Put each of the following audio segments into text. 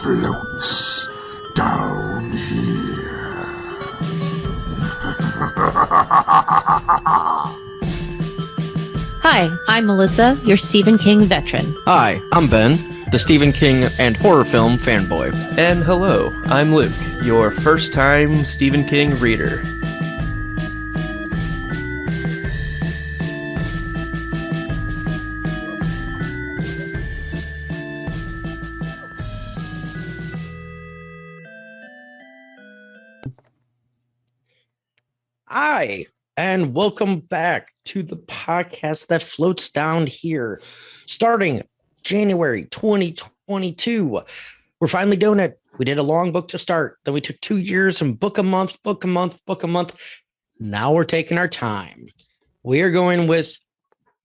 floats down here. Hi, I'm Melissa, your Stephen King veteran. Hi, I'm Ben, the Stephen King and horror film fanboy. And hello, I'm Luke, your first-time Stephen King reader. Hi, and welcome back to the podcast that floats down here. Starting January 2022, we're finally doing it. We did a long book to start. Then we took 2 years and book a month. Now we're taking our time. We are going with,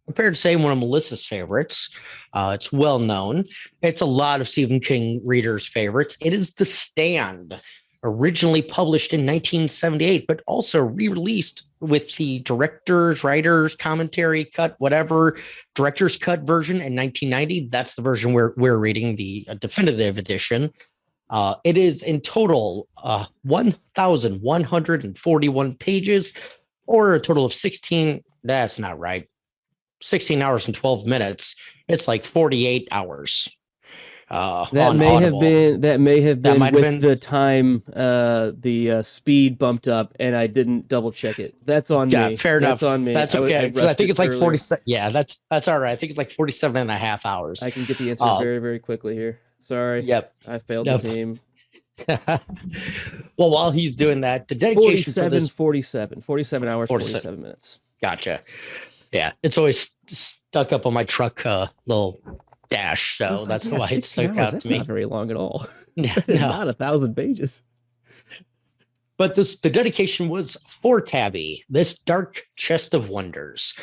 I'm prepared to say, one of Melissa's favorites. It's well known. It's a lot of Stephen King readers' favorites. It is The Stand, originally published in 1978, but also re-released with the director's, writer's, commentary cut, whatever, director's cut version in 1990. That's the version we're reading, the definitive edition. It is in total 1,141 pages, or a total of 16. That's not right. 16 hours and 12 minutes. It's like 48 hours. That may have been with the time the speed bumped up and I didn't double check it. That's on me. Yeah, fair enough. That's on me. That's okay. I think it's like earlier. 47. Yeah, that's all right. I think it's like 47 and a half hours. I can get the answer very, very quickly here. Sorry. Yep. I failed the team. Well, while he's doing that, the dedication for this 47 hours, 47 minutes. Gotcha. Yeah, it's always stuck up on my truck little dash, so that's why it stuck out to me. That's not very long at all. Yeah, It's not 1,000 pages. But the dedication was for Tabby, this dark chest of wonders.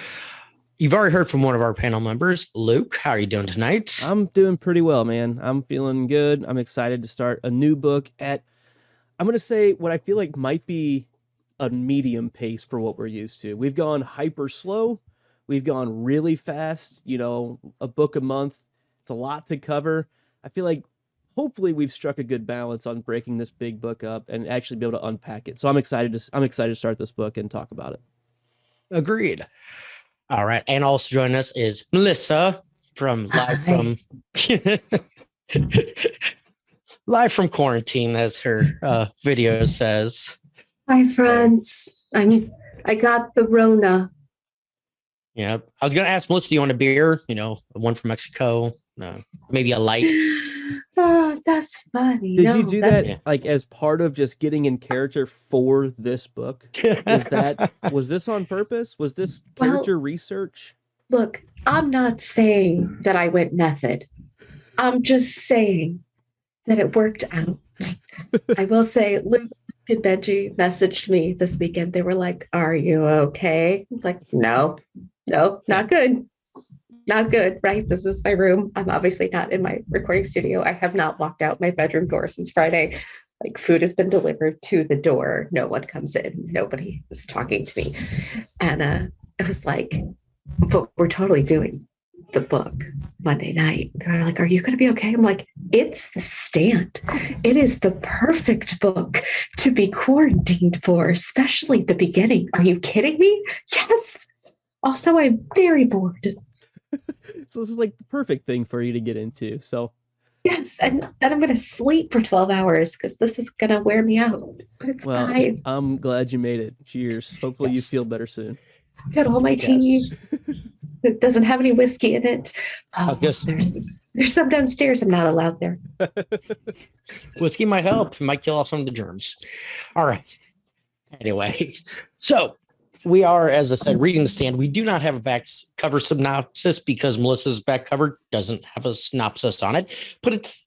You've already heard from one of our panel members, Luke. How are you doing tonight? I'm doing pretty well, man. I'm feeling good. I'm excited to start a new book at, I'm going to say what I feel like might be a medium pace for what we're used to. We've gone hyper slow. We've gone really fast, a book a month. It's a lot to cover. I feel like hopefully we've struck a good balance on breaking this big book up and actually be able to unpack it. So I'm excited to start this book and talk about it. Agreed. All right. And also joining us is Melissa live from quarantine, as her video says. Hi, friends. I got the Rona. Yeah. I was going to ask Melissa, do you want a beer? One from Mexico, maybe a light. Oh, that's funny. Did you do that like as part of just getting in character for this book? Was this on purpose? Was this character research? Look, I'm not saying that I went method. I'm just saying that it worked out. I will say, Luke and Benji messaged me this weekend. They were like, "Are you okay?" It's like, no, not good. Not good, right? This is my room. I'm obviously not in my recording studio. I have not walked out my bedroom door since Friday. Like, food has been delivered to the door. No one comes in. Nobody is talking to me. And it was like, but we're totally doing the book Monday night. They're like, "Are you going to be okay?" I'm like, it's The Stand. It is the perfect book to be quarantined for, especially the beginning. Are you kidding me? Yes. Also, I'm very bored. So this is like the perfect thing for you to get into. So yes, and then I'm going to sleep for 12 hours because this is going to wear me out. But it's fine. I'm glad you made it. Cheers. Hopefully you feel better soon. I got all my tea. It doesn't have any whiskey in it. Oh, there's some downstairs. I'm not allowed there. Whiskey might help. It might kill off some of the germs. All right. Anyway, so we are, as I said, reading The Stand. We do not have a back cover synopsis because Melissa's back cover doesn't have a synopsis on it, but it's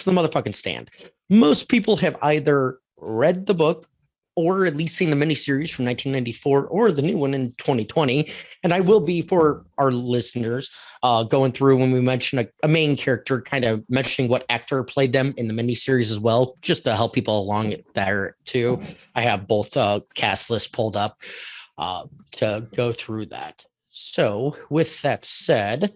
the motherfucking Stand. Most people have either read the book or at least seen the miniseries from 1994 or the new one in 2020. And I will be, for our listeners, going through when we mention a main character, kind of mentioning what actor played them in the miniseries as well, just to help people along there too. I have both cast lists pulled up to go through that. So with that said,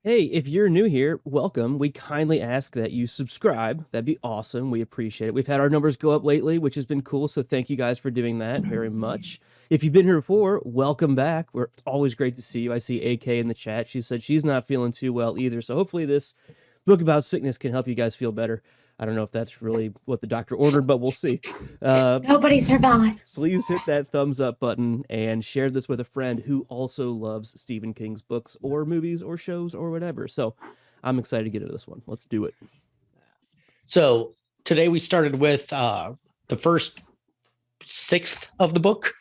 Hey, if you're new here, welcome. We kindly ask that you subscribe. That'd be awesome. We appreciate it. We've had our numbers go up lately, which has been cool. So thank you guys for doing that very much. If you've been here before, welcome back. It's always great to see you. I see AK in the chat. She said she's not feeling too well either. So hopefully this book about sickness can help you guys feel better. I don't know if that's really what the doctor ordered, but we'll see. Nobody survives. Please hit that thumbs up button and share this with a friend who also loves Stephen King's books or movies or shows or whatever. So I'm excited to get into this one. Let's do it. So today we started with the first sixth of the book,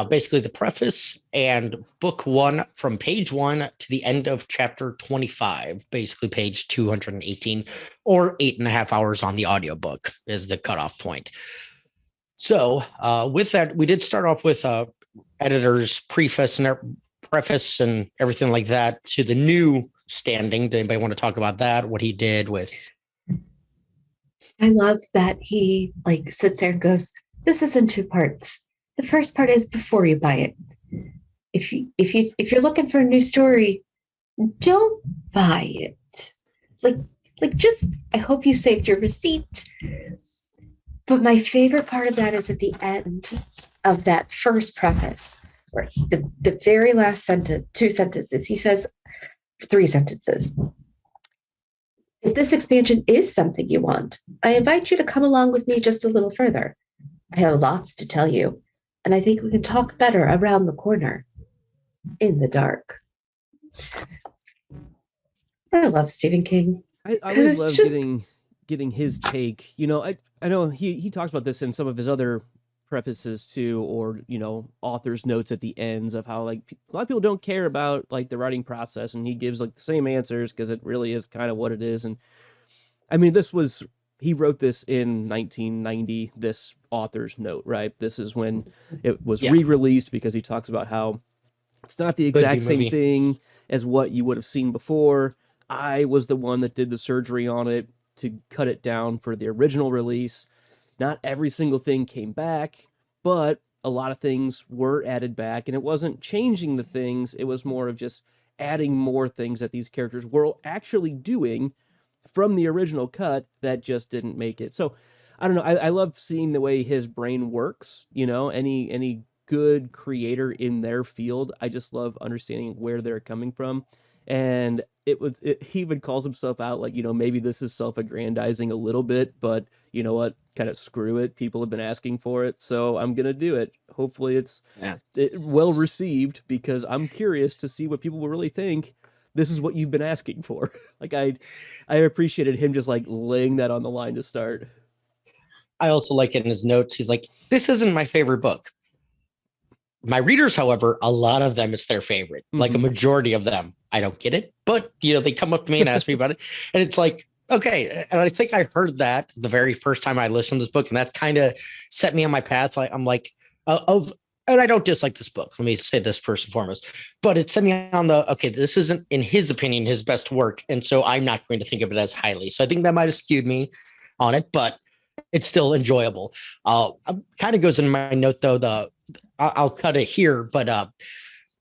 basically the preface and book one from page 1 to the end of chapter 25, basically page 218, or 8.5 hours on the audiobook is the cutoff point. So with that, we did start off with editor's preface and everything like that to the new standing. Did anybody want to talk about that? What he did with? I love that he like sits there and goes, "This is in 2 parts. The first part is before you buy it. If you're looking for a new story, don't buy it. Just I hope you saved your receipt." But my favorite part of that is at the end of that first preface, where the very last sentence, 2 sentences, he says 3 sentences. "If this expansion is something you want, I invite you to come along with me just a little further. I have lots to tell you, and I think we can talk better around the corner, in the dark." I love Stephen King. I always love getting his take. You know, I know he talks about this in some of his other prefaces too, or author's notes at the ends of how like a lot of people don't care about like the writing process, and he gives like the same answers because it really is kind of what it is. And I mean, he wrote this in 1990, this author's note, right? This is when it was re-released, because he talks about how it's not the exact same thing as what you would have seen before. I was the one that did the surgery on it to cut it down for the original release. Not every single thing came back, but a lot of things were added back, and it wasn't changing the things. It was more of just adding more things that these characters were actually doing from the original cut that just didn't make it. So I don't know. I love seeing the way his brain works. Any good creator in their field, I just love understanding where they're coming from. And he even calls himself out like, maybe this is self-aggrandizing a little bit, but you know what? Kind of screw it. People have been asking for it, so I'm going to do it. Hopefully it's well received, because I'm curious to see what people will really think. This is what you've been asking for. Like I appreciated him just like laying that on the line to start. I also like it in his notes. He's like, "This isn't my favorite book. My readers, however, a lot of them, it's their favorite. Like a majority of them. I don't get it, but they come up to me and ask me about it. And it's like, okay. And I think I heard that the very first time I listened to this book, and that's kind of set me on my path. I'm like, and I don't dislike this book. Let me say this first and foremost, but it set me on okay, this isn't, in his opinion, his best work. And so I'm not going to think of it as highly. So I think that might have skewed me on it, but it's still enjoyable. Kind of goes in my note though, I'll cut it here, but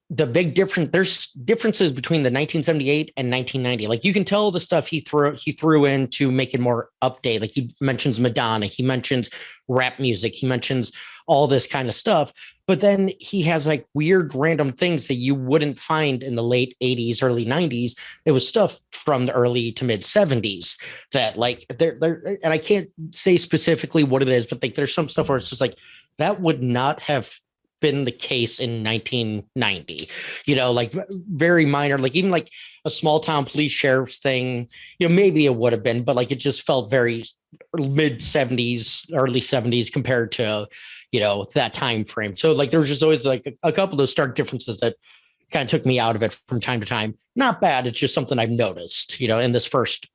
the big difference, there's differences between the 1978 and 1990. Like you can tell the stuff he threw in to make it more update. Like he mentions Madonna, he mentions rap music, he mentions all this kind of stuff, but then he has like weird random things that you wouldn't find in the late 80s, early 90s. It was stuff from the early to mid 70s that like they're and I can't say specifically what it is, but like there's some stuff where it's just like that would not have been the case in 1990, like very minor, like even like a small town police sheriff's thing, maybe it would have been, but like it just felt very mid 70s, early 70s compared to, that time frame. So like there was just always like a couple of stark differences that kind of took me out of it from time to time. Not bad. It's just something I've noticed, in this first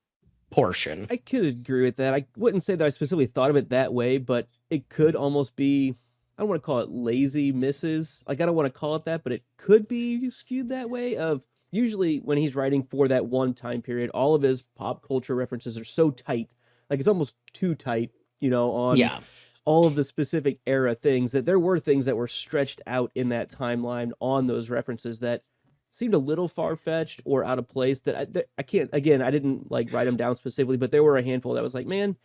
portion. I could agree with that. I wouldn't say that I specifically thought of it that way, but it could almost be, I don't want to call it lazy misses. Like, I don't want to call it that, but it could be skewed that way. Of usually when he's writing for that one time period, all of his pop culture references are so tight. Like it's almost too tight, on all of the specific era things, that there were things that were stretched out in that timeline on those references that seemed a little far-fetched or out of place that I can't, again, I didn't like write them down specifically, but there were a handful that was like, man,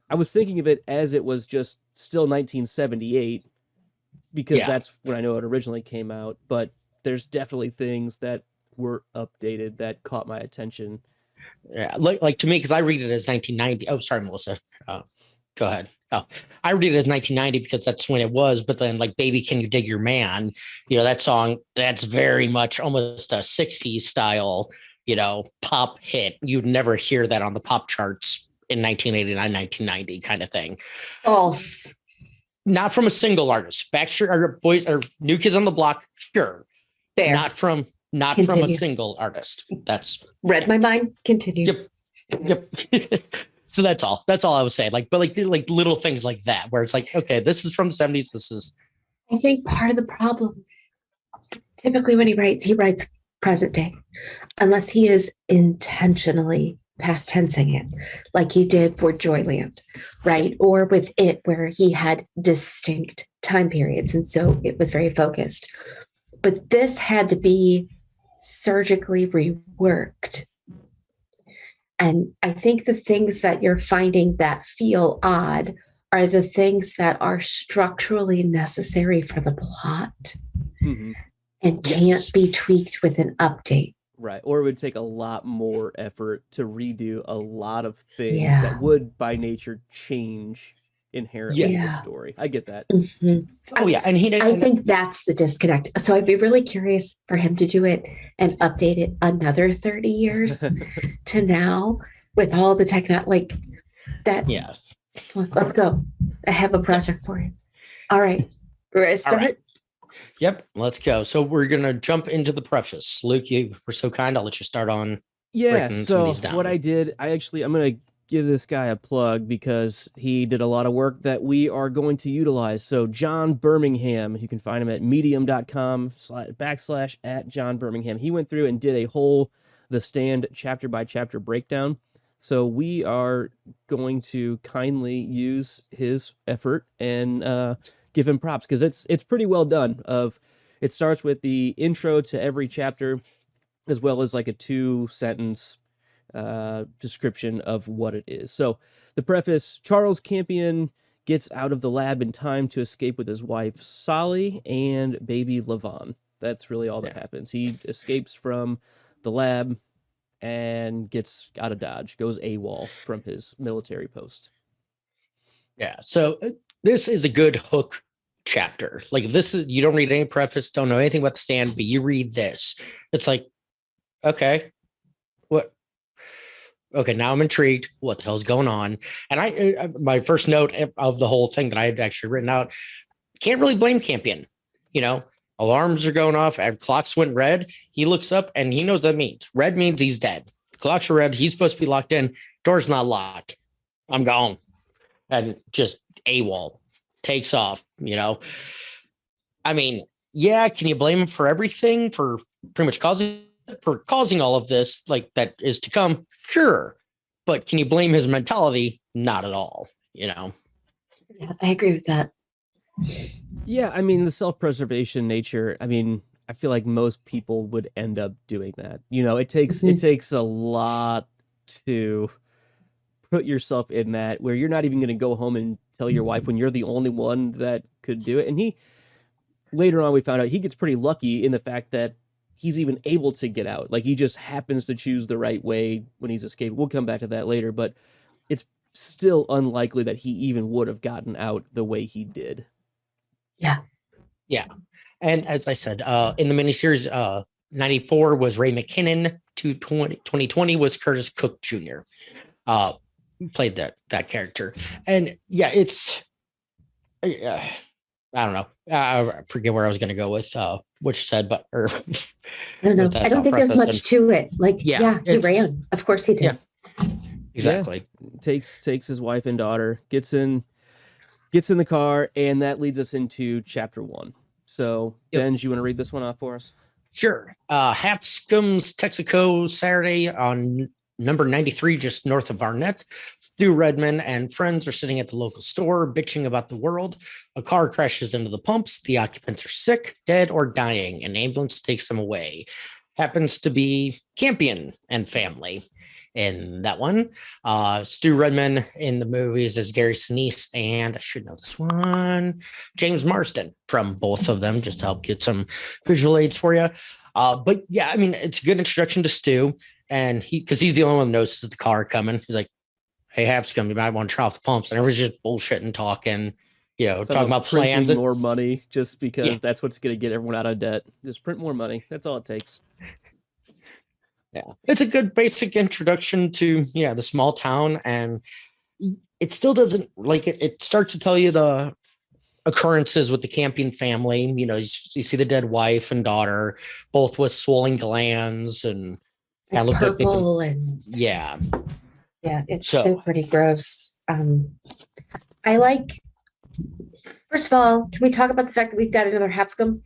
I was thinking of it as it was just still 1978 because that's when I know it originally came out, but there's definitely things that were updated that caught my attention. Yeah, like to me, because I read it as 1990. Oh, sorry, Melissa. Go ahead. Oh, I read it as 1990 because that's when it was. But then, like, "Baby, Can You Dig Your Man?" You know, that song, that's very much almost a 60s style, you know, pop hit. You'd never hear that on the pop charts in 1989, 1990 kind of thing. False. Not from a single artist. Backstreet or Boys or New Kids on the Block, sure. Fair. Not from a single artist. That's read my mind. Continue. Yep. So that's all I was saying. Like, but like little things like that, where it's like, okay, this is from the 70s. This is. I think part of the problem, typically when he writes present day, unless he is intentionally past tensing it, like he did for Joyland, right? Or with It, where he had distinct time periods, and so it was very focused. But this had to be surgically reworked. And I think the things that you're finding that feel odd are the things that are structurally necessary for the plot and can't be tweaked with an update. Right. Or it would take a lot more effort to redo a lot of things that would by nature change inherently in the story. I get that. Oh yeah. And I think that's the disconnect. So I'd be really curious for him to do it and update it another 30 years to now with all the technology like that. Yeah. Let's go. I have a project for you. All right. We're ready to start. Right. Yep. Let's go. So we're going to jump into the preface. Luke, you were so kind. I'll let you start on. Yeah. So what I did, I'm going to give this guy a plug because he did a lot of work that we are going to utilize. So John Birmingham, you can find him at medium.com/@John Birmingham. He went through and did a whole The Stand chapter by chapter breakdown. So we are going to kindly use his effort and give him props because it's pretty well done. It starts with the intro to every chapter as well as like a 2-sentence description of what it is. So the preface: Charles Campion gets out of the lab in time to escape with his wife Sally and baby Levon. That's really all that happens. He escapes from the lab and gets out of Dodge, goes AWOL from his military post. Yeah. So this is a good hook chapter. Like, if this is, you don't read any preface, don't know anything about the Stand, but you read this, it's like, okay, what? Okay, now I'm intrigued. What the hell's going on? And I my first note of the whole thing that I had actually written out, can't really blame Campion. You know, alarms are going off. Clocks went red. He looks up and he knows what that means. Red means he's dead. Clocks are red. He's supposed to be locked in. Door's not locked. I'm gone. And just AWOL takes off, you know. I mean, yeah, can you blame him for everything, for pretty much causing all of this, like, that is to come? Sure. But can you blame his mentality? Not at all, you know. Yeah, I agree with that. Yeah, I mean, the self-preservation nature, I mean, I feel like most people would end up doing that. You know, it takes a lot to put yourself in that, where you're not even going to go home and tell your wife when you're the only one that could do it. And later on, we found out he gets pretty lucky in the fact that he's even able to get out. Like, he just happens to choose the right way when he's escaped. We'll come back to that later, but it's still unlikely that he even would have gotten out the way he did. Yeah. Yeah. And as I said, in the miniseries, 94 was Ray McKinnon, 2020 was Curtis Cook Jr. Played that character. And yeah, it's, I don't know. I forget where I was going to go with what you said, but I don't know. I don't think there's much to it. Like, he ran. Of course he did. Yeah, exactly. Yeah. Takes his wife and daughter, gets in the car, and that leads us into chapter 1. So, Ben, do you want to read this one off for us? Sure. Hampscomb's Texaco, Saturday on number 93, just north of Arnett. Stu Redman and friends are sitting at the local store, bitching about the world. A car crashes into the pumps. The occupants are sick, dead, or dying. An ambulance takes them away. Happens to be Campion and family in that one. Stu Redman in the movies is Gary Sinise, and I should know this one, James Marsden from both of them, just to help get some visual aids for you. But yeah, I mean, it's a good introduction to Stu, and because he's the only one that notices the car coming. He's like, hey, Hapscom, you might want to try off the pumps. And everyone's just bullshitting, talking, talking about plans. And more money just because that's what's going to get everyone out of debt. Just print more money. That's all it takes. Yeah. It's a good basic introduction to, the small town. And it still doesn't, it starts to tell you the occurrences with the Campion family. You see the dead wife and daughter, both with swollen glands and kind of look like purple and yeah. Yeah, it's so pretty gross. I like, first of all, can we talk about the fact that we've got another Hapscom?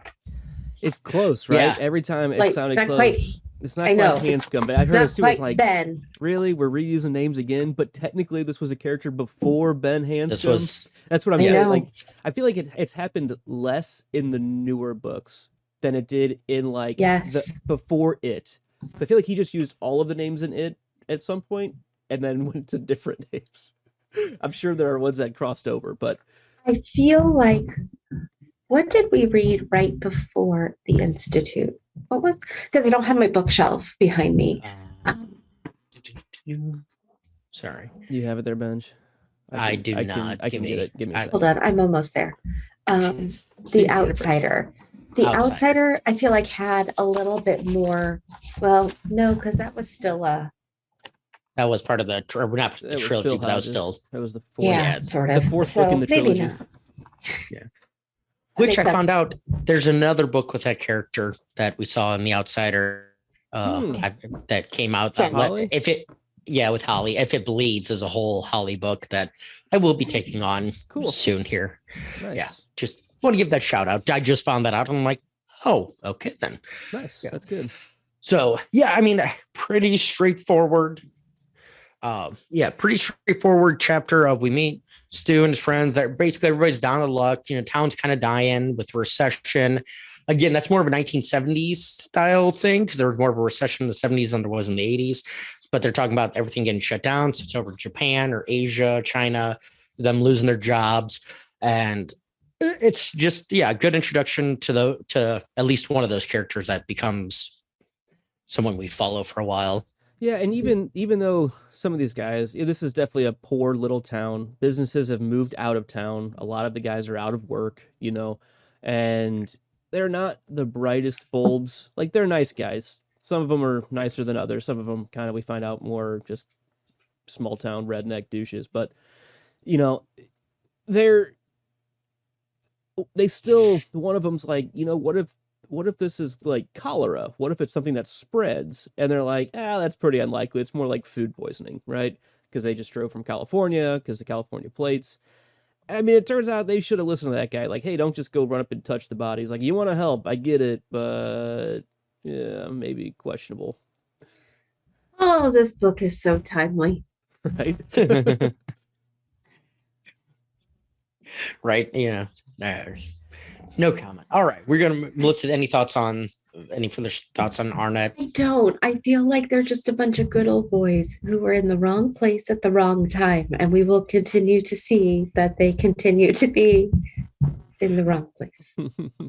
It's close, right? Yeah. Every time it sounded not close. Quite, it's not quite Hanscom, but I've heard Stu was like, Ben. Really? We're reusing names again? But technically this was a character before Ben Hanscom. That's what I'm saying. Like, I feel like it's happened less in the newer books than it did in before it. So I feel like he just used all of the names in it at some point and then went to different names. I'm sure there are ones that crossed over, but I feel like, what did we read right before the Institute? What was, because I don't have my bookshelf behind me. Sorry. You have it there, Benj? I do not. I can get it. Give me a second. Hold on, I'm almost there. The Outsider. The Outsider, I feel like had a little bit more, well, no, because that was still that was part of the trilogy, but that was still. That was the fourth. Sort of. The fourth book in the trilogy. Yeah. Which I found out there's another book with that character that we saw in The Outsider that came out. With Holly? With Holly. If It Bleeds is a whole Holly book that I will be taking on soon here. Nice. Yeah. Just want to give that shout out. I just found that out. And I'm like, oh, okay then. Nice. Yeah. That's good. So yeah, I mean, pretty straightforward. Pretty straightforward chapter of we meet Stu and his friends that basically everybody's down on luck. Town's kind of dying with recession. Again, that's more of a 1970s style thing because there was more of a recession in the 70s than there was in the 80s. But they're talking about everything getting shut down. So it's over Japan or Asia, China, them losing their jobs. And it's just, a good introduction to at least one of those characters that becomes someone we follow for a while. Yeah, and even though some of these guys, this is definitely a poor little town. Businesses have moved out of town. A lot of the guys are out of work, and they're not the brightest bulbs. Like, they're nice guys. Some of them are nicer than others. Some of them we find out more just small town redneck douches. But, they still, one of them's like, what if this is like cholera? What if it's something that spreads? And they're like, that's pretty unlikely. It's more like food poisoning, right? Because they just drove from California, because the California plates. I mean, it turns out they should have listened to that guy. Like, hey, don't just go run up and touch the bodies. Like, you want to help, I get it, but yeah, maybe questionable. Oh, this book is so timely. Right? Right? No comment. All right. We're going to, Melissa, any further thoughts on Arnett? I don't. I feel like they're just a bunch of good old boys who were in the wrong place at the wrong time. And we will continue to see that they continue to be in the wrong place.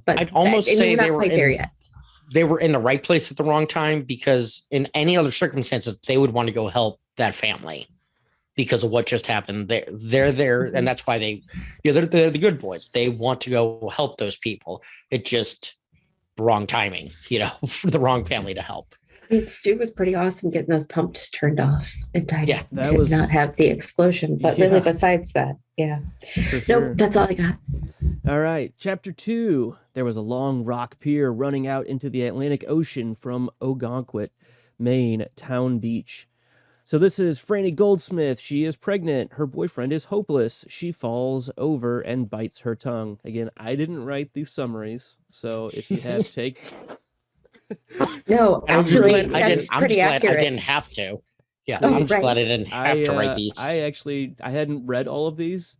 But I'd almost say they were there yet. They were in the right place at the wrong time, because in any other circumstances, they would want to go help that family because of what just happened. They're there, and that's why they're the good boys. They want to go help those people. It just wrong timing, for the wrong family to help. Stu was pretty awesome getting those pumps turned off in time to not have the explosion. But really, besides that, Nope, that's all I got. All right, chapter 2. There was a long rock pier running out into the Atlantic Ocean from Ogonquit, Maine, Town Beach. So this is Franny Goldsmith. She is pregnant. Her boyfriend is hopeless. She falls over and bites her tongue. Again, I didn't write these summaries, so if you have take... No, actually, I'm glad I didn't have to. Yeah, Oh, I'm just right. glad I didn't have to write these. I hadn't read all of these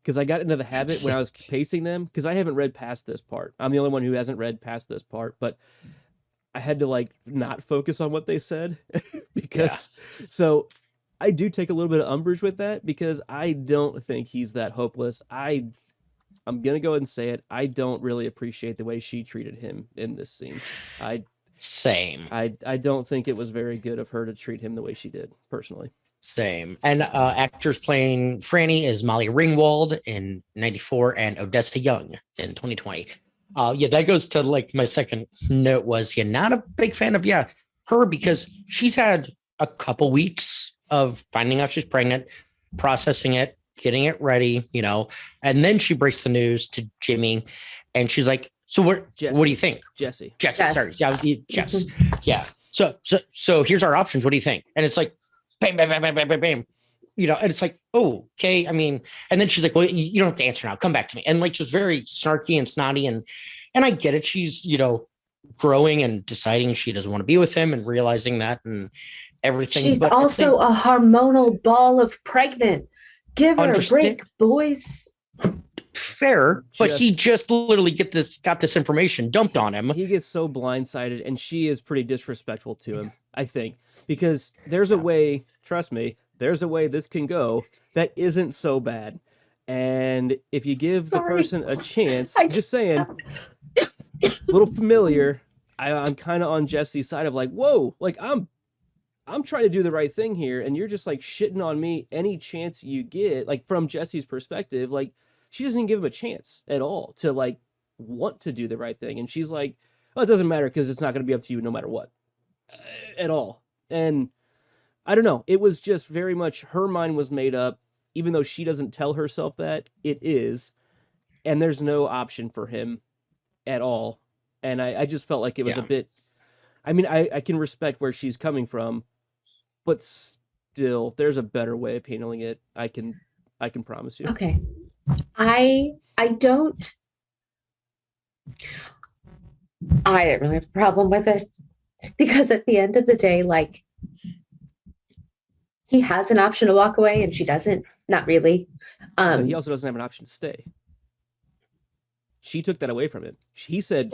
because I got into the habit when I was pacing them because I haven't read past this part. I'm the only one who hasn't read past this part, but I had to like not focus on what they said because so I do take a little bit of umbrage with that because I don't think he's that hopeless. I'm gonna go ahead and say it. I don't really appreciate the way she treated him in this scene. Same. I don't think it was very good of her to treat him the way she did, personally. Same. And actors playing Franny is Molly Ringwald in 94 and Odessa Young in 2020. Yeah, that goes to like my second note was not a big fan of her because she's had a couple weeks of finding out she's pregnant, processing it, getting it ready, and then she breaks the news to Jimmy and she's like, so what do you think? Jesse, sorry. Jess. Yeah. So here's our options. What do you think? And it's like, bam, bam, bam, bam, bam, bam, bam. And it's like, oh, okay. I mean, and then she's like, well, you don't have to answer now. Come back to me. And like, just very snarky and snotty. And I get it. She's, growing and deciding she doesn't want to be with him and realizing that and everything. She's also a hormonal ball of pregnant. Give her a break, boys. Fair, but he just literally got this information dumped on him. He gets so blindsided, and she is pretty disrespectful to him, I think, because there's a way, trust me, there's a way this can go that isn't so bad. And if you give the person a chance, just saying, a little familiar, I'm kind of on Jesse's side of like, whoa, like I'm trying to do the right thing here, and you're just like shitting on me any chance you get, like from Jesse's perspective, like she doesn't even give him a chance at all to like want to do the right thing. And she's like, oh, it doesn't matter because it's not going to be up to you no matter what at all. And I don't know. It was just very much her mind was made up, even though she doesn't tell herself that it is. And there's no option for him at all. And I just felt like it was a bit, I mean, I can respect where she's coming from, but still there's a better way of handling it. I can promise you. Okay. I didn't really have a problem with it because at the end of the day, like he has an option to walk away and she doesn't, not really. But he also doesn't have an option to stay. She took that away from him. She said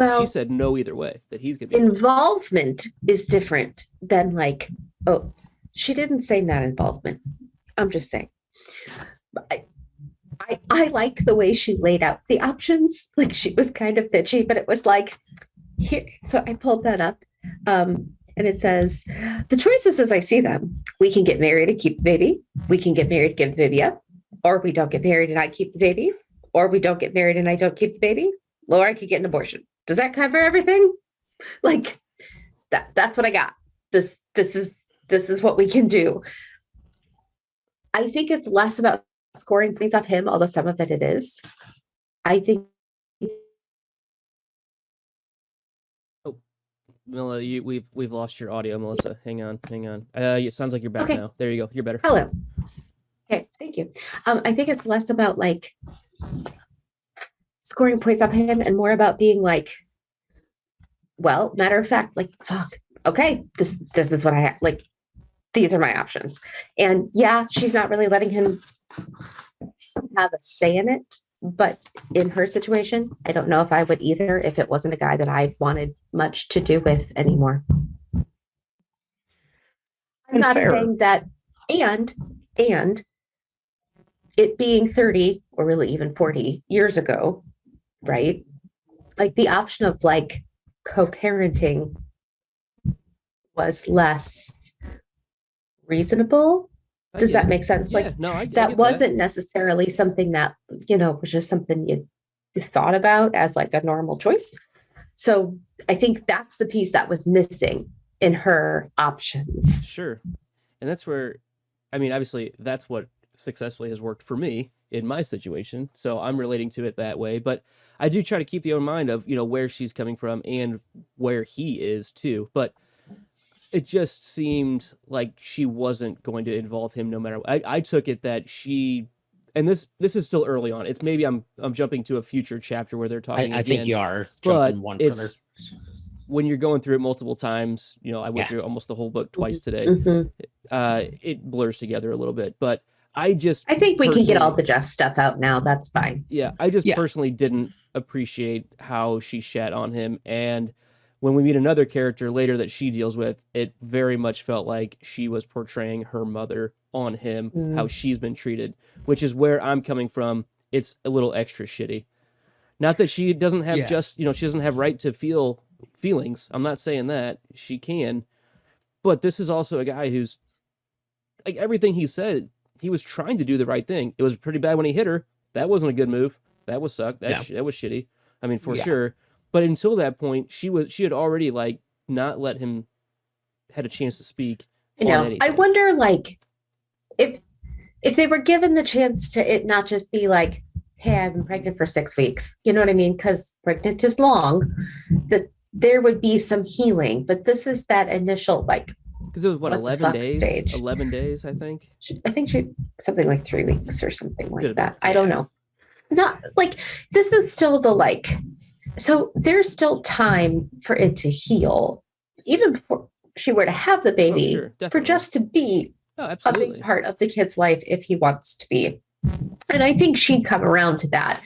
no either way, that he's gonna be involvement is different than like, oh, she didn't say not involvement. I'm just saying. I like the way she laid out the options. Like she was kind of bitchy, but it was like here. So I pulled that up. And it says, the choices as I see them, we can get married and keep the baby. We can get married, give the baby up, or we don't get married and I keep the baby, or we don't get married and I don't keep the baby, or I could get an abortion. Does that cover everything? Like that's what I got. This is what we can do. I think it's less about scoring points off him, although some of it is. I think. Oh, Mila, we've lost your audio, Melissa. Hang on. It sounds like you're back now. There you go. You're better. Hello. Okay, thank you. I think it's less about like scoring points off him and more about being like, well, matter of fact, like, fuck. Okay, this is what I have. Like, these are my options. And yeah, she's not really letting him have a say in it, but in her situation, I don't know if I would either if it wasn't a guy that I wanted much to do with anymore. I'm not saying that, and it being 30 or really even 40 years ago, right? Like the option of like co-parenting was less reasonable. Does that make sense? Yeah, like no, I that wasn't necessarily something that, was just something you thought about as like a normal choice. So I think that's the piece that was missing in her options. Sure. And that's where, I mean, obviously that's what successfully has worked for me in my situation. So I'm relating to it that way, but I do try to keep the own mind of, where she's coming from and where he is too. But it just seemed like she wasn't going to involve him no matter what. I took it that she, and this is still early on. It's maybe I'm jumping to a future chapter where they're talking I think you are jumping one further. When you're going through it multiple times, I went through almost the whole book twice today. Mm-hmm. it blurs together a little bit. But I think we can get all personally- the Jeff stuff out now. That's fine. Yeah, I just personally didn't appreciate how she shat on him. And when we meet another character later that she deals with, it very much felt like she was portraying her mother on him, how she's been treated, which is where I'm coming from. It's a little extra shitty. Not that she doesn't have she doesn't have right to feel feelings. I'm not saying that. She can. But this is also a guy who's, like, everything he said, he was trying to do the right thing. It was pretty bad when he hit her. That wasn't a good move. That was sucked. That was shitty. I mean, for sure. But until that point, she had already, like, not let him had a chance to speak. You know, I wonder, like, if they were given the chance to it not just be like, hey, I've been pregnant for 6 weeks. You know what I mean? Because pregnant is long. That there would be some healing. But this is that initial, like, because it was what 11 days stage. 11 days, I think she something like 3 weeks or something like Good. that. I don't know. Not like, this is still the, like, so there's still time for it to heal, even before she were to have the baby, for just to be a big part of the kid's life if he wants to be. And I think she'd come around to that.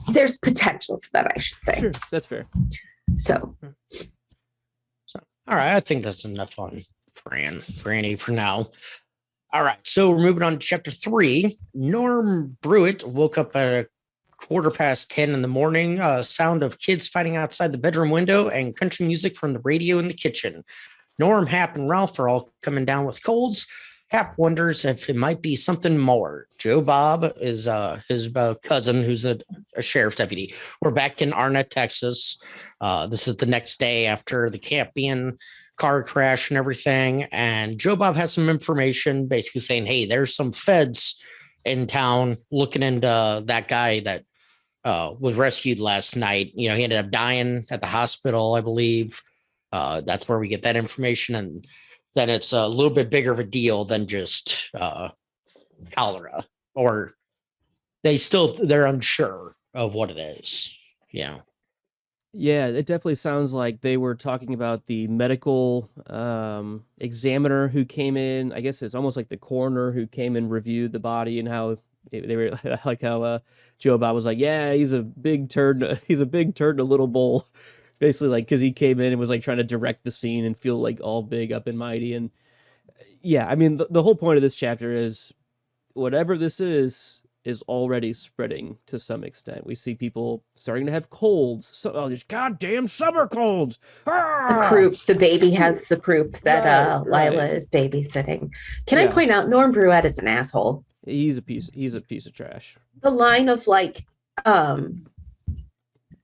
There's potential for that, I should say. Sure, that's fair. So all right, I think that's enough on Franny for now. All right, so we're moving on to chapter 3. Norm Brewitt woke up at 10:15 in the morning. Sound of kids fighting outside the bedroom window and country music from the radio in the kitchen. Norm, Hap, and Ralph are all coming down with colds. Hap wonders if it might be something more. Joe Bob is his cousin, who's a sheriff's deputy. We're back in Arnett, Texas. This is the next day after the Campion car crash and everything. And Joe Bob has some information basically saying, hey, there's some feds in town looking into that guy that was rescued last night. You know, he ended up dying at the hospital, I believe. That's where we get that information. And then it's a little bit bigger of a deal than just cholera, or they're unsure of what it is. Yeah. Yeah, it definitely sounds like they were talking about the medical examiner who came in. I guess it's almost like the coroner who came and reviewed the body, and how they were like how Joe Bob was like, yeah, he's a big turd. He's a big turd in a little bowl. Basically, like, because he came in and was like trying to direct the scene and feel like all big up and mighty. And yeah, I mean, the whole point of this chapter is whatever this is already spreading to some extent. We see people starting to have colds. So, these goddamn summer colds. The croup, the baby has the croup that Lila is babysitting. Can I point out, Norm Brewitt is an asshole. He's a piece of trash. The line of, like,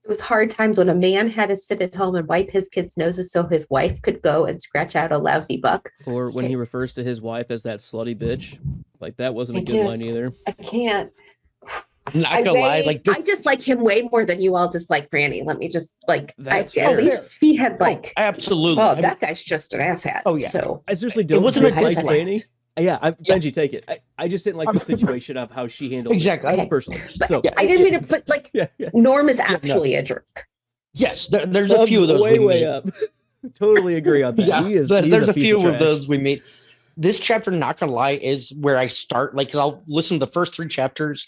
it was hard times when a man had to sit at home and wipe his kids' noses so his wife could go and scratch out a lousy buck. Or when he refers to his wife as that slutty bitch. Like, that wasn't a good line either. I can't. I'm not gonna lie. Like, this, I just like him way more than you all dislike Franny. Let me just, like, That's I believe he had, like, absolutely. Oh, that guy's just an asshat. Oh, yeah. So I seriously don't dislike Franny. Yeah, Benji, take it. I just didn't like the I'm- situation of how she handled Exactly. it personally. But So I didn't mean to put, like, Norm is actually a jerk. Yes, there's a few of those. Way up. Totally agree on that. Yeah, He's there's a piece few of of those we meet. This chapter, not gonna lie, is where I start. Like, 'cause I'll listen to the first 3 chapters,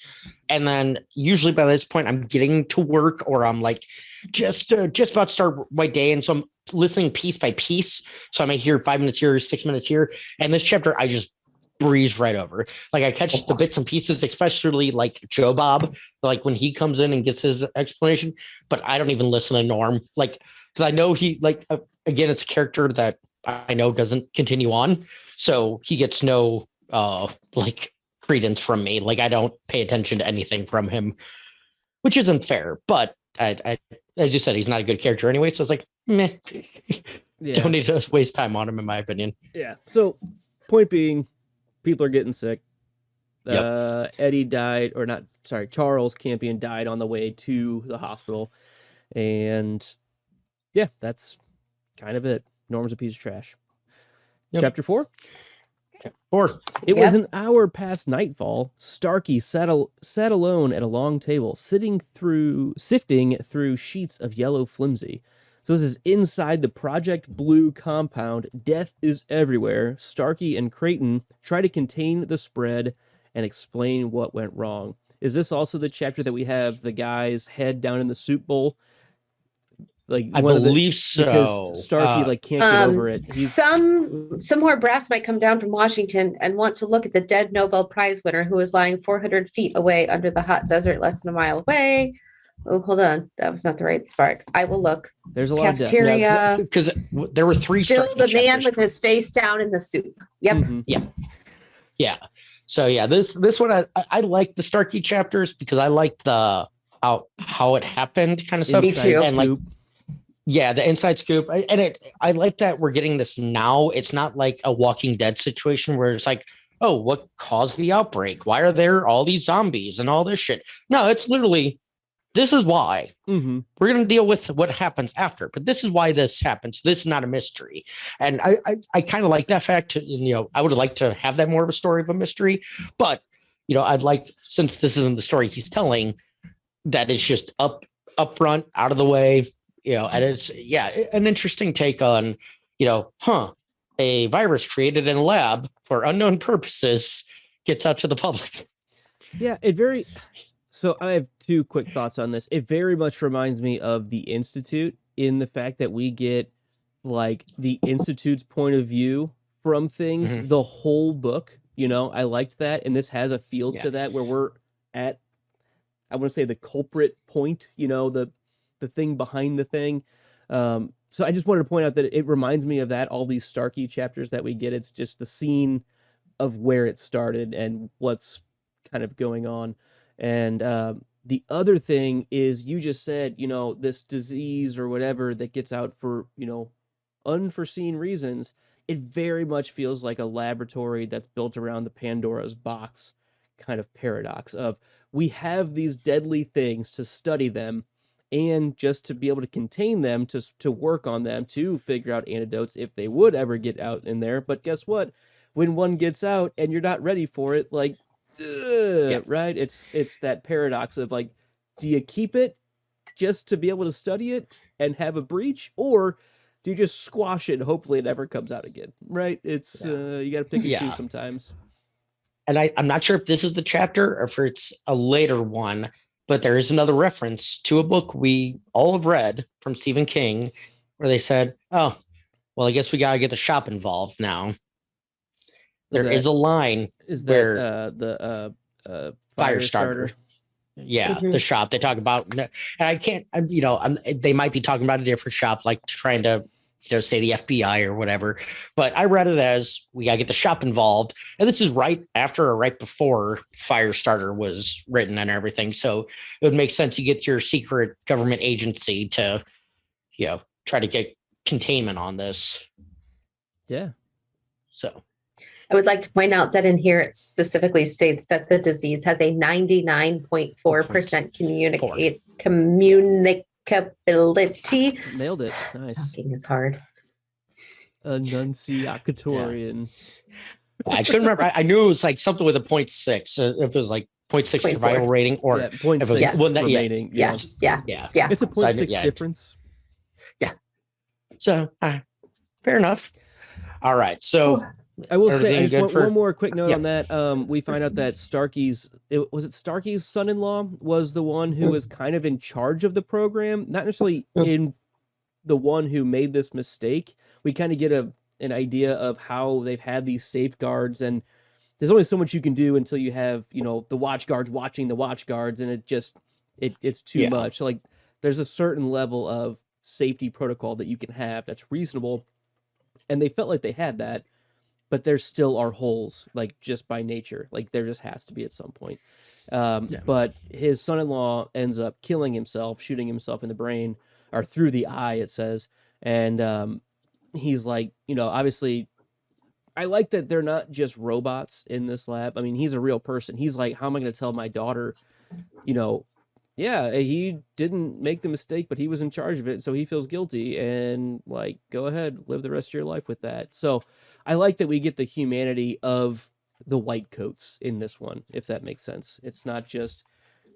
and then usually by this point I'm getting to work, or I'm like just about to start my day, and so I'm listening piece by piece. So I may hear 5 minutes here, 6 minutes here, and this chapter I just breeze right over. Like, I catch the bits and pieces, especially like Joe Bob, like when he comes in and gets his explanation. But I don't even listen to Norm, like, because I know he, like, again, it's a character that I know doesn't continue on, so he gets no like credence from me. Like, I don't pay attention to anything from him, which isn't fair. But I as you said, he's not a good character anyway. So it's like, meh. Don't need to waste time on him, in my opinion. Yeah. So, point being, people are getting sick. Yep. Eddie died, or not, sorry, Charles Campion died on the way to the hospital. And yeah, that's kind of it. Norm's a piece of trash. Yep. Chapter 4? It Yep. was an hour past nightfall. Starkey sat alone at a long table, sifting through sheets of yellow flimsy. So this is inside the Project Blue compound. Death is everywhere. Starkey and Creighton try to contain the spread and explain what went wrong. Is this also the chapter that we have the guy's head down in the soup bowl? Like I believe so. Because Starkey can't get over it. Some more brass might come down from Washington and want to look at the dead Nobel Prize winner who is lying 400 feet away under the hot desert, less than a mile away. Oh, hold on, that was not the right part. I will look. There's a lot Cafeteria, of because there were 3 still the man chapters. with his face down in the soup. Yep. Mm-hmm. Yeah. So this one I like the Starkey chapters because I like the how it happened kind of stuff. Me too. And the inside scoop. I like that we're getting this now. It's not like a Walking Dead situation where it's like, oh, what caused the outbreak? Why are there all these zombies and all this shit? No, it's literally, this is why. Mm-hmm. We're going to deal with what happens after, but this is why this happens. This is not a mystery. And I kind of like that fact. I would like to have that more of a story of a mystery, but I'd like, since this isn't the story he's telling, that it's just up front, out of the way, and it's an interesting take on, a virus created in a lab for unknown purposes gets out to the public. Yeah, so I have 2 quick thoughts on this. It very much reminds me of the Institute in the fact that we get the Institute's point of view from things the whole book. I liked that, and this has a feel to that where we're at, I want to say, the culprit point, the thing behind the thing. So I just wanted to point out that it reminds me of that, all these Starkey chapters that we get. It's just the scene of where it started and what's kind of going on. And the other thing is, you just said, this disease or whatever that gets out for, unforeseen reasons. It very much feels like a laboratory that's built around the Pandora's box kind of paradox of, we have these deadly things to study them and just to be able to contain them, to work on them, to figure out antidotes if they would ever get out in there. But guess what? When one gets out and you're not ready for it, right? It's that paradox of do you keep it just to be able to study it and have a breach, or do you just squash it and hopefully it never comes out again? Right? It's you got to pick and choose sometimes. And I'm not sure if this is the chapter or if it's a later one, but there is another reference to a book we all have read from Stephen King where they said, oh, well, I guess we got to get the shop involved now. There is a line where the fire starter. Yeah, the shop they talk about, and I can't. They might be talking about a different shop, like trying to, say the FBI or whatever. But I read it as we gotta get the shop involved, and this is right after or right before Firestarter was written and everything. So it would make sense to get your secret government agency to, try to get containment on this. Yeah. So. I would like to point out that in here it specifically states that the disease has a 99.4% communicability. Nailed it. Nice. Talking is hard. Enunciatorian. I couldn't remember. I knew it was something with a 0.6. If it was 0.6 survival rating or 0.6 remaining. Yeah. It's a 0.6 difference. Yeah. So fair enough. All right. So. I will say, I just want one more quick note on that. We find out that Starkey's son-in-law was the one who was kind of in charge of the program, not necessarily in the one who made this mistake. We kind of get an idea of how they've had these safeguards, and there's only so much you can do until you have, the watch guards watching the watch guards, and it's too much. There's a certain level of safety protocol that you can have that's reasonable, and they felt like they had that. But there still are holes, just by nature. There just has to be at some point. But his son-in-law ends up killing himself, shooting himself in the brain, or through the eye, it says. And he's obviously, I like that they're not just robots in this lab. I mean, he's a real person. He's how am I going to tell my daughter, he didn't make the mistake, but he was in charge of it, so he feels guilty. And, go ahead, live the rest of your life with that. So I like that we get the humanity of the white coats in this one, if that makes sense. It's not just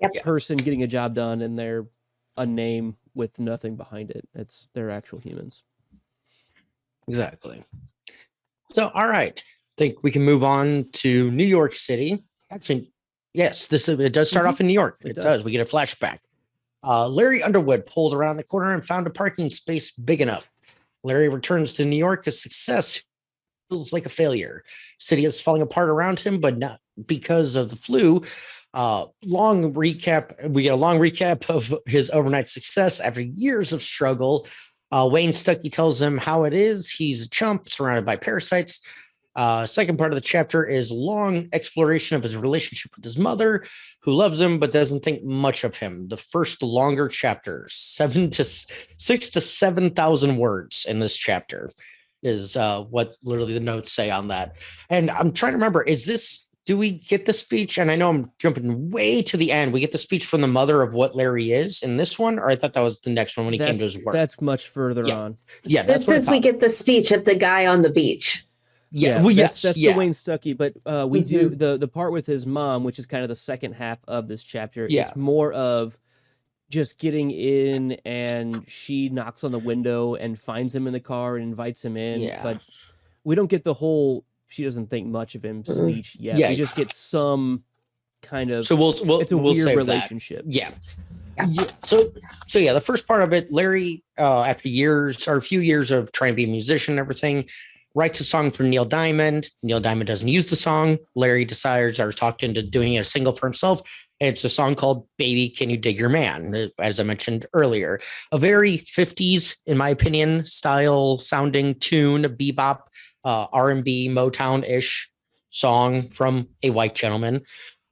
a person getting a job done and they're a name with nothing behind it. They're actual humans. Exactly. So, all right. I think we can move on to New York City. Actually, yes, it does start off in New York. It does. We get a flashback. Larry Underwood pulled around the corner and found a parking space big enough. Larry returns to New York. His success feels like a failure. City is falling apart around him, but not because of the flu. We get a long recap of his overnight success after years of struggle. Wayne Stuckey tells him how it is. He's a chump surrounded by parasites. Second part of the chapter is long exploration of his relationship with his mother, who loves him but doesn't think much of him. The first longer chapter, 6,000 to 7,000 words in this chapter, is what literally the notes say on that. And I'm trying to remember, do we get the speech? And I know I'm jumping way to the end. We get the speech from the mother of what Larry is in this one, or I thought that was the next one when he came to his work. That's much further on. Yeah, that's this we get the speech of the guy on the beach. Yeah, that's the Wayne Stuckey, but we do the part with his mom, which is kind of the second half of this chapter. Yeah. It's more of just getting in, and she knocks on the window and finds him in the car and invites him in. Yeah. But we don't get the whole "she doesn't think much of him" speech yet. Yeah. We just get some kind of. So it's a weird relationship. Yeah. So the first part of it, Larry, after a few years of trying to be a musician and everything, writes a song for Neil Diamond. Neil Diamond doesn't use the song. Larry decides or talked into doing a single for himself. It's a song called Baby, Can You Dig Your Man? As I mentioned earlier, a very 50s, in my opinion, style sounding tune, a bebop, R&B, Motown-ish song from a white gentleman.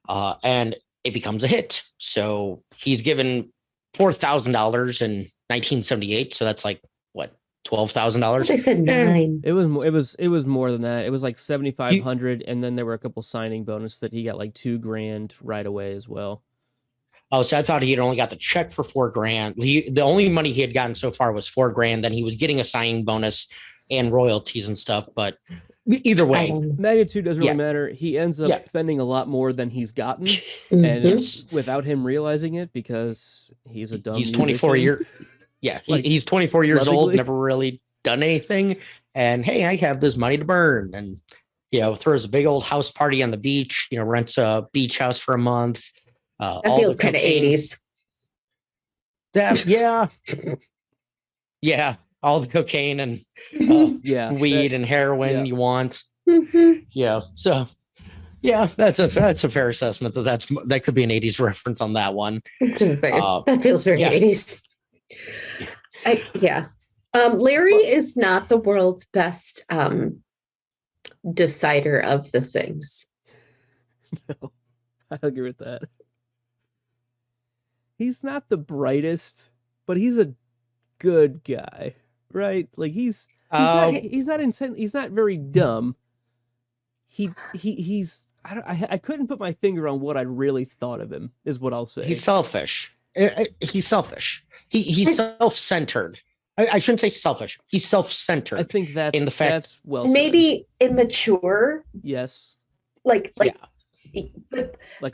And it becomes a hit. So he's given $4,000 in 1978. So that's like, what, $12,000? They said 9. It was more than that. It was like 7,500, and then there were a couple signing bonus that he got like $2,000 right away as well. Oh, so I thought he had only got the check for $4,000. The only money he had gotten so far was $4,000. Then he was getting a signing bonus and royalties and stuff. But either way, magnitude doesn't really matter. He ends up spending a lot more than he's gotten, and it's without him realizing it, because he's a dumb. He's 24 years. Yeah, he's 24 years old, never really done anything. And hey, I have this money to burn. And, throws a big old house party on the beach, rents a beach house for a month. That feels kind of 80s. Yeah. All the cocaine and weed and heroin you want. Yeah. So, that's a fair assessment. That could be an 80s reference on that one. That feels very 80s. Larry is not the world's best decider of the things. No, I agree with that. He's not the brightest, but he's a good guy, right? Like he's not insane. He's not very dumb. I couldn't put my finger on what I really thought of him, is what I'll say. He's selfish. He's selfish. He's self-centered. I shouldn't say selfish. He's self-centered. I think that's in the fact that's well maybe said. Immature. Yes. But like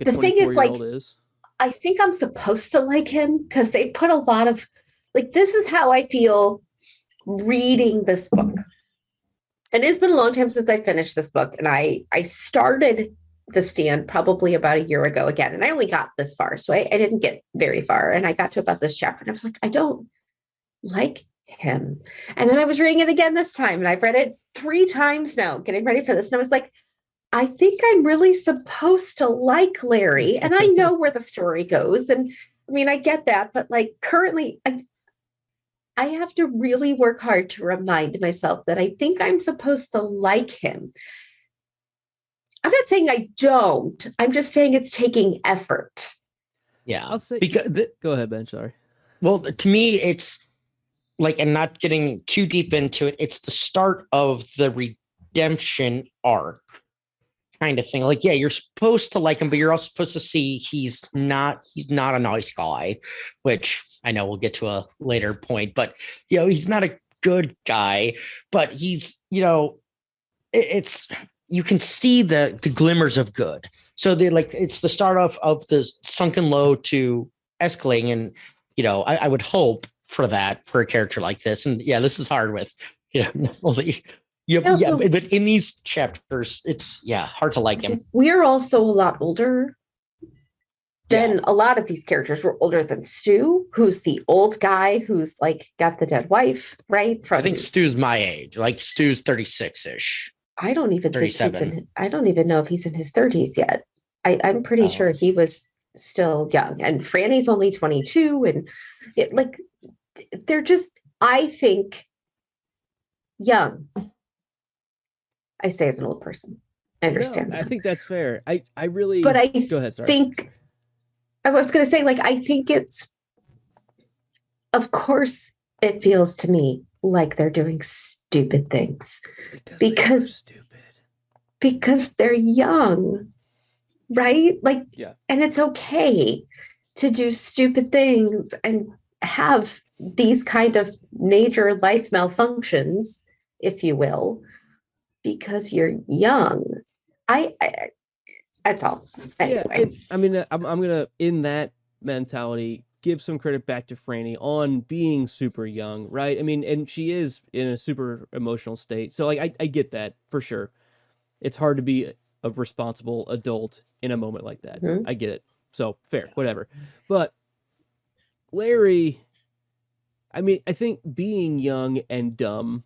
a the thing is, like, is. I think I'm supposed to like him because they put a lot of this is how I feel reading this book. And it's been a long time since I finished this book, and I started The Stand probably about a year ago again, and I only got this far, so I didn't get very far, and I got to about this chapter, and I was like, I don't like him. And then I was reading it again this time, and I've read it 3 times now, getting ready for this, and I was like, I think I'm really supposed to like Larry, and I know where the story goes, and I mean, I get that, but currently, I have to really work hard to remind myself that I think I'm supposed to like him. I'm not saying I don't. I'm just saying it's taking effort. Yeah. I'll say, because go ahead, Ben. Sorry. Well, to me, it's and not getting too deep into it, it's the start of the redemption arc kind of thing. You're supposed to like him, but you're also supposed to see he's not a nice guy, which I know we'll get to a later point, but he's not a good guy, but he's, it's, you can see the glimmers of good. So it's the start of the sunken low to escalating. And, I would hope for a character like this. And yeah, this is hard with, not only, Also- but in these chapters, it's hard to like him. We're also a lot older than a lot of these characters. We're older than Stu, who's the old guy who's like got the dead wife, right? I think Stu's my age. Like Stu's 36-ish. I don't even 37. I don't even know if he's in his 30s yet. I'm pretty sure he was still young, and Franny's only 22, and they're just, I think, young. I say as an old person. I understand. I think that's fair. I really, but I go ahead. Sorry. think I was going to say, I think it's, of course, it feels to me like they're doing stupid things because they're young, right? And it's okay to do stupid things and have these kind of major life malfunctions, if you will, because you're young. I that's all. Anyway. I'm gonna, in that mentality, give some credit back to Franny on being super young, right? I mean, and she is in a super emotional state. So I get that for sure. It's hard to be a responsible adult in a moment like that. Mm-hmm. I get it. So fair, whatever. But Larry, I mean, I think being young and dumb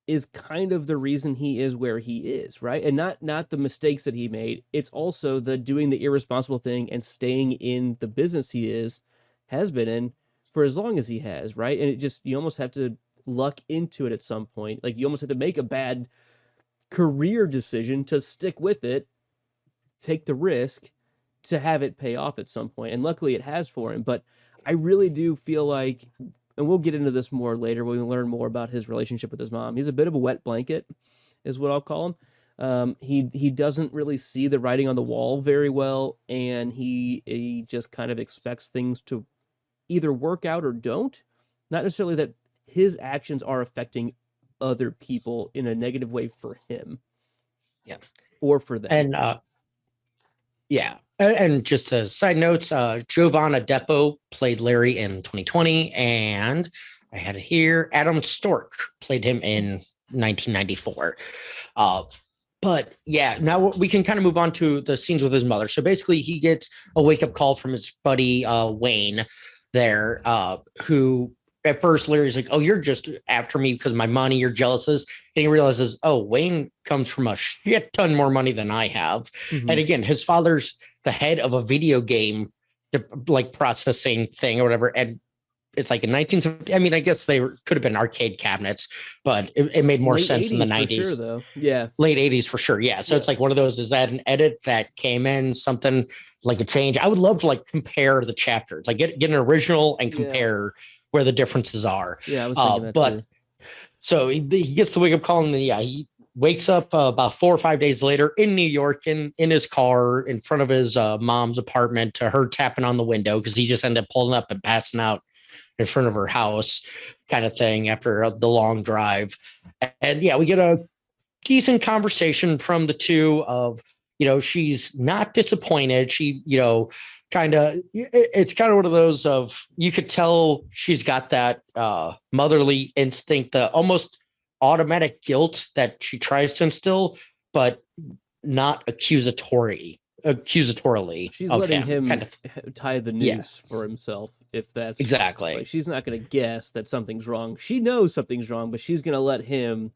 is kind of the reason he is where he is, right? And not the mistakes that he made. It's also the doing the irresponsible thing and staying in the business he has been in for as long as he has, right? And it just, you almost have to luck into it at some point. Like, you almost have to make a bad career decision to stick with it, take the risk to have it pay off at some point. And luckily it has for him. But I really do feel like, and we'll get into this more later when we learn more about his relationship with his mom. He's a bit of a wet blanket, is what I'll call him. He doesn't really see the writing on the wall very well, and he just kind of expects things to either work out or don't. Not necessarily that his actions are affecting other people in a negative way for him. Yeah. Or for them. And And just a side notes, Giovanna Depo played Larry in 2020, and I had it here. Adam Stork played him in 1994. But yeah, now we can kind of move on to the scenes with his mother. So basically, he gets a wake-up call from his buddy Wayne there, who at first Larry's like, "Oh, you're just after me because of my money. You're jealous." And he realizes, "Oh, Wayne comes from a shit ton more money than I have." Mm-hmm. And again, his father's the head of a video game processing thing or whatever. And it's like in 1970. I mean, I guess they could have been arcade cabinets, but it made more sense in the 90s. Sure, though. Yeah. Late 80s for sure. Yeah. So it's like one of those, is that an edit that came in, something like a change? I would love to compare the chapters, get an original and compare where the differences are. Yeah, I was thinking that too. So he gets the wake up call, and he wakes up about 4 or 5 days later in New York in his car in front of his mom's apartment, to her tapping on the window because he just ended up pulling up and passing out in front of her house kind of thing after the long drive. And we get a decent conversation from the two of, she's not disappointed. She, it's kind of one of those of, you could tell she's got that motherly instinct, the almost automatic guilt that she tries to instill, but not accusatorily. She's letting him kind of tie the noose for himself, if that's exactly. She's not going to guess that something's wrong. She knows something's wrong, but she's going to let him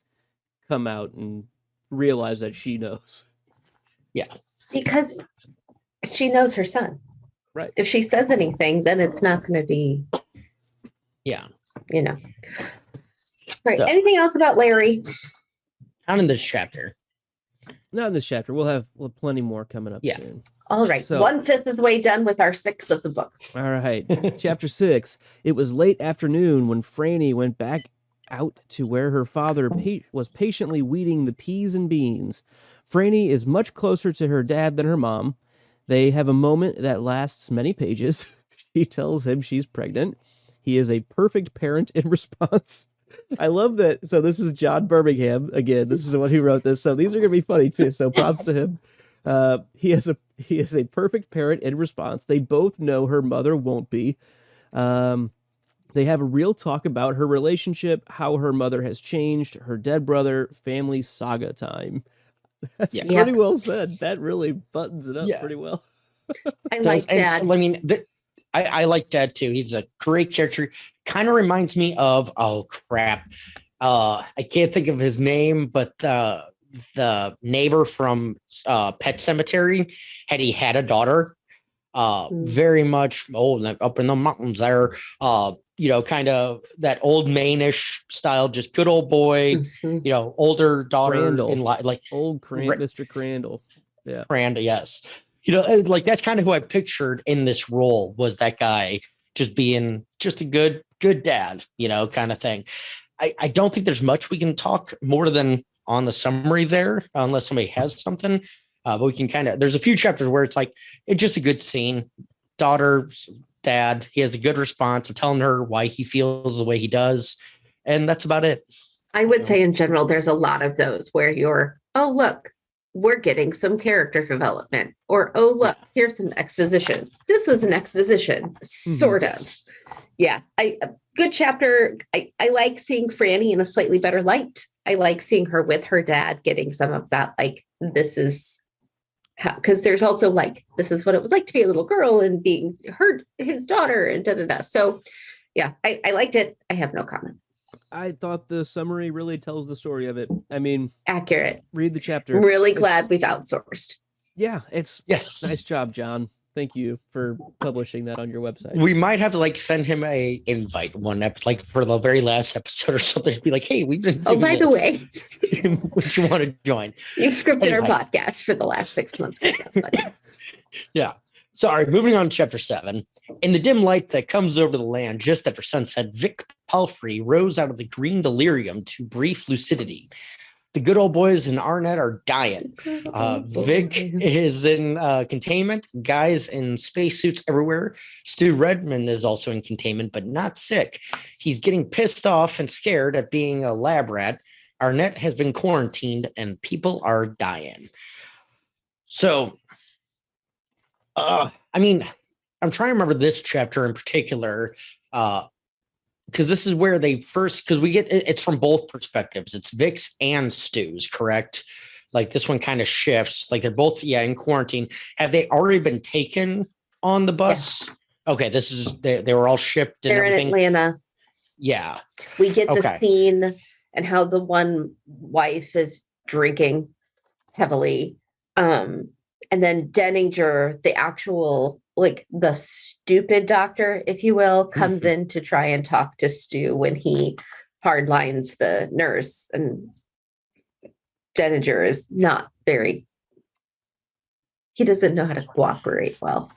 come out and realize that she knows. Yeah. Because she knows her son. Right. If she says anything, then it's not going to be. Yeah. Right. So, anything else about Larry? Not in this chapter. Not in this chapter. We'll have plenty more coming up soon. All right. So, 1/5 of the way done with our 6th of the book. All right. Chapter 6. It was late afternoon when Franny went back out to where her father was patiently weeding the peas and beans. Franny is much closer to her dad than her mom. They have a moment that lasts many pages. She tells him she's pregnant. He is a perfect parent in response. I love that. So this is John Birmingham. Again, this is the one who wrote this. So these are going to be funny too. So props to him. He is a perfect parent in response. They both know her mother won't be. They have a real talk about her relationship, how her mother has changed, her dead brother, family saga time. That's Yeah. pretty well said. That really buttons it up pretty well. I like Dad. I mean, I like Dad too. He's a great character. Kind of reminds me of, oh crap, I can't think of his name, but the neighbor from Pet Cemetery, had he had a daughter, very much up in the mountains there, kind of that old Maine-ish style, just good old boy, older daughter Crandall. in like old Mr. Crandall. Yeah. Crandall, yes. Like that's kind of who I pictured in this role, was that guy just being just a good dad, kind of thing. I don't think there's much we can talk more than on the summary there, unless somebody has something. But we can there's a few chapters where it's like, it's just a good scene. Daughter, dad, he has a good response of telling her why he feels the way he does. And that's about it. I would say in general, there's a lot of those where you're, oh, look, we're getting some character development, or, oh, look, here's some exposition. This was an exposition, sort of. Yeah. Good chapter. I like seeing Franny in a slightly better light. I like seeing her with her dad, getting some of that, like, this is how, because there's also like, this is what it was like to be a little girl and being his daughter and da-da-da. So yeah, I liked it. I have no comment. I thought the summary really tells the story of it. I mean, accurate. Read the chapter. I'm really glad we've outsourced. Yeah, yes. Nice job, John. Thank you for publishing that on your website. We might have to send him a invite for the very last episode or something, to be like, hey, we've been. Oh, by the way, would you want to join? You've scripted our podcast for the last 6 months. Yeah. So, all right, moving on to chapter 7. In the dim light that comes over the land just after sunset, Vic Palfrey rose out of the green delirium to brief lucidity. The good old boys in Arnett are dying. Vic is in containment. Guys in spacesuits everywhere. Stu Redman is also in containment, but not sick. He's getting pissed off and scared at being a lab rat. Arnett has been quarantined, and people are dying. So, I mean, I'm trying to remember this chapter in particular, because this is where they first, because we get it's from both perspectives. It's Vic's and Stu's, correct? Like this one kind of shifts. Like they're both in quarantine. Have they already been taken on the bus? Yeah. Okay, this is they were all shipped. And they're everything. In Atlanta. Yeah, we get the scene and how the one wife is drinking heavily, and then Denninger, the actual, like the stupid doctor, if you will, comes in to try and talk to Stu when he hardlines the nurse, and Denninger is not very, he doesn't know how to cooperate well.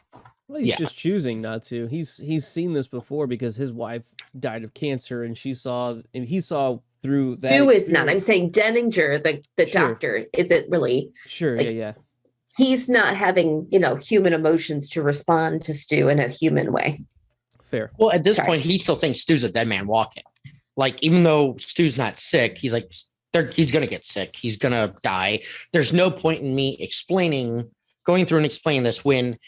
Well, he's just choosing not to. He's seen this before because his wife died of cancer, and he saw through that. Stu is not. I'm saying Denninger, the doctor, isn't really. Sure, yeah. He's not having, human emotions to respond to Stu in a human way. Fair. Well, at this point, he still thinks Stu's a dead man walking. Like, even though Stu's not sick, he's like, he's going to get sick. He's going to die. There's no point in me going through and explaining this when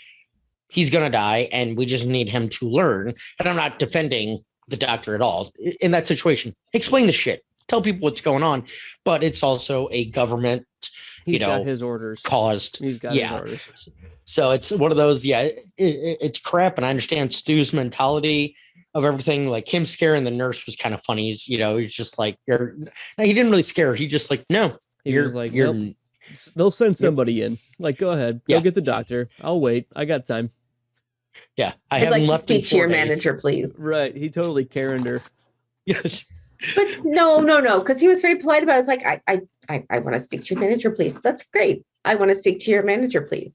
he's going to die, and we just need him to learn. And I'm not defending the doctor at all in that situation. Explain the shit. Tell people what's going on. But it's also a government, He's got his orders caused. He's got his orders. So it's one of those, it's crap. And I understand Stu's mentality of everything. Like him scaring the nurse was kind of funny. He's just like, he didn't really scare her. He just like, no, you're like, nope. They'll send somebody in. Like, go ahead, go get the doctor. I'll wait. I got time. Yeah. I'd like to speak to your manager, please. Right. He totally Karen'd her. Yes. But no, because he was very polite about it. It's like, I want to speak to your manager, please. That's great. I want to speak to your manager, please.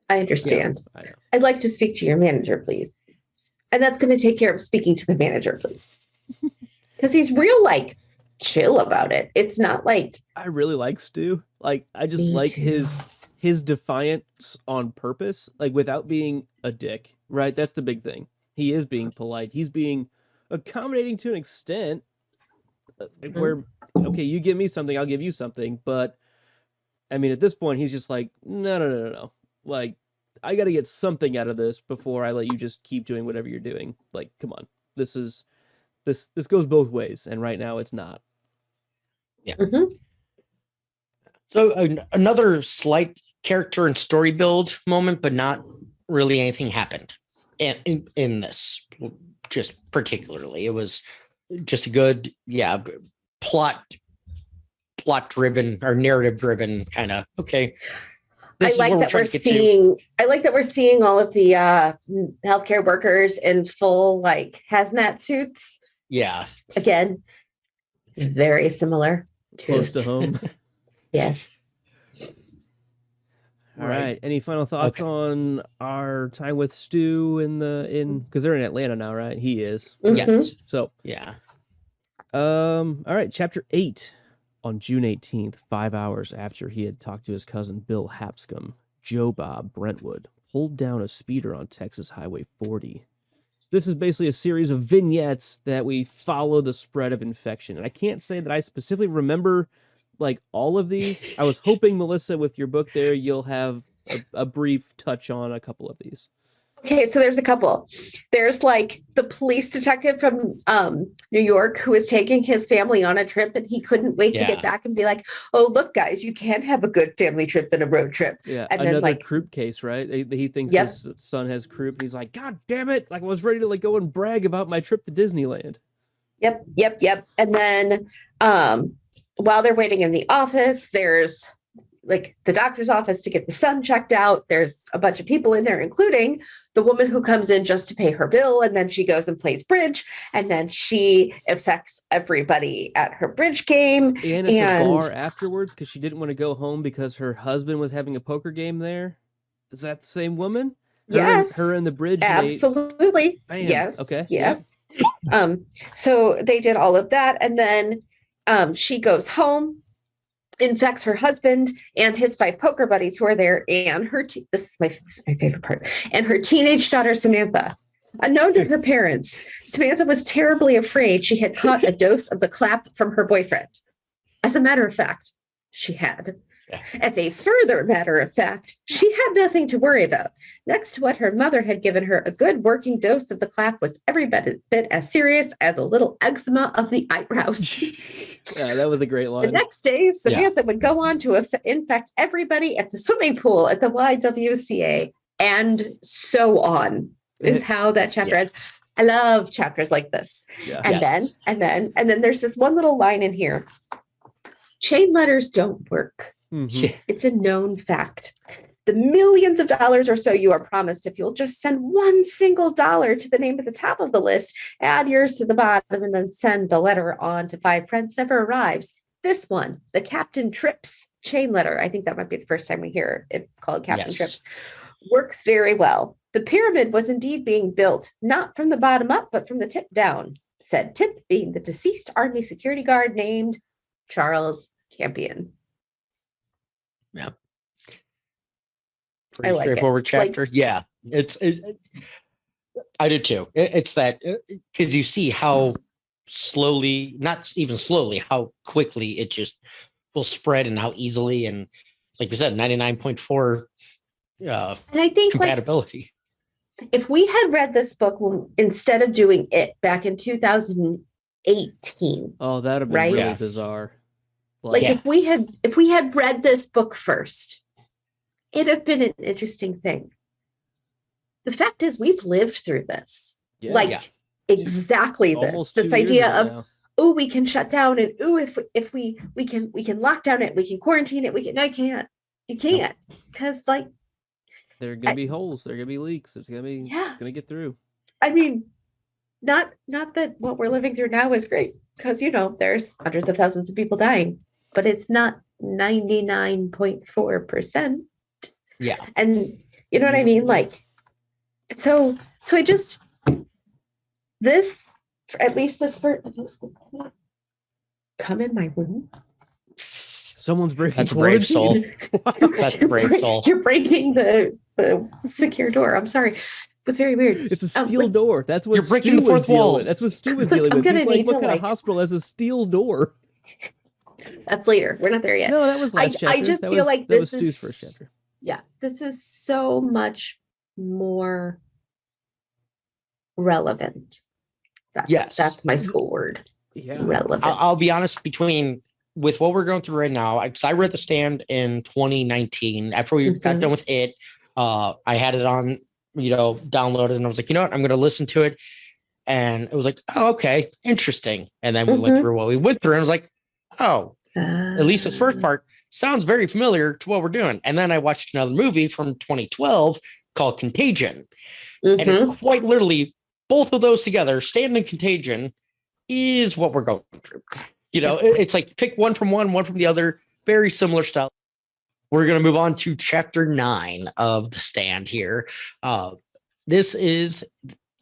I understand. Yeah, I'd like to speak to your manager, please. And that's going to take care of speaking to the manager, please. Because he's real, chill about it. It's not like... I really like Stu. Like, I just like his defiance on purpose, like, without being a dick, right? That's the big thing. He is being polite. He's being accommodating to an extent where, okay, you give me something, I'll give you something. But, I mean, at this point, he's just like, no. Like, I got to get something out of this before I let you just keep doing whatever you're doing. Like, come on. this goes both ways, and right now it's not. Yeah. Mhm. So another slight character and story build moment, but not really anything happened in this, just particularly. It was just a good, plot driven or narrative driven kind of, okay. I like that we're seeing all of the healthcare workers in full like hazmat suits. Yeah. Again, it's very similar to Close to home. Yes. All right. Any final thoughts on our time with Stu because they're in Atlanta now, right? He is. Mhm. Yes. So Yeah. all right, chapter 8. On June 18th, 5 hours after he had talked to his cousin Bill Hapscom, Joe Bob Brentwood pulled down a speeder on Texas Highway 40. This is basically a series of vignettes that we follow the spread of infection. And I can't say that I specifically remember like all of these. I was hoping, Melissa, with your book there, you'll have a brief touch on a couple of these. Okay, so there's a couple. There's like the police detective from New York who was taking his family on a trip, and he couldn't wait to get back and be like, "Oh, look, guys, you can't have a good family trip and a road trip." Yeah, and another then like croup case, right? He thinks his son has croup, and he's like, "God damn it!" Like I was ready to like go and brag about my trip to Disneyland. Yep. And then while they're waiting in the office, there's like the doctor's office to get the son checked out. There's a bunch of people in there, including the woman who comes in just to pay her bill. And then she goes and plays bridge. And then she affects everybody at her bridge game. And at the bar afterwards, because she didn't want to go home because her husband was having a poker game there. Is that the same woman? Yes. Her and the bridge mate. Absolutely. Bam. Yes. Okay. Yes. Yep. So they did all of that. And then she goes home, infects her husband and his 5 poker buddies who are there, and this is my favorite part, and her teenage daughter Samantha. Unknown to her parents, Samantha was terribly afraid she had caught a dose of the clap from her boyfriend. As a matter of fact, she had. As a further matter of fact, she had nothing to worry about. Next to what her mother had given her, a good working dose of the clap was every bit as serious as a little eczema of the eyebrows. Yeah, that was a great line. The next day, Samantha would go on to infect everybody at the swimming pool at the YWCA, and so on, is how that chapter ends. I love chapters like this. Yeah. And then there's this one little line in here. Chain letters don't work. Mm-hmm. It's a known fact. The millions of dollars or so you are promised if you'll just send one single dollar to the name at the top of the list, add yours to the bottom, and then send the letter on to 5 friends never arrives. This one, the Captain Trips chain letter, I think that might be the first time we hear it called Captain Trips, works very well. The pyramid was indeed being built, not from the bottom up, but from the tip down. Said tip being the deceased Army security guard named Charles Campion. Yeah. I like straightforward it. chapter. Yeah, I do too. It's that because you see how slowly, not even slowly, how quickly it just will spread and how easily, and like you said, 99.4 and I think compatibility. Like, if we had read this book instead of doing it back in 2018, oh, that would have been really bizarre. Like if we had read this book first, it'd have been an interesting thing. The fact is, we've lived through this. Exactly this idea of we can shut down, and if we can lock down it, we can quarantine it, no, you can't because like there are gonna be holes, there are gonna be leaks, it's gonna get through. I mean, not that what we're living through now is great, because there's hundreds of thousands of people dying, but it's not 99.4%. Yeah. And you know what I mean? Like, so I just, at least this come in my room. Someone's breaking. That's a brave soul. That's a brave soul. You're breaking the secure door. I'm sorry. It was very weird. It's a steel door. That's what you're breaking the fourth wall. That's what Stu was dealing with. He's like, what kind of hospital has a steel door? That's later. We're not there yet. No, that was last chapter. I just feel like this was Stu's first chapter. Yeah, this is so much more relevant That's my school word. Yeah. Relevant. I'll be honest, with what we're going through right now, because I read The Stand in 2019 after we got done with it. I had it on, downloaded, and I was like, you know what, I'm going to listen to it. And it was like, oh, okay, interesting. And then we went through what we went through, and I was like, oh, at least this first part sounds very familiar to what we're doing. And then I watched another movie from 2012 called Contagion. And it's quite literally both of those together, Stand and Contagion, is what we're going through. It's like pick one from the other, very similar stuff. We're going to move on to chapter 9 of The Stand here. This is,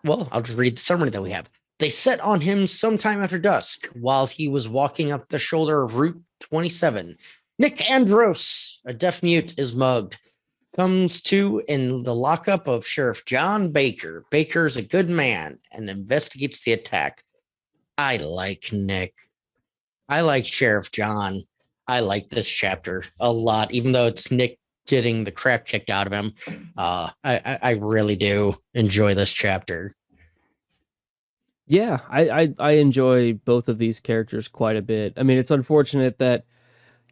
I'll just read the summary that we have. They set on him sometime after dusk while he was walking up the shoulder of Route 27. Nick Andros, a deaf mute, is mugged. Comes to in the lockup of Sheriff John Baker. Baker's a good man and investigates the attack. I like Nick. I like Sheriff John. I like this chapter a lot, even though it's Nick getting the crap kicked out of him. I really do enjoy this chapter. Yeah, I enjoy both of these characters quite a bit. I mean, it's unfortunate that,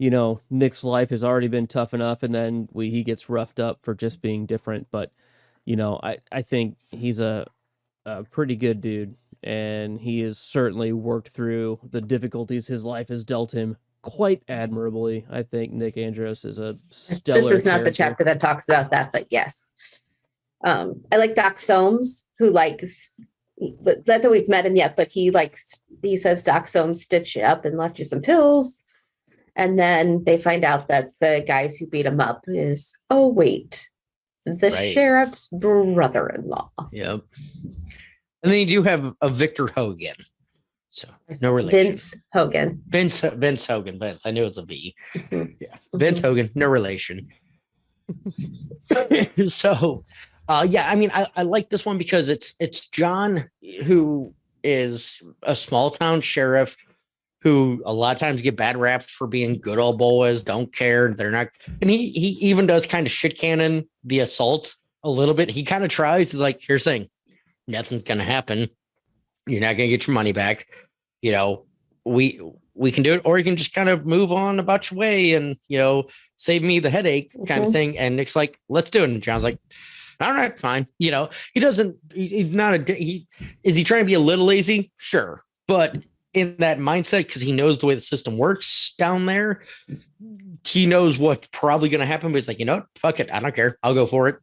Nick's life has already been tough enough, and then he gets roughed up for just being different. But, I think he's a pretty good dude, and he has certainly worked through the difficulties his life has dealt him quite admirably. I think Nick Andros is a stellar This is not character. the chapter that talks about that, but yes. I like Doc Soames, who likes, not that we've met him yet, but he says Doc Soames stitched you up and left you some pills. And then they find out that the guys who beat him up is, the sheriff's brother-in-law. Yep. And then you do have a Victor Hogan. So no relation. Vince Hogan. Vince Hogan. Vince. I knew it was a V. Yeah. Vince Hogan, no relation. So I like this one because it's John, who is a small town sheriff who a lot of times get bad raps for being good old boys, don't care. They're not. And he even does kind of shit cannon the assault a little bit. He kind of tries. He's like, here's the thing. Nothing's going to happen. You're not going to get your money back. We can do it, or you can just kind of move on about your way and, save me the headache kind of thing. And Nick's like, let's do it. And John's like, all right, fine. He doesn't, he's not is he trying to be a little lazy? Sure. But in that mindset, because he knows the way the system works down there, he knows what's probably going to happen. But he's like, fuck it. I don't care. I'll go for it.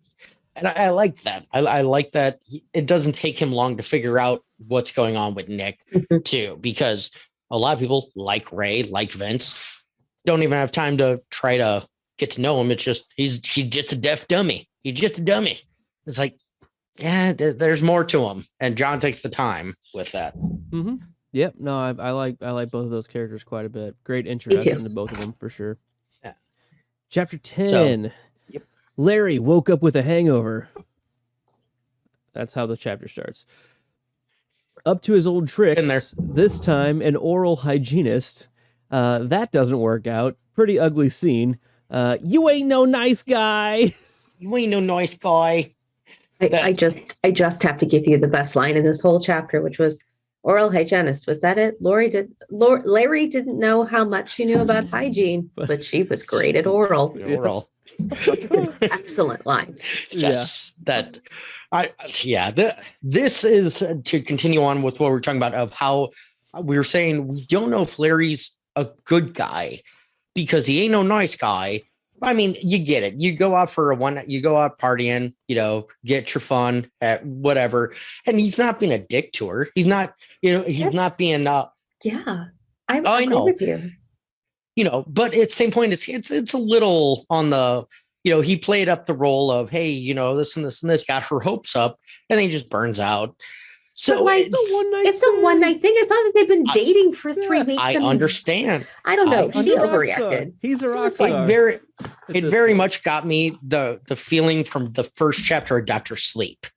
And I like that. I like that it doesn't take him long to figure out what's going on with Nick too, because a lot of people like Ray, like Vince, don't even have time to try to get to know him. It's just, he's just a deaf dummy. He's just a dummy. It's like, yeah, there's more to him. And John takes the time with that. Mm-hmm. Yep. No, I like both of those characters quite a bit. Great introduction to both of them for sure. Yeah. Chapter 10. Larry woke up with a hangover. That's how the chapter starts. Up to his old tricks, this time an oral hygienist. That doesn't work out. Pretty ugly scene. You ain't no nice guy. You ain't no nice guy. I just have to give you the best line in this whole chapter, which was oral hygienist. Was that it? Larry didn't know how much she knew about hygiene, but she was great at oral. Oral. Excellent line. Yes, this is to continue on with what we're talking about of how we were saying we don't know if Larry's a good guy because he ain't no nice guy. I mean, you get it. You go out you go out partying, get your fun at whatever, and he's not being a dick to her. He's not, not being. Yeah, I agree with you. But at the same point, it's a little on the, he played up the role of, hey, this and this and this, got her hopes up, and then he just burns out. So it's a one night thing. It's not like they've been dating for 3 weeks. I understand. I don't know. She overreacted. He's a rock star. It very much got me the feeling from the first chapter of Dr. Sleep.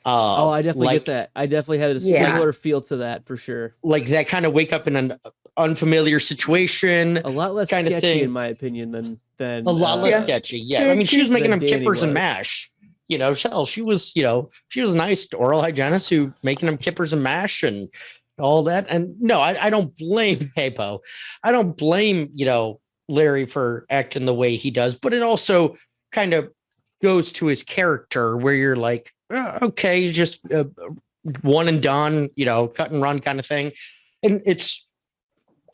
I definitely get that. I definitely had a similar feel to that for sure. Like that kind of wake up in an unfamiliar situation. A lot less kind sketchy, of thing. In my opinion, than a lot less sketchy. Yeah, I mean, she was making them kippers and mash. She was, she was a nice oral hygienist who making them kippers and mash and all that. And no, I don't blame Hapo. I don't blame, Larry for acting the way he does, but it also kind of goes to his character where you're like, okay, just one and done, cut and run kind of thing. And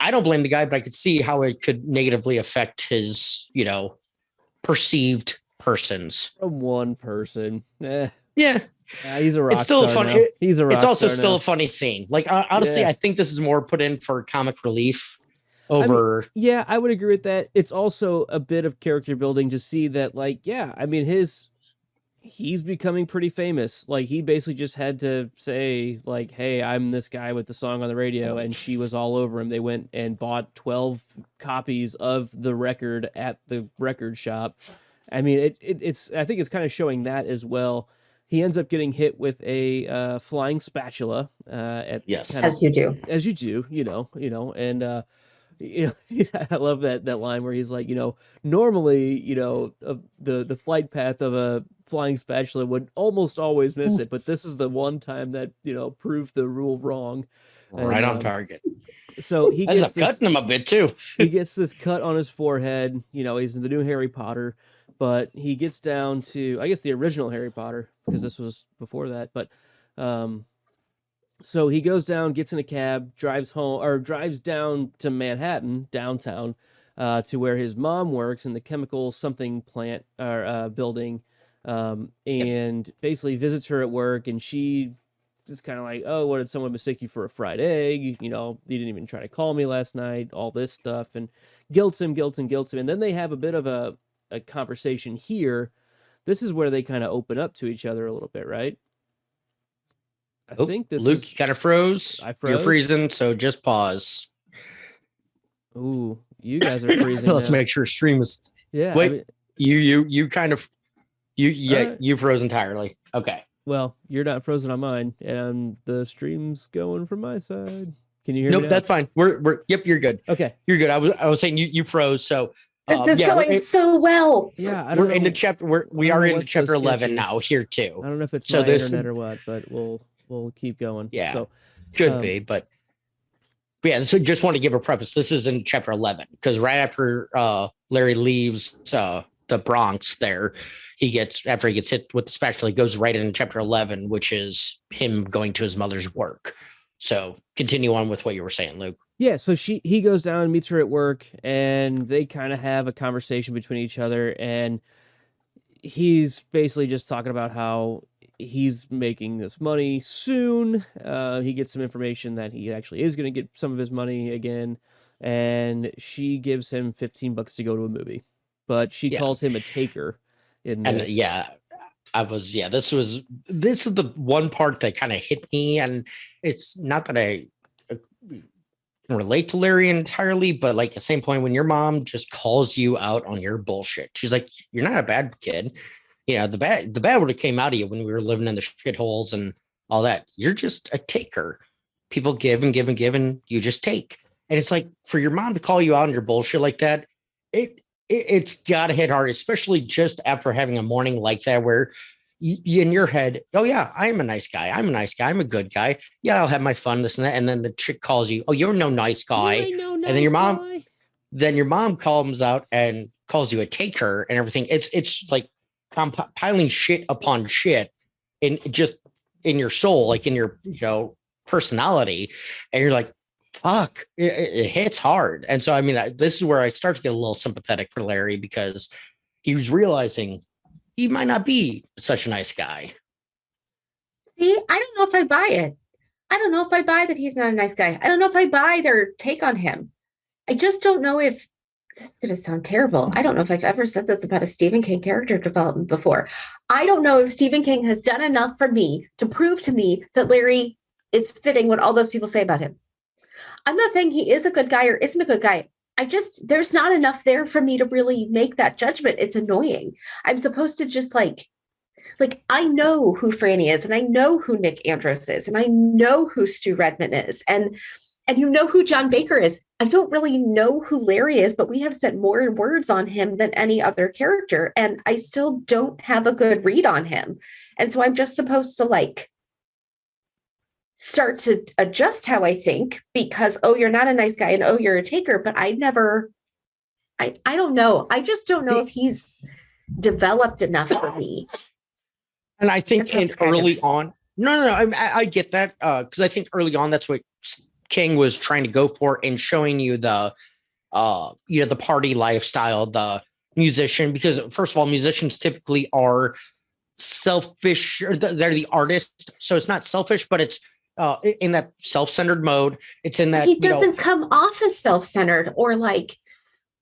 I don't blame the guy, but I could see how it could negatively affect his, perceived persons. From one person. Yeah. He's a rock It's still star funny. He's a rock It's also star still now. a funny scene. Like, honestly, I think this is more put in for comic relief over. I would agree with that. It's also a bit of character building to see that, like, he's becoming pretty famous. Like, he basically just had to say, like, hey, I'm this guy with the song on the radio, and she was all over him. They went and bought 12 copies of the record at the record shop. I mean, it's I think it's kind of showing that as well. He ends up getting hit with a flying spatula. As you do, and I love that line where he's like, normally, the flight path of a flying spatula would almost always miss it, but this is the one time that proved the rule wrong. Right on target. So he gets cutting him a bit too. He gets this cut on his forehead. He's in the new Harry Potter. But he gets down to, I guess, the original Harry Potter, because this was before that. But so he goes down, gets in a cab, drives down to Manhattan, downtown, to where his mom works in the chemical something plant or building, and basically visits her at work. And she is kind of like, oh, what, did someone mistake you for a fried egg? You didn't even try to call me last night, all this stuff, and guilts him. And then they have a bit of a conversation here. This is where they kind of open up to each other a little bit, right? I think this Luke kind of froze. I froze. You're freezing, so just pause. Ooh, you guys are freezing. Let's make sure stream is. Yeah. Wait, you kind of you froze entirely. Okay. Well, you're not frozen on mine, and the stream's going from my side. Can you hear me? Nope, that's fine. We're you're good. Okay, you're good. I was saying you froze, so. This is going so well. Yeah, we're into chapter. We are into chapter 11 now here too. I don't know if it's my internet or what, but we'll keep going. Yeah, so could be, but yeah. So just want to give a preface. This is in chapter 11 because right after Larry leaves the Bronx, there after he gets hit with the spatula, he goes right into chapter 11, which is him going to his mother's work. So continue on with what you were saying, Luke. Yeah, so he goes down and meets her at work, and they kind of have a conversation between each other, and he's basically just talking about how he's making this money soon. He gets some information that he actually is going to get some of his money again, and she gives him $15 to go to a movie, but she calls him a taker in this. And this is the one part that kind of hit me, and it's not that I can relate to Larry entirely, but like at the same point when your mom just calls you out on your bullshit, she's like, you're not a bad kid. The bad would have came out of you when we were living in the shitholes and all that. You're just a taker. People give and give and give, and you just take. And it's like, for your mom to call you out on your bullshit like that, it's got to hit hard, especially just after having a morning like that where you in your head, oh yeah, I'm a nice guy. I'm a good guy. Yeah, I'll have my fun, this and that. And then the chick calls you, oh, you're no nice guy. And then your mom comes out and calls you a taker and everything. It's like piling shit upon shit in your soul, like in your personality. And you're like, fuck, it hits hard. And so, I mean, this is where I start to get a little sympathetic for Larry, because he was realizing he might not be such a nice guy. See, I don't know if I buy it. I don't know if I buy that he's not a nice guy. I don't know if I buy their take on him. I just don't know if, this is going to sound terrible, I don't know if I've ever said this about a Stephen King character development before. I don't know if Stephen King has done enough for me to prove to me that Larry is fitting what all those people say about him. I'm not saying he is a good guy or isn't a good guy. There's not enough there for me to really make that judgment. It's annoying. I'm supposed to just like I know who Franny is, and I know who Nick Andros is, and I know who Stu Redman is, and you know who John Baker is. I don't really know who Larry is, but we have spent more words on him than any other character. And I still don't have a good read on him. And so I'm just supposed to like start to adjust how I think because, oh, you're not a nice guy and oh, you're a taker. But I don't know. I just don't know if he's developed enough for me. And I think early on, no, I get that. Because I think early on, that's what King was trying to go for in showing you the the party lifestyle, the musician, because first of all, musicians typically are selfish. They're the artist. So it's not selfish, but it's in that self-centered mode. It's in that he doesn't come off as self-centered or like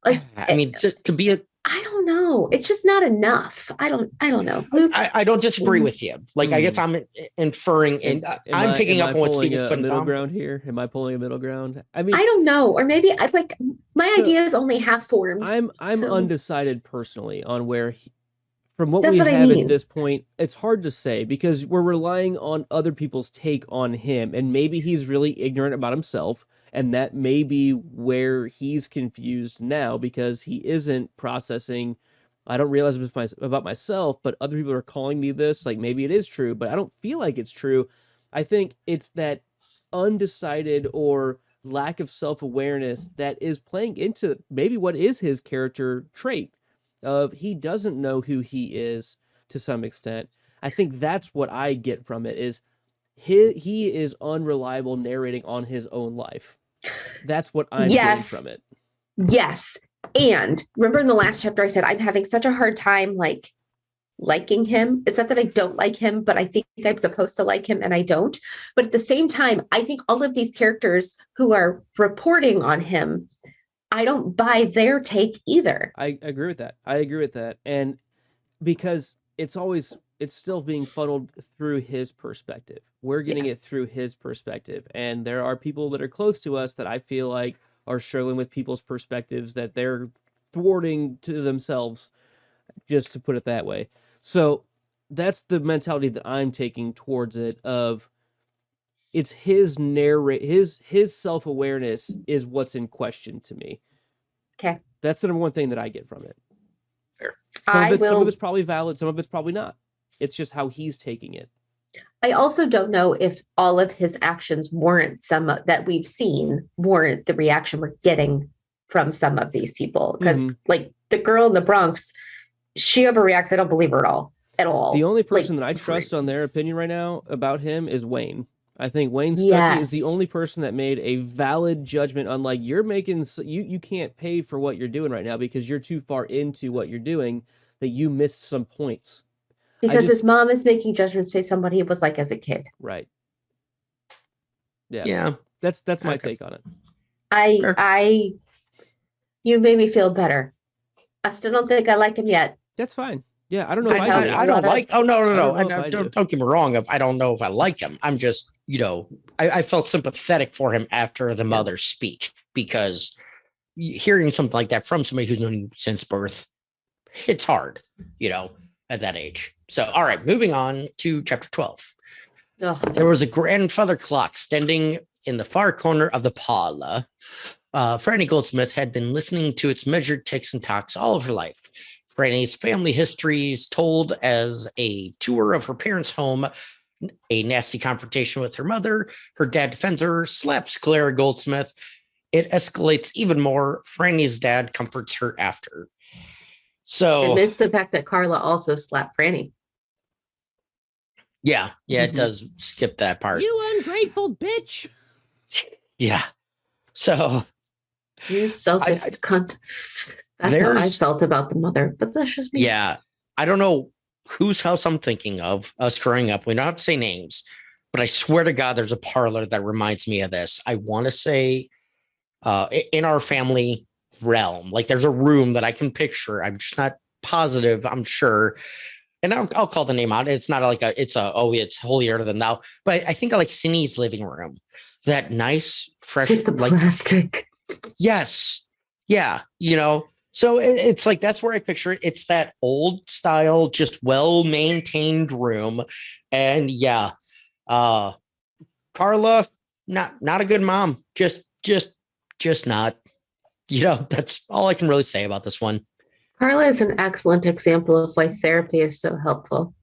I mean, to be a, I don't know. It's just not enough. I don't know. I don't disagree with you. Like, I guess I'm inferring and I'm picking up on what Steve is putting middle down. ground here. Am I pulling a middle ground? I mean, I don't know. Or maybe I like my idea is only half formed. I'm undecided personally on where from what That's we what I have mean. at this point, it's hard to say because we're relying on other people's take on him. And maybe he's really ignorant about himself. And that may be where he's confused now because he isn't processing. I don't realize about myself, but other people are calling me this. Like maybe it is true, but I don't feel like it's true. I think it's that undecided or lack of self-awareness that is playing into maybe what is his character trait of he doesn't know who he is to some extent. I think that's what I get from it is he is unreliable narrating on his own life. That's what I'm getting from it. Yes. And remember in the last chapter, I said, I'm having such a hard time like liking him. It's not that I don't like him, but I think I'm supposed to like him and I don't. But at the same time, I think all of these characters who are reporting on him, I don't buy their take either. I agree with that. And because it's still being funneled through his perspective. We're getting it through his perspective. And there are people that are close to us that I feel like are struggling with people's perspectives that they're thwarting to themselves, just to put it that way. So that's the mentality that I'm taking towards it of it's his self-awareness is what's in question to me. Okay. That's the number one thing that I get from it. Fair. Some of it's probably valid, some of it's probably not. It's just how he's taking it. I also don't know if all of his actions warrant some that we've seen warrant the reaction we're getting from some of these people. Because like the girl in the Bronx, she overreacts. I don't believe her at all. The only person that I trust on their opinion right now about him is Wayne. I think Wayne Stuckey is the only person that made a valid judgment on like you're making you can't pay for what you're doing right now because you're too far into what you're doing that you missed some points. Because his mom is making judgments based on what he was like as a kid. Right. Yeah. Yeah. That's my take on it. You made me feel better. I still don't think I like him yet. That's fine. Yeah, I don't know if I do. I don't like. Oh no. Don't get me wrong. I don't know if I like him. I'm just, I felt sympathetic for him after the mother's speech because hearing something like that from somebody who's known him since birth, it's hard, at that age. So, all right, moving on to chapter 12. Ugh. There was a grandfather clock standing in the far corner of the parlor. Franny Goldsmith had been listening to its measured ticks and tocks all of her life. Franny's family histories told as a tour of her parents' home, a nasty confrontation with her mother, her dad defends her, slaps Clara Goldsmith. It escalates even more. Franny's dad comforts her after. So and it's the fact that Carla also slapped Franny. Yeah, it does skip that part. You ungrateful bitch. Yeah. So you selfish cunt. That's how I felt about the mother, but that's just me. Yeah. I don't know whose house I'm thinking of us growing up. We don't have to say names, but I swear to God, there's a parlor that reminds me of this. I want to say in our family realm, like there's a room that I can picture. I'm just not positive. I'm sure. And I'll call the name out. It's not like it's holier than thou, but I think I like Cindy's living room. That nice, fresh, with the plastic. Yes. Yeah. So it's like, that's where I picture it. It's that old style, just well-maintained room. And Carla, not a good mom, just just not. That's all I can really say about this one. Carla is an excellent example of why therapy is so helpful.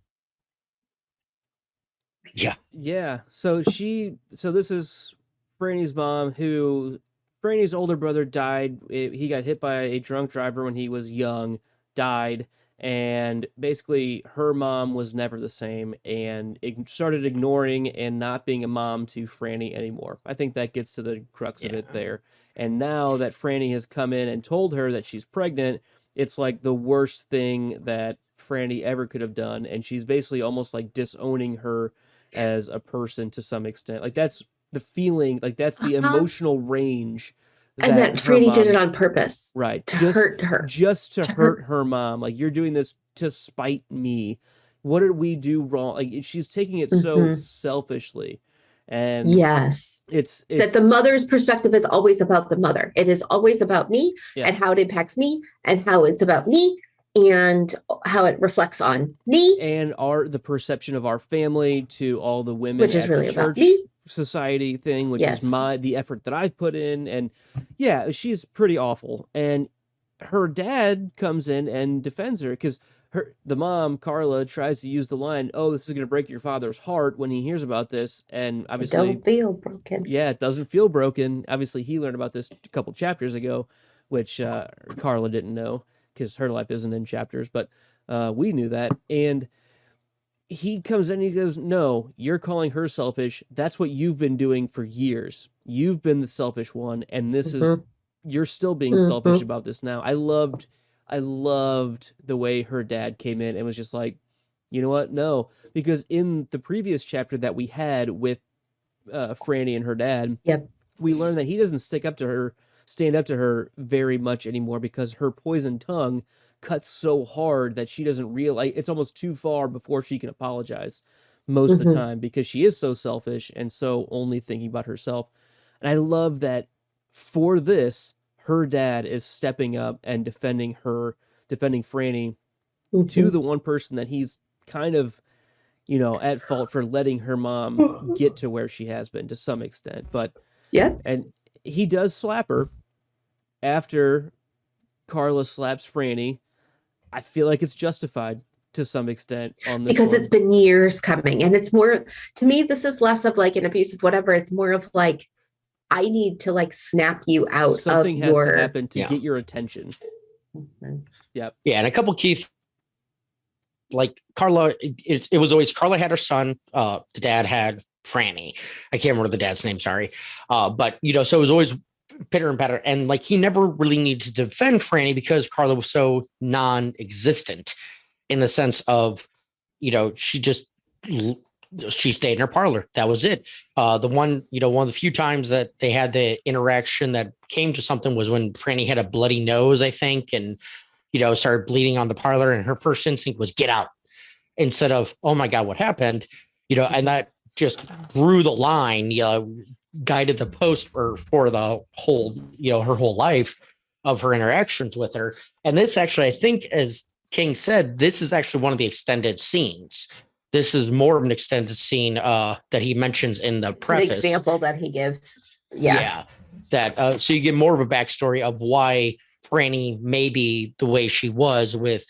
Yeah. So this is Franny's mom, who Franny's older brother died. He got hit by a drunk driver when he was young, died, and basically her mom was never the same and started ignoring and not being a mom to Franny anymore. I think that gets to the crux of it there. And now that Franny has come in and told her that she's pregnant, it's like the worst thing that Franny ever could have done. And she's basically almost like disowning her as a person to some extent. Like that's the feeling, like that's the emotional range. And that Franny did it on purpose. Right. To hurt her. Just to hurt her mom. Like, you're doing this to spite me. What did we do wrong? Like, she's taking it so selfishly. And yes, it's that the mother's perspective is always about the mother. It is always about me and how it impacts me and how it's about me and how it reflects on me and the perception of our family to all the women, which is really about me. Society thing, which is the effort that I've put in. And yeah, she's pretty awful. And her dad comes in and defends her because the mom, Carla, tries to use the line, "Oh, this is going to break your father's heart," when he hears about this. And obviously, don't feel broken. Yeah, it doesn't feel broken. Obviously, he learned about this a couple chapters ago, which Carla didn't know because her life isn't in chapters, but we knew that. And he comes in and he goes, "No, you're calling her selfish. That's what you've been doing for years. You've been the selfish one, and this is you're still being selfish about this now." I loved the way her dad came in and was just like, "You know what? No," because in the previous chapter that we had with Franny and her dad, we learned that he doesn't stand up to her very much anymore because her poisoned tongue cuts so hard that she doesn't realize it's almost too far before she can apologize most of the time because she is so selfish and so only thinking about herself. And I love that for this, her dad is stepping up and defending Franny to the one person that he's kind of, at fault for letting her mom get to where she has been to some extent. But and he does slap her after Carla slaps Franny. I feel like it's justified to some extent on this because it's been years coming, and it's more, to me, this is less of like an abusive whatever. It's more of like, I need to like snap you out. Something has to happen to get your attention. Yep. Yeah, and a couple key like Carla, it was always Carla had her son, the dad had Franny. I can't remember the dad's name, sorry. But so it was always pitter and patter. And like he never really needed to defend Franny because Carla was so non-existent in the sense of, she stayed in her parlor. That was it. The one of the few times that they had the interaction that came to something was when Franny had a bloody nose, I think, and started bleeding on the parlor, and her first instinct was get out instead of, oh my God, what happened? And that just drew the line, guided the post for the whole, her whole life of her interactions with her. And this actually, I think, as King said, this is actually one of the extended scenes. This is more of an extended scene that he mentions in the preface. An example that he gives. That so you get more of a backstory of why Franny may be the way she was with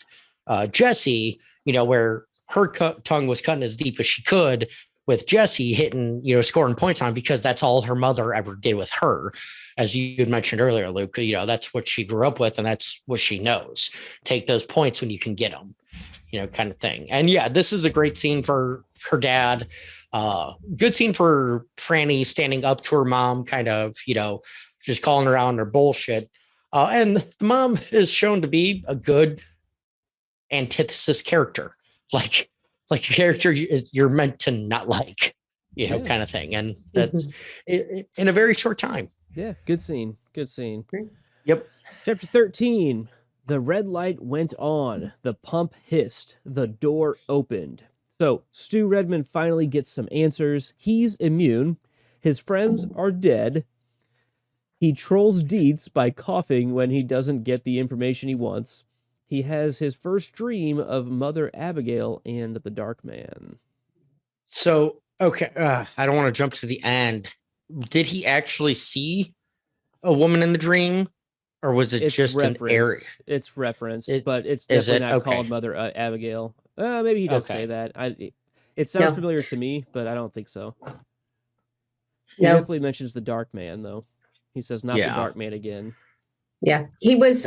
Jesse, where her tongue was cutting as deep as she could with Jesse hitting, scoring points on, because that's all her mother ever did with her. As you had mentioned earlier, Luke, that's what she grew up with and that's what she knows. Take those points when you can get them, kind of thing. And yeah, this is a great scene for her dad. Good scene for Franny standing up to her mom, kind of, just calling her out on her bullshit. And the mom is shown to be a good antithesis character, like a character you're meant to not like, kind of thing. And that's in a very short time. Yeah. Good scene. Good scene. Yep. Chapter 13. The red light went on. The pump hissed. The door opened. So Stu Redman finally gets some answers. He's immune. His friends are dead. He trolls Dietz by coughing when he doesn't get the information he wants. He has his first dream of Mother Abigail and the Dark Man. So, okay, I don't want to jump to the end. Did he actually see a woman in the dream, or was it just an area? It's referenced, It, but it's is definitely it not okay? called Mother Abigail. Maybe he does say Okay. that. It sounds No. familiar to me, but I don't think so. He No. definitely mentions the Dark Man, though. He says, "Not the Yeah. Dark Man again." Yeah. He was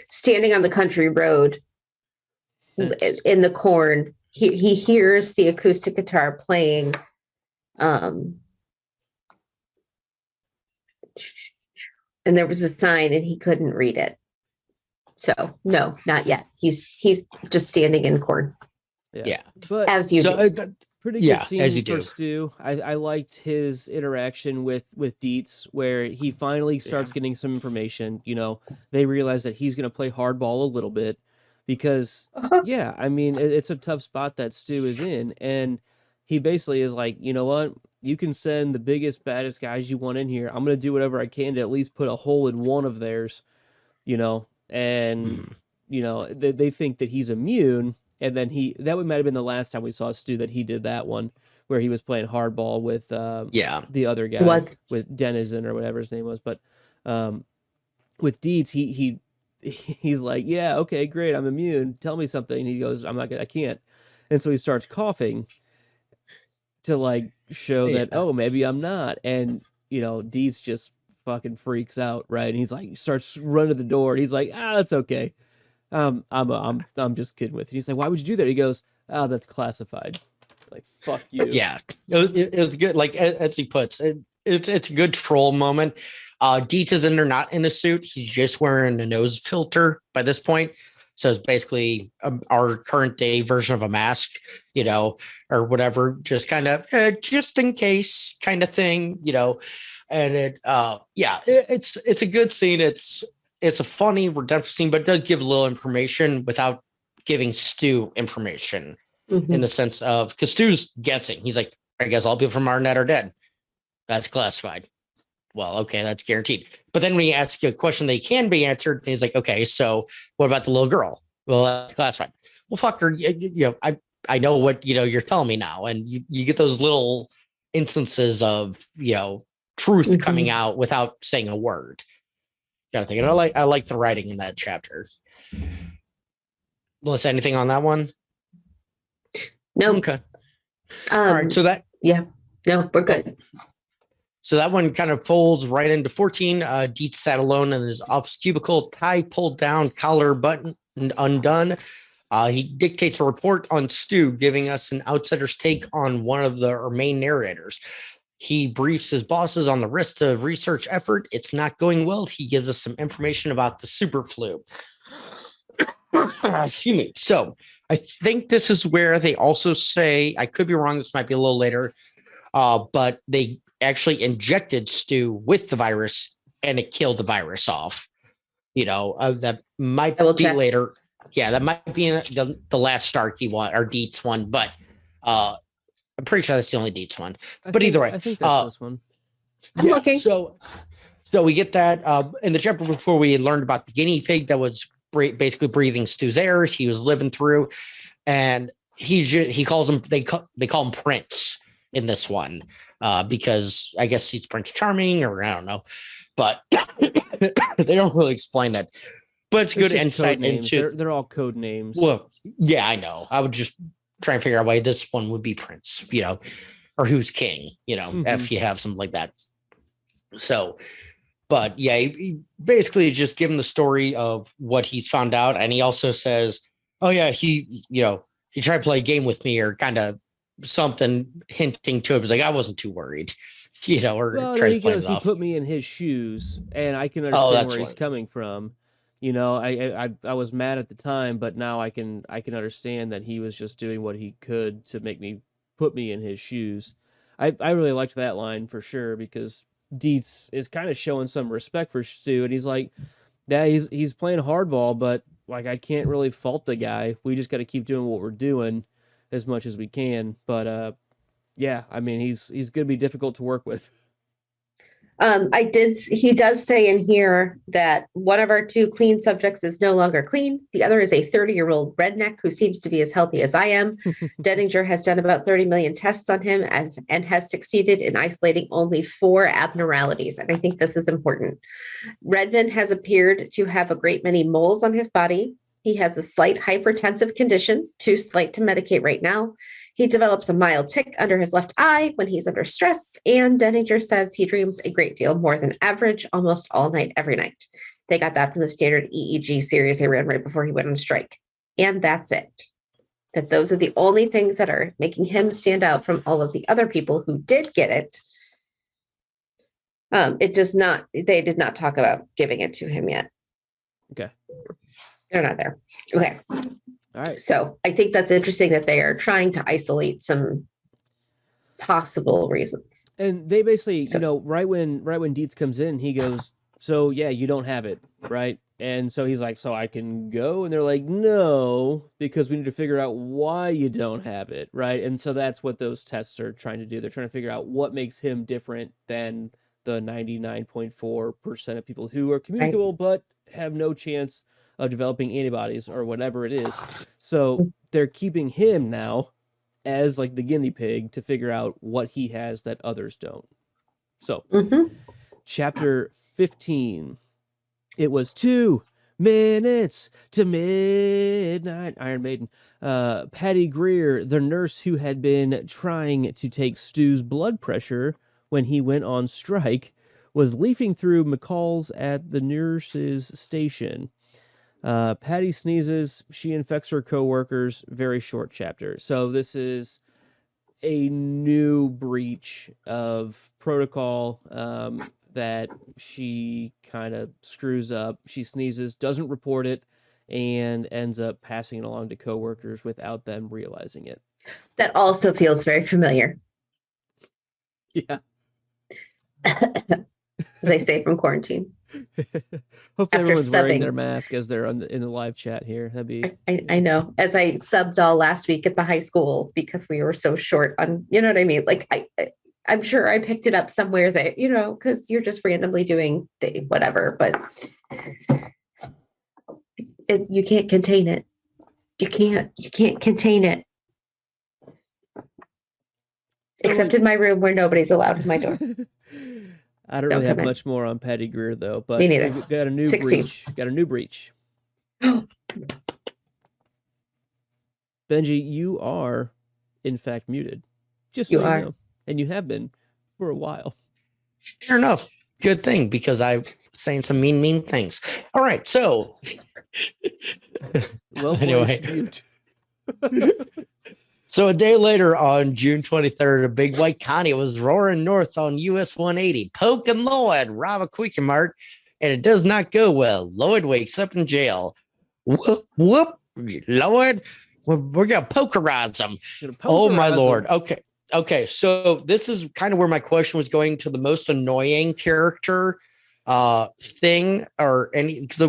standing on the country road in the corn. He hears the acoustic guitar playing. And there was a sign and he couldn't read it. So no, not yet. He's just standing in corn. Yeah. But As you So do. pretty yeah, good scene as you for do. Stu. I liked his interaction with Dietz, where he finally starts getting some information. You know, they realize that he's going to play hardball a little bit because, yeah, I mean, it's a tough spot that Stu is in, and he basically is like, you know what, you can send the biggest, baddest guys you want in here. I'm going to do whatever I can to at least put a hole in one of theirs, you know, and you know they think that he's immune. And then that might have been the last time we saw Stu that he did that one where he was playing hardball with the other guy with Denizen or whatever his name was. But with Deeds, he's like, yeah, okay, great, I'm immune. Tell me something. And he goes, I can't. And so he starts coughing to like show that, oh, maybe I'm not. And you know, Deeds just fucking freaks out, right? And he's like, starts running to the door. And he's like, that's okay. I'm just kidding with you. He's like, why would you do that? He goes, that's classified. Like, fuck you. Yeah, it was good. Like as he puts it, it's a good troll moment. Dietz is in there, not in a suit. He's just wearing a nose filter by this point. So it's basically our current day version of a mask, you know, or whatever, just kind of just in case kind of thing, you know. And it's a good scene. It's a funny redemption scene, but it does give a little information without giving Stu information in the sense of, because Stu's guessing. He's like, I guess all people from Arnett are dead. That's classified. Well, okay, that's guaranteed. But then when he asks you a question that can be answered, he's like, okay, so what about the little girl? Well, that's classified. Well, fuck her. You know, I know what, you know, you're telling me now. And you get those little instances of, you know, truth coming out without saying a word. Kind of thing. And I like the writing in that chapter. Melissa, anything on that one? No. Okay. All right. So that. Yeah. No, we're good. So that one kind of folds right into 14. Dietz sat alone in his office cubicle, tie pulled down, collar button undone. He dictates a report on Stu, giving us an outsider's take on one of the main narrators. He briefs his bosses on the risk of research effort. It's not going well. He gives us some information about the super flu. Excuse me. So I think this is where they also say, I could be wrong, this might be a little later, but they actually injected Stu with the virus and it killed the virus off. You know, that might be later. Yeah, that might be in the last Starkey one or Dietz one, but I'm pretty sure that's the only Dietz one. Either way, I think that's this one. I'm looking. So we get that in the chapter before we had learned about the guinea pig that was basically breathing Stu's air. He was living through, and he calls him. They call him Prince in this one because I guess he's Prince Charming, or I don't know, but they don't really explain that. But it's good insight into. They're all code names. Well, yeah, I know. I would just try and figure out why this one would be Prince, you know, or who's king, you know, if you have something like that. So, but yeah, he basically just give him the story of what he's found out. And he also says, oh yeah, he tried to play a game with me, or kind of something hinting to him. He's like, I wasn't too worried, you know, or tries to play it off. He put me in his shoes, and I can understand where he's coming from. You know, I was mad at the time, but now I can understand that he was just doing what he could to put me in his shoes. I really liked that line for sure, because Dietz is kind of showing some respect for Stu, and he's like, yeah, he's playing hardball, but like, I can't really fault the guy. We just got to keep doing what we're doing as much as we can. But yeah, I mean, he's going to be difficult to work with. He does say in here that one of our two clean subjects is no longer clean. The other is a 30-year-old redneck who seems to be as healthy as I am. Denninger has done about 30 million tests on him and has succeeded in isolating only 4 abnormalities. And I think this is important. Redman has appeared to have a great many moles on his body. He has a slight hypertensive condition, too slight to medicate right now. He develops a mild tic under his left eye when he's under stress, and Denninger says he dreams a great deal more than average, almost all night, every night. They got that from the standard EEG series they ran right before he went on strike. And that's it. That those are the only things that are making him stand out from all of the other people who did get it. They did not talk about giving it to him yet. Okay. They're not there. Okay. All right. So I think that's interesting that they are trying to isolate some possible reasons. And they basically, right when Dietz comes in, he goes, "So yeah, you don't have it, right?" And so he's like, "So I can go?" And they're like, "No, because we need to figure out why you don't have it, right?" And so that's what those tests are trying to do. They're trying to figure out what makes him different than the 99.4% of people who are communicable but have no chance of developing antibodies or whatever it is. So they're keeping him now as like the guinea pig to figure out what he has that others don't. So chapter 15, it was 2 minutes to midnight. Iron Maiden. Patty Greer, the nurse who had been trying to take Stu's blood pressure when he went on strike, was leafing through McCall's at the nurse's station. Patty sneezes. She infects her coworkers. Very short chapter. So this is a new breach of protocol that she kind of screws up. She sneezes, doesn't report it, and ends up passing it along to coworkers without them realizing it. That also feels very familiar. Yeah. As I stay from quarantine. Hope everyone's wearing their mask as they're in the live chat here. That'd be. I know. As I subbed all last week at the high school because we were so short on, you know what I mean? Like I'm sure I picked it up somewhere that, because you're just randomly doing whatever, but you can't contain it. You can't contain it. Except in my room where nobody's allowed in my door. I don't really have much more on Patty Greer though, but me neither. We've got a new 16. breach. Got a new breach. Benji, you are in fact muted. Just so you know. And you have been for a while. Sure enough. Good thing, because I'm saying some mean things. All right, so well, anyway. So a day later, on June 23rd, a big white Connie was roaring north on US 180. Poke and Lloyd rob a Quickie Mart, and it does not go well. Lloyd wakes up in jail. Whoop, Lloyd, we're going to pokerize him. Oh, my Lord. Okay. So this is kind of where my question was going to, the most annoying character thing, or any, because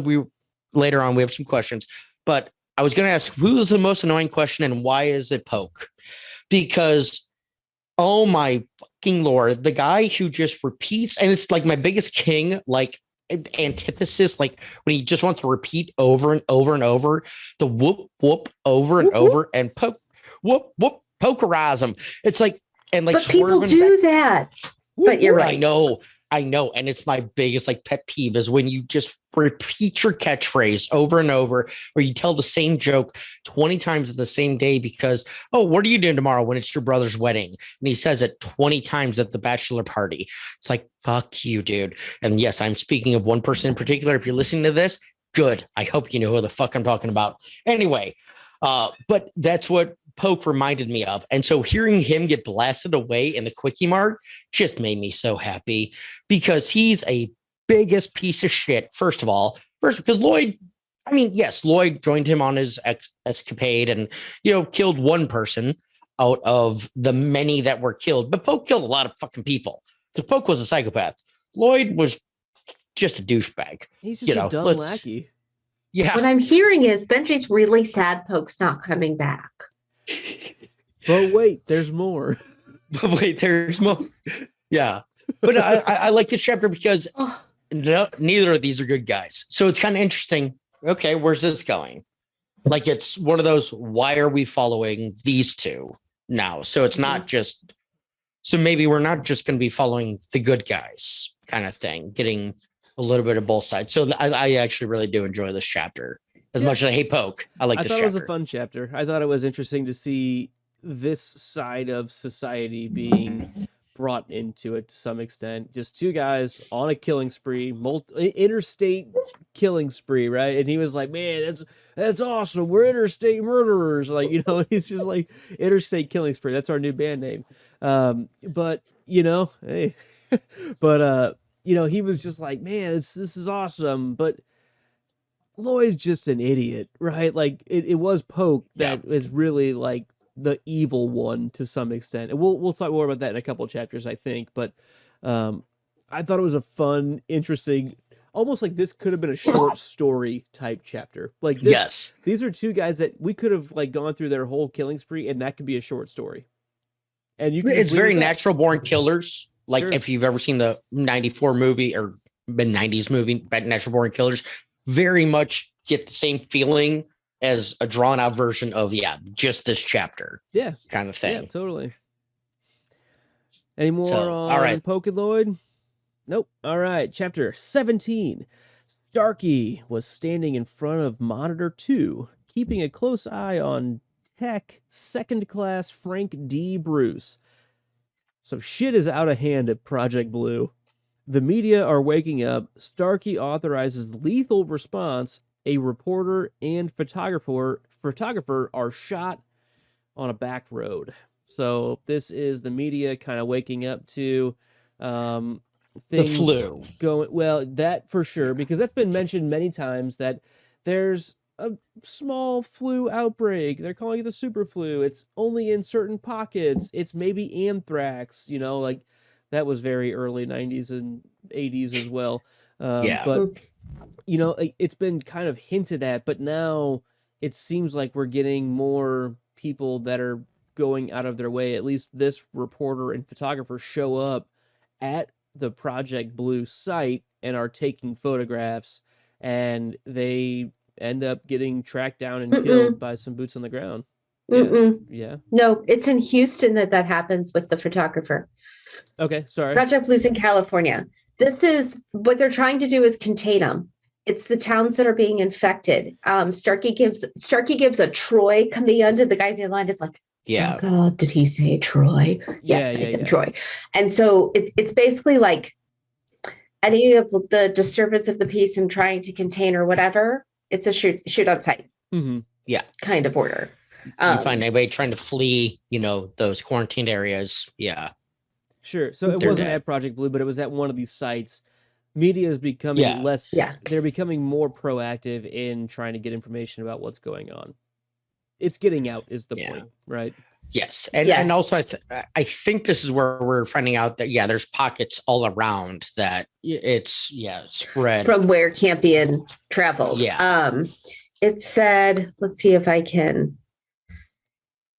later on we have some questions, but I was going to ask, who is the most annoying question and why is it Poke? Because, oh my fucking Lord, the guy who just repeats, and it's like my biggest king, like antithesis, like when he just wants to repeat over and over and over, the whoop over and over and poke, whoop, pokerize him. It's like, and like, but people do that. But you're right. I know. And it's my biggest like pet peeve is when you just repeat your catchphrase over and over, or you tell the same joke 20 times in the same day because, oh, what are you doing tomorrow when it's your brother's wedding? And he says it 20 times at the bachelor party. It's like, fuck you, dude. And yes, I'm speaking of one person in particular. If you're listening to this, good. I hope you know who the fuck I'm talking about. Anyway, but that's what Poke reminded me of. And so hearing him get blasted away in the Quickie Mart just made me so happy, because he's a biggest piece of shit. First because Lloyd, I mean, yes, Lloyd joined him on his escapade and, killed one person out of the many that were killed, but Poke killed a lot of fucking people because Poke was a psychopath. Lloyd was just a douchebag. He's just a dumb lackey. Yeah. What I'm hearing is Benji's really sad Poke's not coming back. But wait, there's more. Yeah. But I like this chapter because Oh, neither of these are good guys. So it's kind of interesting. Okay, where's this going? Like, it's one of those, why are we following these two now? So it's not just, so maybe we're not just going to be following the good guys kind of thing, getting a little bit of both sides. So I actually really do enjoy this chapter. As much as I hate Poke, I like this chapter. I thought it was a fun chapter. I thought it was interesting to see this side of society being brought into it to some extent. Just two guys on a killing spree, interstate killing spree, right? And he was like, "Man, that's awesome. We're interstate murderers." Like, you know, he's just like, interstate killing spree. That's our new band name. But you know, hey, but you know, he was just like, "Man, this is awesome." But Lloyd's just an idiot, right? Like, it was Poke that is really like the evil one to some extent, and we'll talk more about that in a couple of chapters, I think. But I thought it was a fun, interesting, almost like this could have been a short story type chapter. Like this, yes, these are two guys that we could have like gone through their whole killing spree, and that could be a short story. And you can it's very natural born killers. Like, Sure. if you've ever seen the '94 movie or mid '90s movie, Natural Born Killers, very much get the same feeling as a drawn out version of just this chapter, kind of thing. Yeah, totally. Any more on all right. Poke and Lloyd? Nope. All right, chapter 17. Starkey was standing in front of monitor 2, keeping a close eye on Tech second class Frank D. Bruce. So shit is out of hand at Project Blue. The media are waking up. Starkey authorizes lethal response. A reporter and photographer are shot on a back road. So this is the media kind of waking up to things The flu going well. That for sure, because that's been mentioned many times that there's a small flu outbreak. They're calling it the super flu. It's only in certain pockets. It's maybe anthrax. You know, like that was very early 90s and 80s as well. But you know, it's been kind of hinted at, but now it seems like we're getting more people that are going out of their way. At least this reporter and photographer show up at the Project Blue site and are taking photographs, and they end up getting tracked down and killed by some boots on the ground. Yeah. No, it's in Houston that happens with the photographer. Okay, sorry. Project Blue's in California. This is what they're trying to do is contain them. It's the towns that are being infected. Starkey gives a Troy command, and the guy in the line is like, "Oh God, did he say Troy?" Yes, I said Troy. And so it's basically like any of the disturbance of the peace and trying to contain or whatever. It's a shoot on sight. Mm-hmm. Yeah, kind of order. You find anybody trying to flee, you know, those quarantined areas. Yeah. Sure. So it wasn't at Project Blue, but it was at one of these sites. Media is becoming less. Yeah. They're becoming more proactive in trying to get information about what's going on. It's getting out is the point, right? Yes. And also I think this is where we're finding out that, there's pockets all around that it's spread. From where Campion traveled. Yeah. It said, let's see if I can.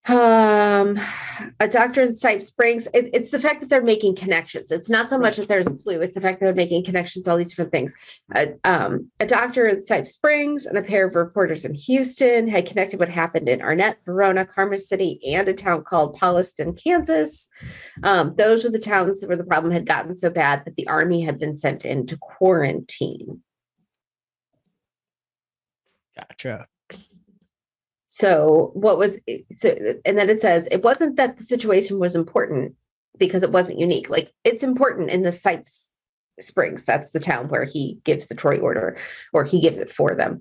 A doctor in Sipe Springs. It's the fact that they're making connections. It's not so much that there's a flu. It's the fact that they're making connections, all these different things. A doctor in Sipe Springs and a pair of reporters in Houston had connected what happened in Arnett, Verona, Karma City, and a town called Paulston, Kansas. Those are the towns where the problem had gotten so bad that the army had been sent into quarantine. Gotcha. So and then it says, it wasn't that the situation was important because it wasn't unique. Like, it's important in the Sipes Springs. That's the town where he gives the Troy order, or he gives it for them.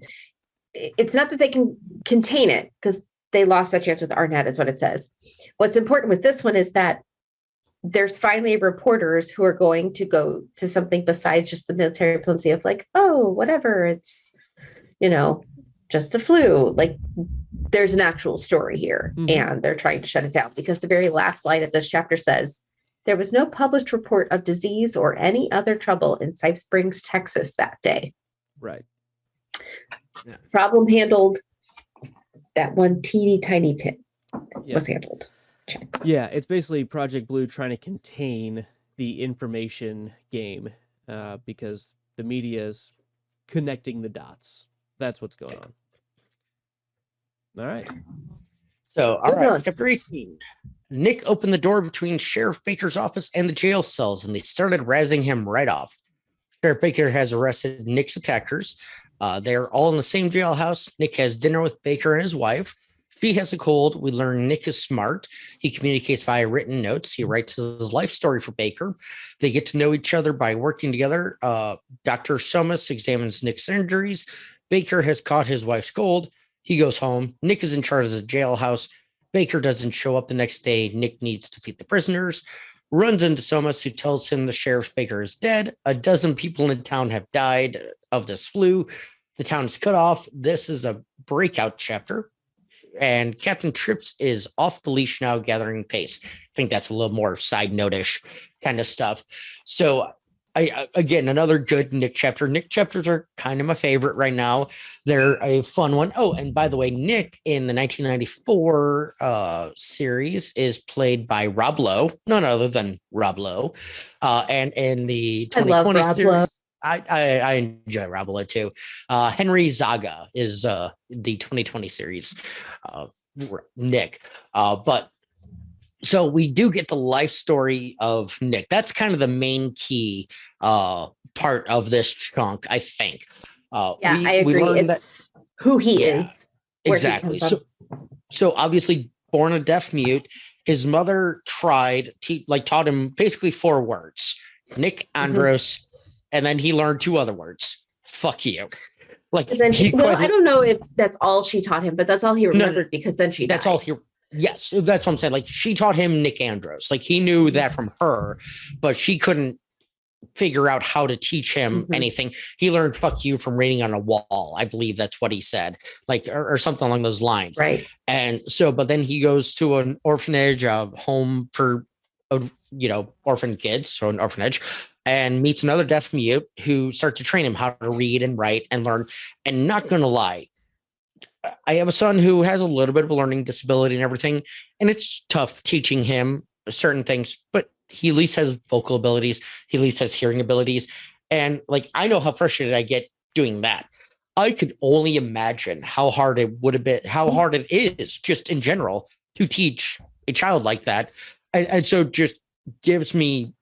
It's not that they can contain it because they lost that chance with Arnett, is what it says. What's important with this one is that there's finally reporters who are going to go to something besides just the military diplomacy of like, oh, whatever, it's, just a flu. Like, there's an actual story here, and they're trying to shut it down because the very last line of this chapter says, there was no published report of disease or any other trouble in Sipe Springs, Texas that day. Right. Yeah. Problem handled. That one teeny tiny pit was handled. Check. Yeah, it's basically Project Blue trying to contain the information game because the media is connecting the dots. That's what's going on. All right. So, all right, chapter 18. Nick opened the door between Sheriff Baker's office and the jail cells, and they started razzing him right off. Sheriff Baker has arrested Nick's attackers. They're all in the same jailhouse. Nick has dinner with Baker and his wife. She has a cold. We learn Nick is smart. He communicates via written notes. He writes his life story for Baker. They get to know each other by working together. Dr. Somas examines Nick's injuries. Baker has caught his wife's cold. He goes home. Nick is in charge of the jailhouse. Baker doesn't show up the next day. Nick needs to feed the prisoners. Runs into Somas, who tells him the Sheriff Baker is dead. A dozen people in town have died of this flu. The town is cut off. This is a breakout chapter. And Captain Trips is off the leash now, gathering pace. I think that's a little more side note-ish kind of stuff. So, again, another good Nick chapter. Nick chapters are kind of my favorite right now. They're a fun one. Oh, and by the way, Nick in the 1994 series is played by Rob Lowe, none other than Rob Lowe. And in the 2020 series, I enjoy Rob Lowe too. Henry Zaga is the 2020 series Nick. But so we do get the life story of Nick. That's kind of the main key part of this chunk, I think. I agree. It's who he is. Exactly. So obviously born a deaf mute, his mother taught him basically 4 words: Nick, Andros, and then he learned 2 other words. Fuck you. Like, and then I don't know if that's all she taught him, but that's all he remembered because then she died. That's all he. Yes, that's what I'm saying. Like, she taught him Nick Andros. Like, he knew that from her, but she couldn't figure out how to teach him anything. He learned "fuck you" from reading on a wall. I believe that's what he said, like, or something along those lines. Right. And so, but then he goes to an orphanage, a home for, orphan kids, so an orphanage, and meets another deaf mute who starts to train him how to read and write and learn. And not going to lie, I have a son who has a little bit of a learning disability and everything, and it's tough teaching him certain things, but he at least has vocal abilities. He at least has hearing abilities. And like, I know how frustrated I get doing that. I could only imagine how hard it would have been, how hard it is just in general to teach a child like that. And so just gives me,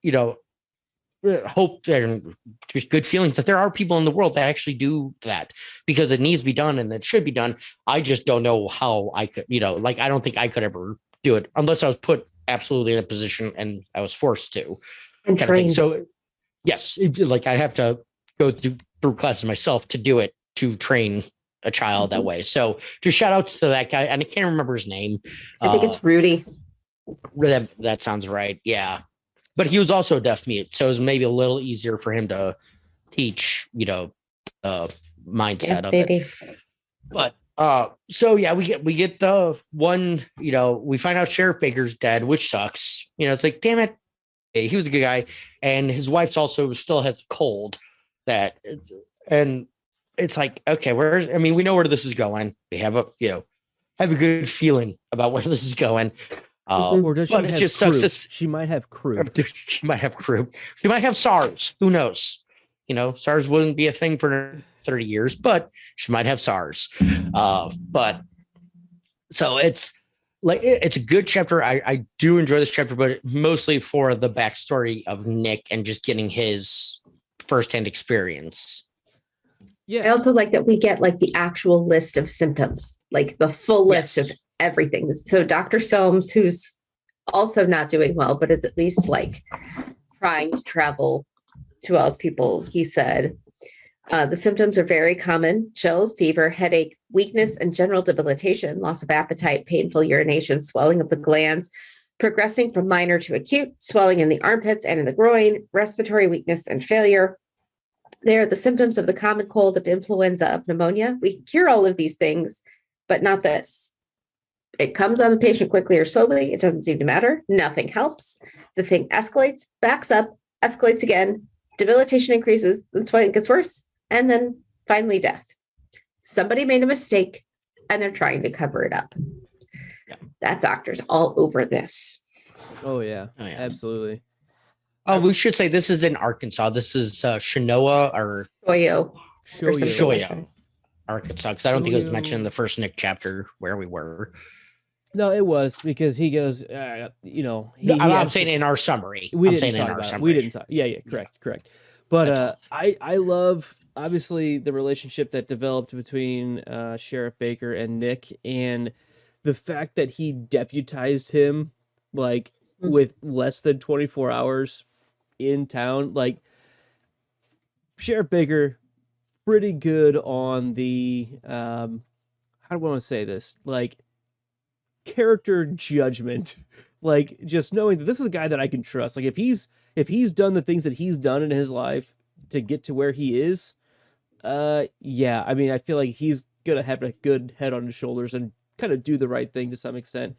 hope and just good feelings that there are people in the world that actually do that, because it needs to be done and it should be done. I just don't know how I could, I don't think I could ever do it unless I was put absolutely in a position and I was forced to. And trained. So yes, I have to go through classes myself to do it, to train a child that way. So just shout outs to that guy. And I can't remember his name. I think it's Rudy. That sounds right. Yeah. But he was also deaf mute, so it was maybe a little easier for him to teach, mindset of it. But so yeah, we get the one, we find out Sheriff Baker's dead, which sucks. It's like, damn it, he was a good guy, and his wife's also still has a cold. And it's like, okay, we know where this is going. We have a good feeling about where this is going. Or does she have just croup? Sucks. She might have croup. She might have croup. She might have SARS. Who knows? SARS wouldn't be a thing for 30 years, but she might have SARS. But so it's a good chapter. I do enjoy this chapter, but mostly for the backstory of Nick and just getting his firsthand experience. Yeah. I also like that we get the actual list of symptoms, the full list of everything. So Dr. Soames, who's also not doing well, but is at least trying to travel to all his people, he said, the symptoms are very common: chills, fever, headache, weakness, and general debilitation, loss of appetite, painful urination, swelling of the glands, progressing from minor to acute, swelling in the armpits and in the groin, respiratory weakness and failure. They are the symptoms of the common cold, of influenza, of pneumonia. We can cure all of these things, but not this. It comes on the patient quickly or slowly. It doesn't seem to matter. Nothing helps. The thing escalates, backs up, escalates again. Debilitation increases. That's why it gets worse. And then finally death. Somebody made a mistake and they're trying to cover it up. Yeah. That doctor's all over this. Oh, yeah. Absolutely. Oh, we should say this is in Arkansas. This is Shinoa or Shoyo. Show you. Shoyo, Arkansas, because I don't think it was Shoyo. mentioned in the first Nick chapter where we were. No, it was because he goes, I'm saying in our summary. We I'm didn't saying talk in our about it. summary. We didn't talk. Yeah, correct. But That's I love obviously the relationship that developed between Sheriff Baker and Nick, and the fact that he deputized him like with less than 24 hours in town. Like Sheriff Baker, pretty good on the how do I want to say this? Like character judgment. Like just knowing that this is a guy that I can trust. Like if he's done the things that he's done in his life to get to where he is, yeah, I mean, I feel like he's gonna have a good head on his shoulders and kind of do the right thing to some extent.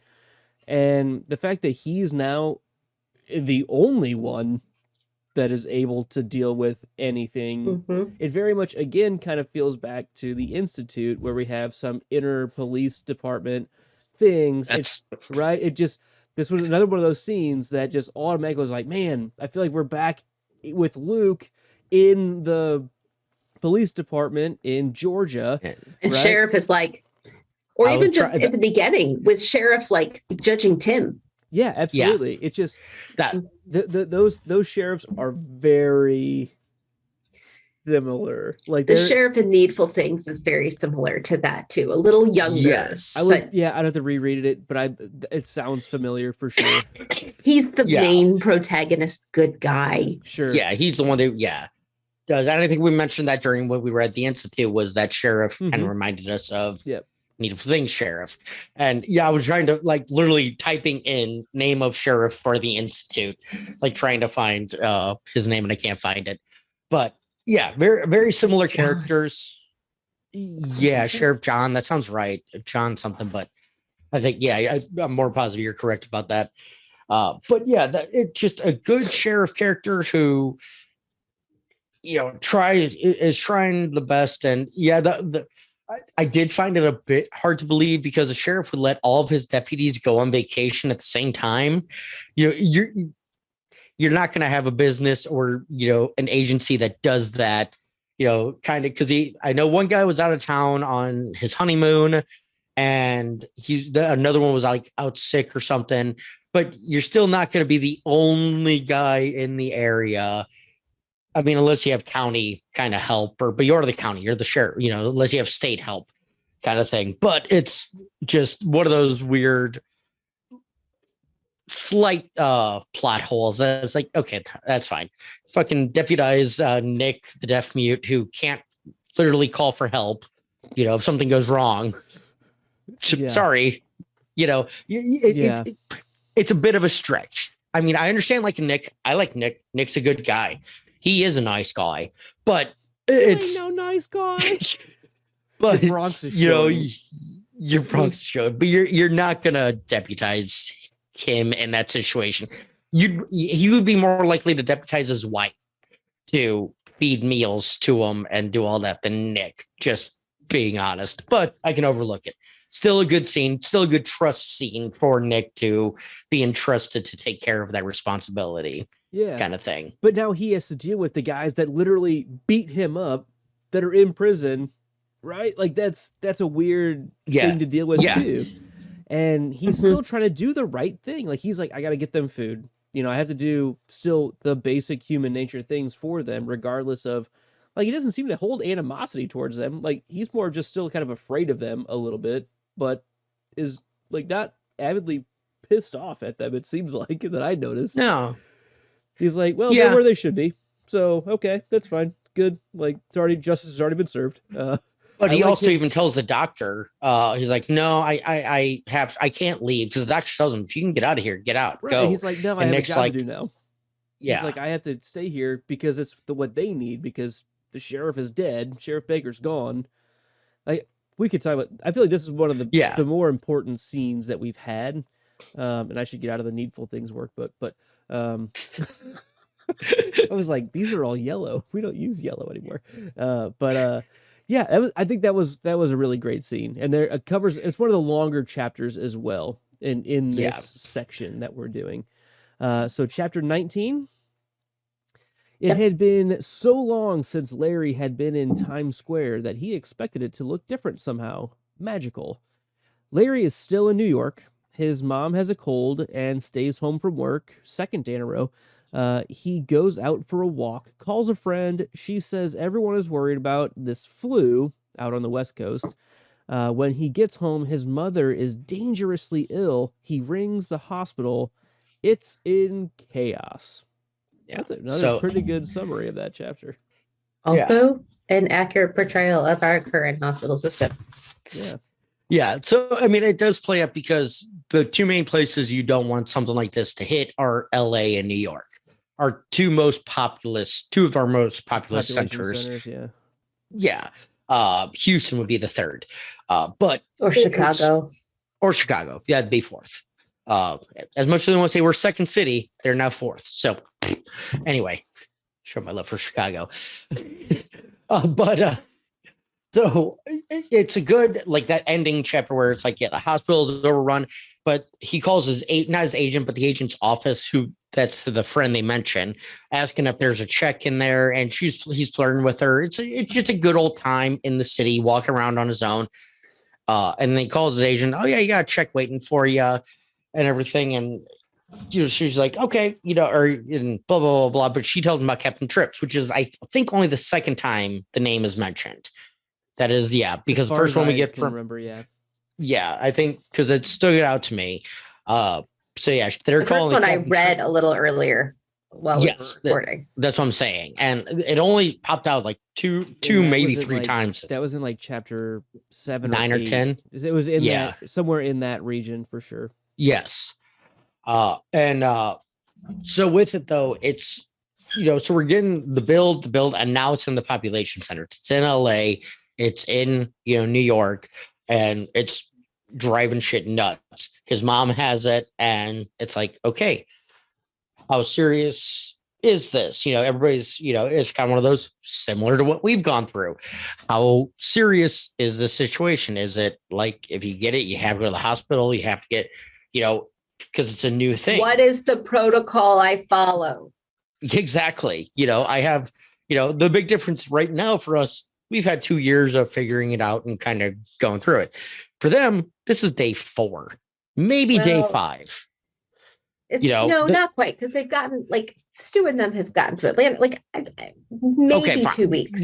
And the fact that he's now the only one that is able to deal with anything, it very much again kind of feels back to the Institute, where we have some inner police department things. That's right. This was another one of those scenes that just automatically was like, man, I feel like we're back with Luke in the police department in Georgia. And right? Sheriff is like, or I even was just try- at the beginning with Sheriff like judging Tim. Yeah, absolutely. It's just that. those sheriffs are very similar. Like The they're- Sheriff in Needful Things is very similar to that too. A little younger. Yes. I would, but yeah, I'd have to reread it, but it sounds familiar for sure. he's the Yeah. main protagonist, good guy. Sure. Yeah, he's the one that does. And I think we mentioned that during what we read the Institute was that Sheriff kind of reminded us of Yep. Needful Things Sheriff. And yeah, I was trying to like literally typing in name of Sheriff for the Institute, like trying to find his name, and I can't find it. But yeah, very, very similar John. characters. Yeah, Sheriff John, that sounds right. John something, but I think, I'm more positive you're correct about that. But yeah, it's just a good sheriff character who, is trying the best. And yeah, I did find it a bit hard to believe because the sheriff would let all of his deputies go on vacation at the same time. You're not going to have a business or, an agency that does that, kind of, because I know one guy was out of town on his honeymoon and another one was like out sick or something, but you're still not going to be the only guy in the area. I mean, unless you have county kind of help but you're the county, you're the sheriff, unless you have state help kind of thing. But it's just one of those weird slight plot holes that's like, okay, that's fine. Fucking deputize Nick the deaf mute who can't literally call for help, if something goes wrong. Yeah. Sorry, it's a bit of a stretch. I mean, I understand like Nick. I like Nick. Nick's a good guy. He is a nice guy, but it's no nice guy. but Your Bronx is showing. your Bronx is showing, but you're not gonna deputize him in that situation. He would be more likely to deputize his wife to feed meals to him and do all that than Nick, just being honest. But I can overlook it. Still a good scene, still a good trust scene for Nick to be entrusted to take care of that responsibility. Yeah. Kind of thing. But now he has to deal with the guys that literally beat him up that are in prison, right? Like that's a weird thing to deal with too. And he's still trying to do the right thing. Like he's like, I got to get them food. I have to do still the basic human nature things for them, regardless of like, he doesn't seem to hold animosity towards them. Like he's more just still kind of afraid of them a little bit, but is like not avidly pissed off at them. It seems like that I noticed. No. He's like, well, they're where they should be. So, okay, that's fine. Good. Like justice has already been served. But he also even tells the doctor, he's like, no, I can't leave, because the doctor tells him, if you can get out of here, get out, right. go. He's like, no, I have a job to do now. Yeah. He's like, I have to stay here because it's what they need, because the sheriff is dead. Sheriff Baker's gone. Like we could talk about, I feel like this is one of the more important scenes that we've had. And I should get out of the Needful Things work, but I was like, these are all yellow. We don't use yellow anymore. I think that was a really great scene, and there it covers. It's one of the longer chapters as well in this section that we're doing. So chapter 19, It had been so long since Larry had been in Times Square that he expected it to look different somehow, magical. Larry is still in New York. His mom has a cold and stays home from work, second day in a row. He goes out for a walk, calls a friend. She says everyone is worried about this flu out on the West Coast. When he gets home, his mother is dangerously ill. He rings the hospital. It's in chaos. Yeah. That's another pretty good summary of that chapter. Also, an accurate portrayal of our current hospital system. Yeah. Yeah. So, I mean, it does play up because the two main places you don't want something like this to hit are LA and New York, our two of our most populous centers. Yeah. Houston would be the third. Or Chicago. Yeah, it'd be fourth. As much as they want to say we're second city, they're now fourth. So anyway, show my love for Chicago. So it's a good, like that ending chapter where it's like, the hospital is overrun, but he calls not his agent, but the agent's office, that's the friend they mentioned, asking if there's a check in there, and he's flirting with her. It's just a good old time in the city, walking around on his own. And then he calls his agent. Oh yeah, you got a check waiting for you and everything. And she's like, okay, and blah, blah, blah, blah. But she tells him about Captain Trips, which is, I think, only the second time the name is mentioned. That is, because the first one we get from, I think, because it stood out to me. So yeah, they're calling the first one I read a little earlier while we were recording. That's what I'm saying, and it only popped out like two, maybe three times. That was in like chapter 7, 9 or 10. It was in that, somewhere in that region for sure. Yes, so with it though, it's so we're getting the build, and now it's in the population center. It's in LA. It's in, New York, and it's driving shit nuts. His mom has it, and it's like, okay, how serious is this? Everybody's, it's kind of one of those similar to what we've gone through. How serious is this situation? Is it like, if you get it, you have to go to the hospital, you have to get, because it's a new thing. What is the protocol I follow? Exactly. I have, the big difference right now for us, we've had 2 years of figuring it out and kind of going through it. For them, this is day 4, maybe day 5. Not quite, because they've gotten, like, Stu and them have gotten to Atlanta, like, maybe 2 weeks.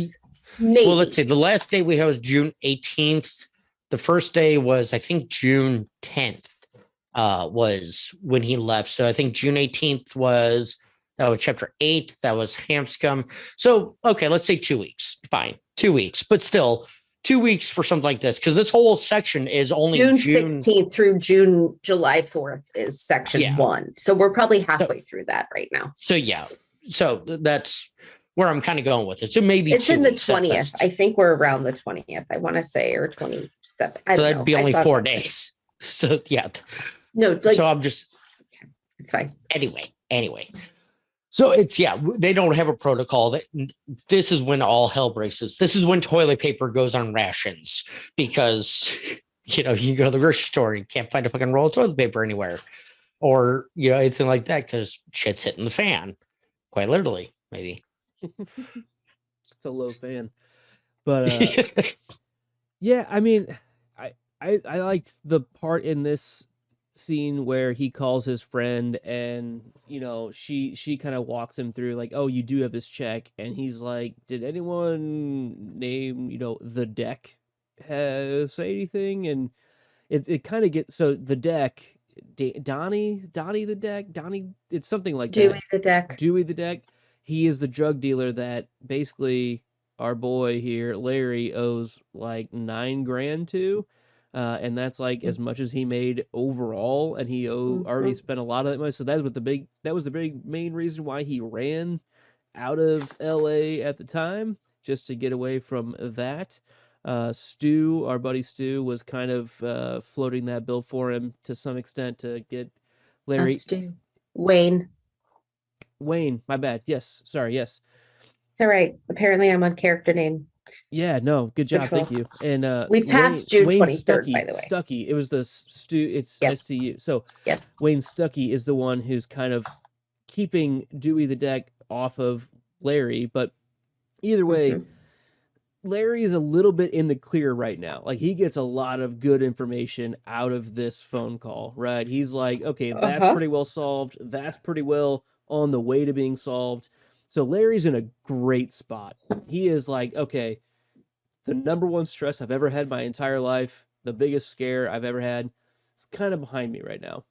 Maybe. Well, let's see. The last day we had was June 18th. The first day was, I think, June 10th was when he left. So I think June 18th was chapter 8. That was Hampscomb. So, okay, let's say 2 weeks. Fine. 2 weeks, but still 2 weeks for something like this, because this whole section is only June 16th through July 4th is section 1. So we're probably halfway through that right now. So that's where I'm kind of going with it. So maybe it's in the 20th. I think we're around the 20th. I want to say, or 27th. So that'd be only 4 days. So no, so I'm just, it's fine. Anyway. So it's, they don't have a protocol. This is when all hell breaks loose. This is when toilet paper goes on rations, because, you can go to the grocery store and you can't find a fucking roll of toilet paper anywhere, or, anything like that, because shit's hitting the fan, quite literally, maybe. It's a low fan. But, I mean, I liked the part in this scene where he calls his friend, and she kind of walks him through, like, oh, you do have this check, and he's like, did anyone name the deck say anything? And it kind of gets, so the deck, Donnie the deck, it's something like Dewey the deck. He is the drug dealer that basically our boy here, Larry, owes like $9,000 to. And that's like as much as he made overall, and he already spent a lot of that money. So that was the big main reason why he ran out of LA at the time, just to get away from that. Stu, our buddy Stu, was kind of floating that bill for him to some extent to get Larry. Wayne, my bad. Yes, sorry. Yes, it's all right. Apparently, I'm on character name. Yeah, no, good job, thank you. And we've passed June 23rd, by the way. Stuckey, it was the Stu. It's STU. So Wayne Stuckey is the one who's kind of keeping Dewey the deck off of Larry, but either way, Larry is a little bit in the clear right now. Like, he gets a lot of good information out of this phone call, right? He's like, okay, that's pretty well solved. That's pretty well on the way to being solved. So Larry's in a great spot. He is like, okay, the number one stress I've ever had my entire life, the biggest scare I've ever had, is kind of behind me right now.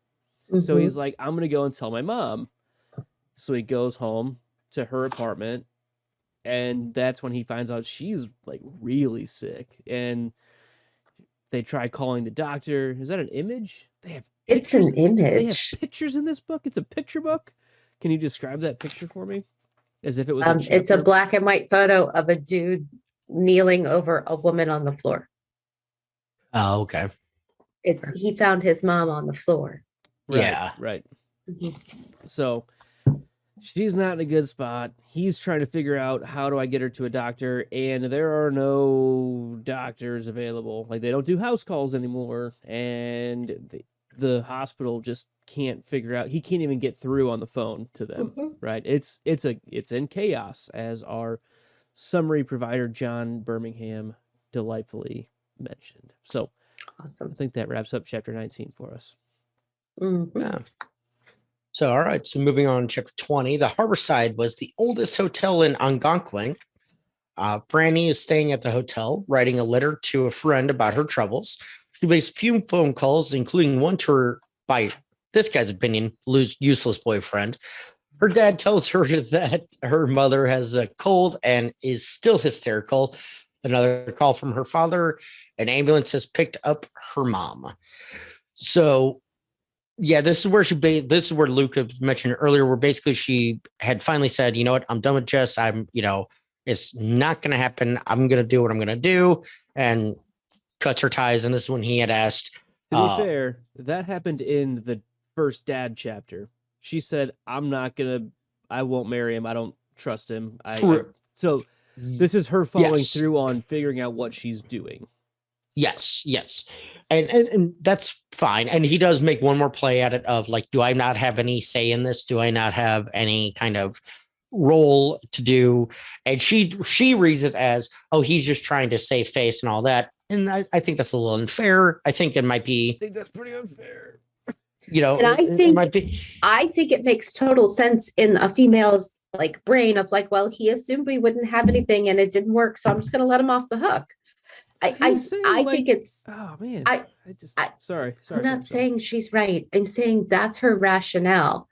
So he's like, I'm going to go and tell my mom. So he goes home to her apartment, and that's when he finds out she's like really sick. And they try calling the doctor. Is that an image? They have pictures. It's an image. They have pictures in this book. It's a picture book. Can you describe that picture for me? As if it was it's a black and white photo of a dude kneeling over a woman on the floor. Oh, okay. He found his mom on the floor. Right, yeah. Right. So she's not in a good spot. He's trying to figure out, how do I get her to a doctor? And there are no doctors available. Like, they don't do house calls anymore. And the hospital just can't figure out. He can't even get through on the phone to them. Right. It's in chaos, as our summary provider, John Birmingham, delightfully mentioned. So awesome. I think that wraps up chapter 19 for us. Yeah. So, all right. So moving on to chapter 20, the Harborside was the oldest hotel in Algonquin. Franny is staying at the hotel, writing a letter to a friend about her troubles. She makes a few phone calls, including one to her, by this guy's opinion, useless boyfriend. Her dad tells her that her mother has a cold and is still hysterical. Another call from her father. An ambulance has picked up her mom. So, yeah, this is where Luke had mentioned earlier, where basically she had finally said, you know what, I'm done with Jess. It's not going to happen. I'm going to do what I'm going to do, and cuts her ties. And this is when he had asked. To be fair, that happened in the first dad chapter. She said, I won't marry him. I don't trust him. So this is her following through on figuring out what she's doing. Yes. And that's fine. And he does make one more play at it of like, do I not have any say in this? Do I not have any kind of role to do? And she reads it as, oh, he's just trying to save face and all that. And I think that's a little unfair. I think it might be. I think that's pretty unfair. And I think it makes total sense in a female's like brain of like, well, he assumed we wouldn't have anything and it didn't work, so I'm just going to let him off the hook. I think it's. Oh man! Sorry. I'm not saying she's right. I'm saying that's her rationale,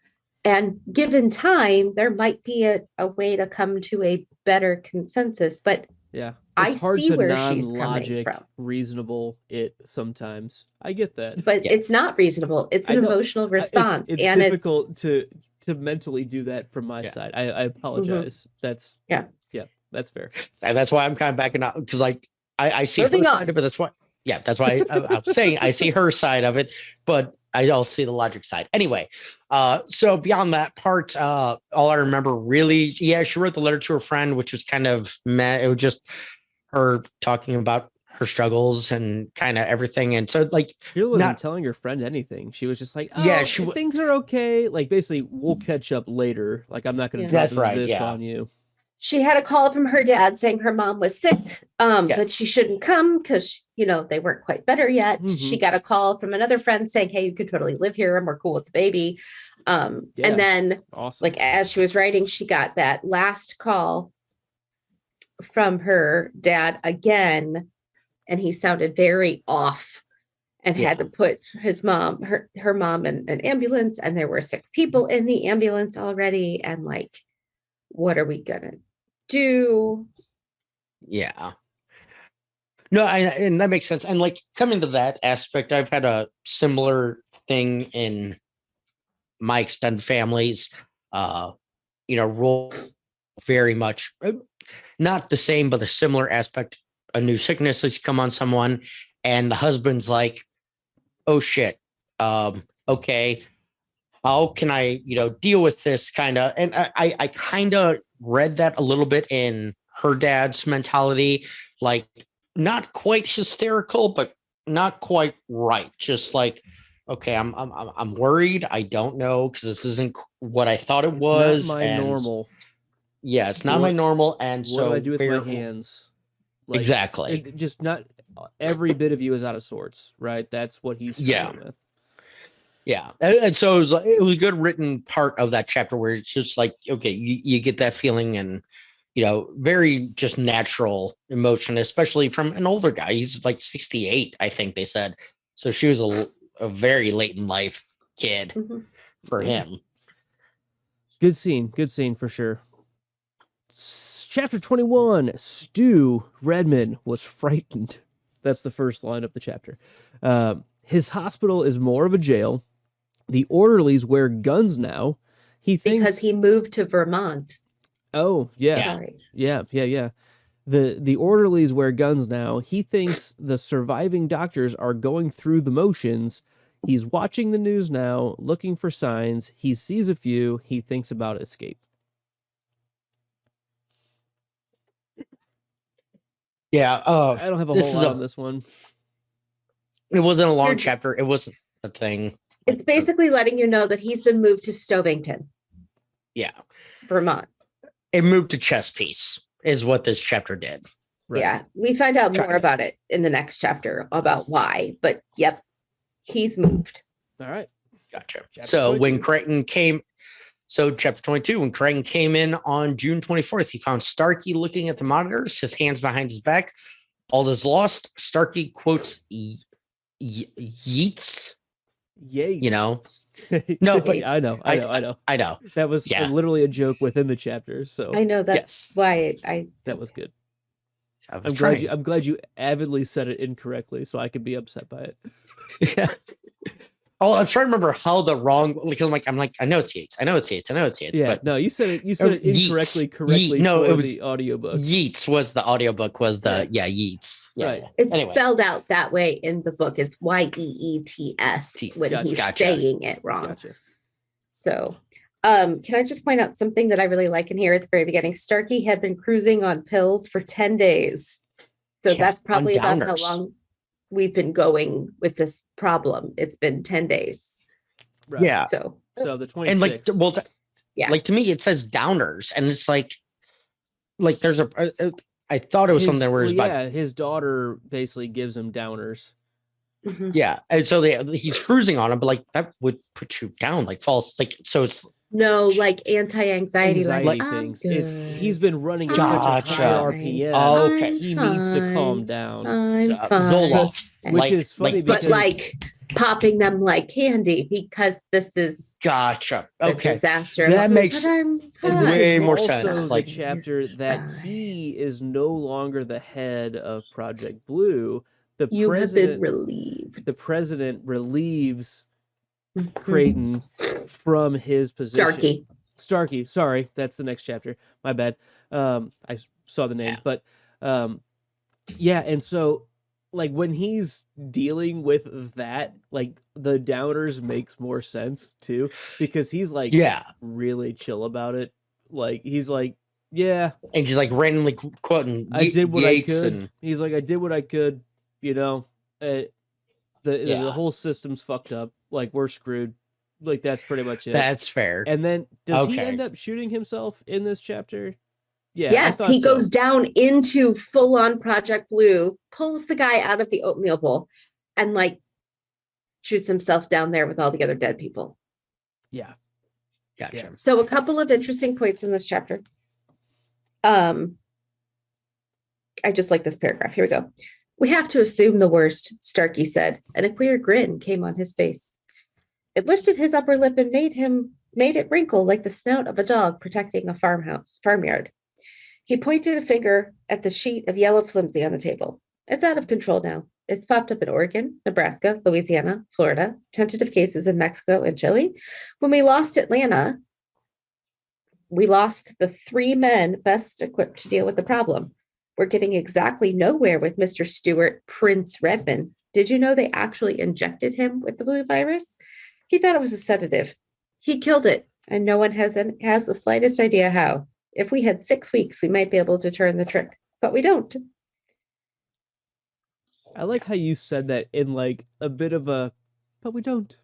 and given time, there might be a way to come to a better consensus. But yeah, I see where she's coming from. Reasonable, it sometimes. I get that, but it's not reasonable. It's an emotional response, it's and difficult to mentally do that from my side. I apologize. That's that's fair. And that's why I'm kind of backing out, because like. I see her side of it. That's why I'm saying I see her side of it, but I also see the logic side. Anyway, so beyond that part, all I remember really, she wrote the letter to her friend, which was kind of meh. It was just her talking about her struggles and kind of everything. And so like, she wasn't telling her friend anything. She was just like, things are okay. Like basically, we'll catch up later. Like, I'm not going to drop this on you. She had a call from her dad saying her mom was sick, but she shouldn't come because, they weren't quite better yet. She got a call from another friend saying, hey, you could totally live here and we're cool with the baby. And then like as she was writing, she got that last call from her dad again. And he sounded very off and had to put his mom, her mom in an ambulance. And there were 6 people in the ambulance already. And like, what are we going to do? Yeah. No, and that makes sense. And like coming to that aspect, I've had a similar thing in my extended families, role very much not the same, but a similar aspect. A new sickness has come on someone and the husband's like, oh shit. Okay. How can I, deal with this kind of, and I kind of read that a little bit in her dad's mentality, like not quite hysterical, but not quite right. Just like, okay, I'm worried. I don't know, because this isn't what I thought it was. Not my normal. Yeah, it's not my normal. And What so do I do with my hands? Exactly. Just not every bit of you is out of sorts, right? That's what he's struggling with. Yeah. And so it was a good written part of that chapter where it's just like, okay, you get that feeling and, very just natural emotion, especially from an older guy. He's like 68, I think they said. So she was a very late in life kid for him. Good scene for sure. Chapter 21, Stu Redman was frightened. That's the first line of the chapter. His hospital is more of a jail. The orderlies wear guns now. He thinks because he moved to Vermont. Oh, yeah. Sorry. Yeah. The orderlies wear guns now. He thinks the surviving doctors are going through the motions. He's watching the news now, looking for signs. He sees a few. He thinks about escape. Yeah. I don't have a whole lot on this one. It wasn't a long chapter. It wasn't a thing. It's basically letting you know that he's been moved to Stovington. Yeah. Vermont. It moved to chess piece is what this chapter did. Right. Yeah. We find out more about it in the next chapter about why, but yep, he's moved. All right. Gotcha. Chapter So 22. when Creighton came, chapter 22, when Creighton came in on June 24th, he found Starkey looking at the monitors, his hands behind his back. All is lost. Starkey quotes Yeats. Yates. No, but I know. I know. That was literally a joke within the chapter. So I know that's why that was good. I'm glad you avidly said it incorrectly, so I could be upset by it. Yeah. Oh, I'm trying to remember how the wrong, because I'm like, I know it's Yates. Yeah, but no, you said it incorrectly. No, it was the audiobook. Yeats was the audiobook, Yeats. Yeah. Right. it's spelled out that way in the book. It's Yeets when he's saying it wrong. Gotcha. So can I just point out something that I really like in here at the very beginning? Starkey had been cruising on pills for 10 days. So that's probably about how long we've been going with this problem. It's been 10 days. Right. Yeah. So the 26th. And like, to me, it says downers, and it's like there's I thought it was something where it's about his daughter basically gives him downers. Mhm. Yeah, and so he's cruising on him, but like that would put you down, like false, like so it's no, like anxiety things. He's been running at Gotcha. such a high RPM. Oh, okay. He needs to calm down. I'm fine. Zoloft, Which is funny because but like popping them like candy because this is gotcha. a Okay, disaster. that makes And this way is more also sense. the Like chapter that he is no longer the head of Project Blue. The president relieves Creighton from his position. Starkey, sorry, that's the next chapter. My bad. I saw the name, but and so like when he's dealing with that, like the downers makes more sense too, because he's like really chill about it. Like he's like, and just like randomly quoting I did what Yates I could. and He's like, I did what I could, the whole system's fucked up. Like we're screwed. Like that's pretty much it. That's fair. And then does he end up shooting himself in this chapter? Yeah. Yes, he goes down into full on Project Blue, pulls the guy out of the oatmeal bowl, and like shoots himself down there with all the other dead people. Yeah. Gotcha. Yeah. So a couple of interesting points in this chapter. I just like this paragraph. Here we go. We have to assume the worst, Starkey said, and a queer grin came on his face. It lifted his upper lip and made it wrinkle like the snout of a dog protecting a farmyard. He pointed a finger at the sheet of yellow flimsy on the table. It's out of control now. It's popped up in Oregon, Nebraska, Louisiana, Florida, tentative cases in Mexico and Chile. When we lost Atlanta, we lost the 3 men best equipped to deal with the problem. We're getting exactly nowhere with Mr. Stewart Prince Redman. Did you know they actually injected him with the blue virus? He thought it was a sedative. He killed it, and no one has the slightest idea how. If we had 6 weeks, we might be able to turn the trick, but we don't. I like how you said that in like a bit of a, but we don't.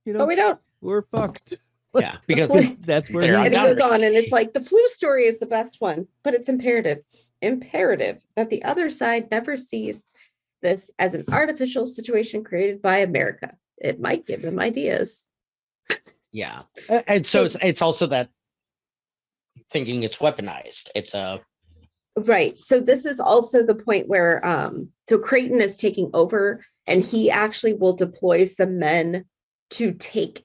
But we don't. We're fucked. Yeah, because That's where they're And it on goes on, and it's like the flu story is the best one, but it's imperative that the other side never sees this as an artificial situation created by America. It might give them ideas. Yeah, and so it's also that thinking it's weaponized. It's a Right. So this is also the point where so Creighton is taking over, and he actually will deploy some men to take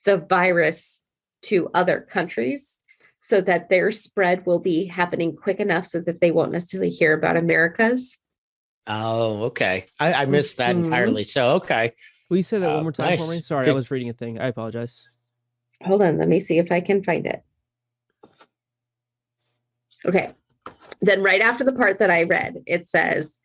the virus to other countries so that their spread will be happening quick enough so that they won't necessarily hear about America's. Oh, okay. I missed that entirely. So okay. Will you say that one more time nice. for me? Sorry, Good. I was reading a thing. I apologize. Hold on, let me see if I can find it. Okay. Then right after the part that I read, it says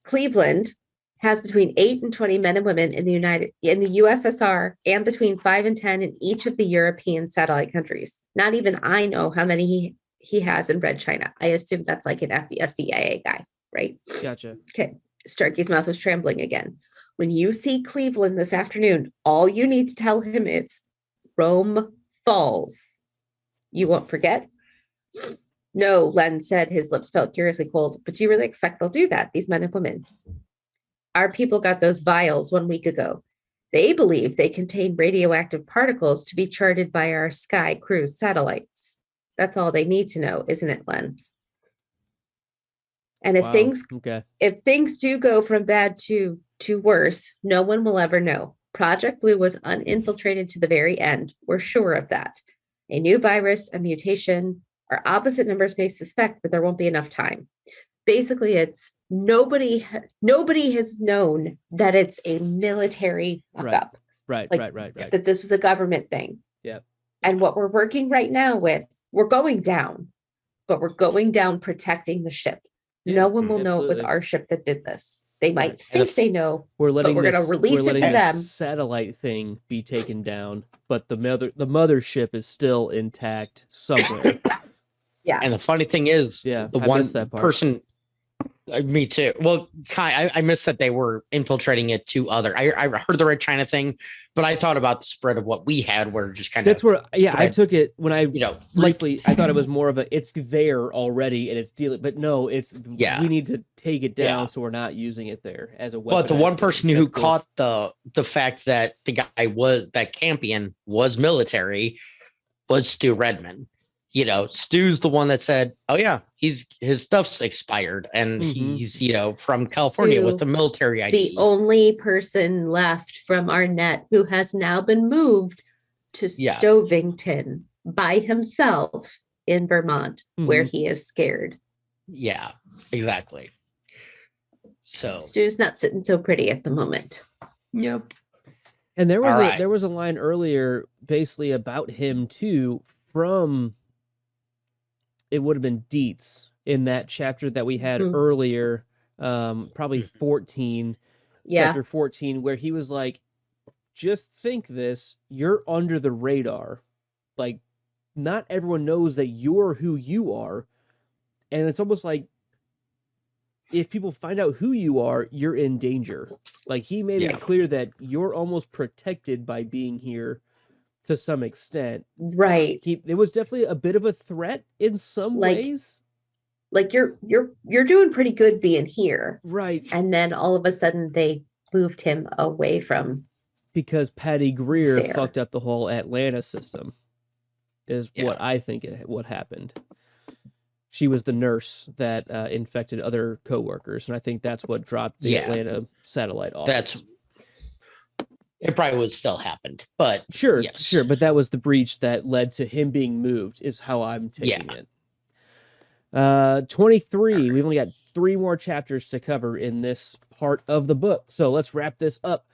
Cleveland has between 8 and 20 men and women in the USSR, and between 5 and 10 in each of the European satellite countries. Not even I know how many he has in Red China. I assume that's like an FBI CIA guy, right? Gotcha. Okay. Starkey's mouth was trembling again. When you see Cleveland this afternoon, all you need to tell him is Rome falls. You won't forget? No, Len said, his lips felt curiously cold. But do you really expect they'll do that, these men and women? Our people got those vials 1 week ago. They believe they contain radioactive particles to be charted by our Sky Cruise satellites. That's all they need to know, isn't it, Len? And if things do go from bad to worse, no one will ever know. Project Blue was uninfiltrated to the very end. We're sure of that. A new virus, a mutation, or opposite numbers may suspect, but there won't be enough time. Basically, it's nobody has known that it's a military fuck-up. Right. That this was a government thing. Yeah. And what we're working right now with, we're going down, but we're going down protecting the ship. Yeah, no one will know it was our ship that did this. They might think they know, we're but we're going to release it to them. Satellite thing be taken down, but the mothership is still intact somewhere. Yeah. And the funny thing is, the one person, me too. Well, I missed that they were infiltrating it to other. I heard the Red China thing, but I thought about the spread of what we had, where just kind of. That's where, I took it when I, briefly, like, I thought it was more of a, it's there already and it's dealing, but no, we need to take it down so we're not using it there as a weapon. But the one person who caught the fact that the guy that Campion was military was Stu Redman. Stu's the one that said, "Oh yeah, his stuff's expired, and he's from California with the military ID." The only person left from Arnett who has now been moved to Stovington by himself in Vermont, where he is scared. Yeah, exactly. So Stu's not sitting so pretty at the moment. Yep. And there was a line earlier, basically about him too, from. It would have been Dietz in that chapter that we had earlier, probably 14, chapter 14, where he was like, just think this, you're under the radar. Like, not everyone knows that you're who you are. And it's almost like, if people find out who you are, you're in danger. Like, he made it clear that you're almost protected by being here. To some extent, right? It was definitely a bit of a threat in some ways. Like you're doing pretty good being here, right? And then all of a sudden they moved him away from because Patty Greer fucked up the whole Atlanta system. Is what I think what happened. She was the nurse that infected other coworkers, and I think that's what dropped the Atlanta satellite off. It probably would still happened, but sure. But that was the breach that led to him being moved, is how I'm taking it. 23. We've only got 3 more chapters to cover in this part of the book, so let's wrap this up.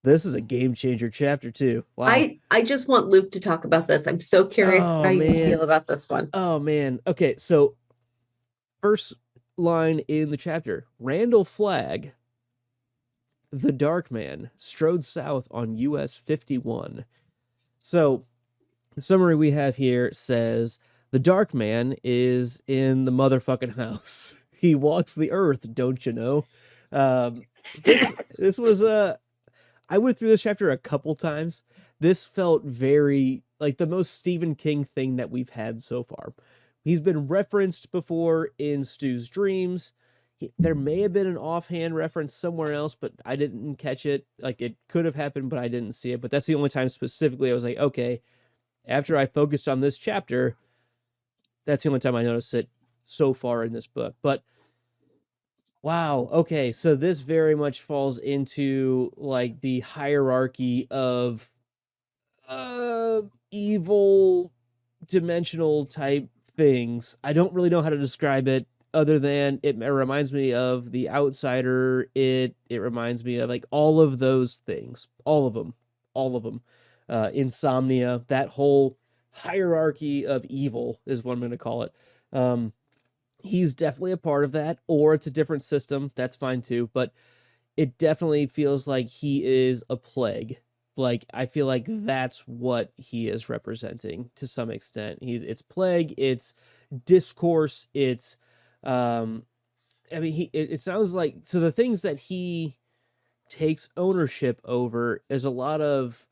This is a game changer chapter 2. Wow. I just want Luke to talk about this. I'm so curious how you feel about this one. Oh man. Okay, so first line in the chapter: Randall Flagg, the Dark Man, strode south on US 51. So the summary we have here says the Dark Man is in the motherfucking house. He walks the earth, don't you know? This was I went through this chapter a couple times. this felt very like the most Stephen King thing that we've had so far. He's been referenced before in Stu's dreams. There may have been an offhand reference somewhere else, but I didn't catch it. Like, it could have happened, but I didn't see it. But that's the only time specifically I was like, okay, after I focused on this chapter, that's the only time I noticed it so far in this book. But wow, okay, so this very much falls into like the hierarchy of evil dimensional type things. I don't really know how to describe it other than it reminds me of The Outsider. It reminds me of like all of those things, all of them. Insomnia, that whole hierarchy of evil is what I'm going to call it. He's definitely a part of that, or it's a different system. That's fine too, but it definitely feels like he is a plague. Like, I feel like that's what he is representing to some extent. It's plague, it's discourse, it's it sounds like, so the things that he takes ownership over is a lot of,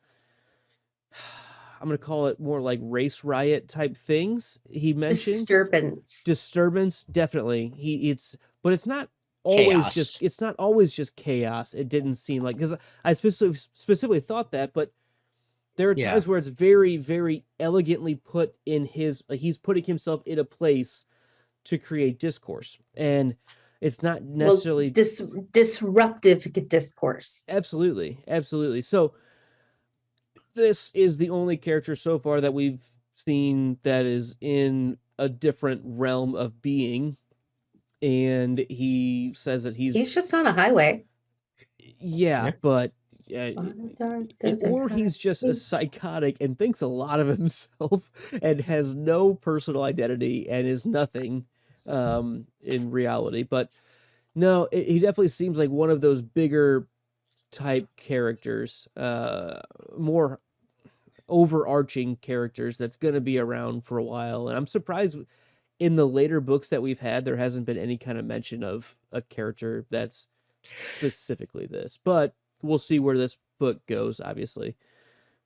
I'm going to call it more like race riot type things. He mentioned disturbance, definitely. But it's not always Chaos. it's not always just chaos. It didn't seem like, because I specifically thought that, but there are times where it's very, very elegantly put in his, like, he's putting himself in a place to create discourse, and it's not necessarily disruptive discourse. Absolutely. So this is the only character so far that we've seen that is in a different realm of being, and he says that he's just on a highway. Yeah, but or he's just a psychotic and thinks a lot of himself and has no personal identity and is nothing in reality. But no, he definitely seems like one of those bigger type characters, more overarching characters that's going to be around for a while. And I'm surprised in the later books that we've had, there hasn't been any kind of mention of a character that's specifically this. But we'll see where this book goes, obviously.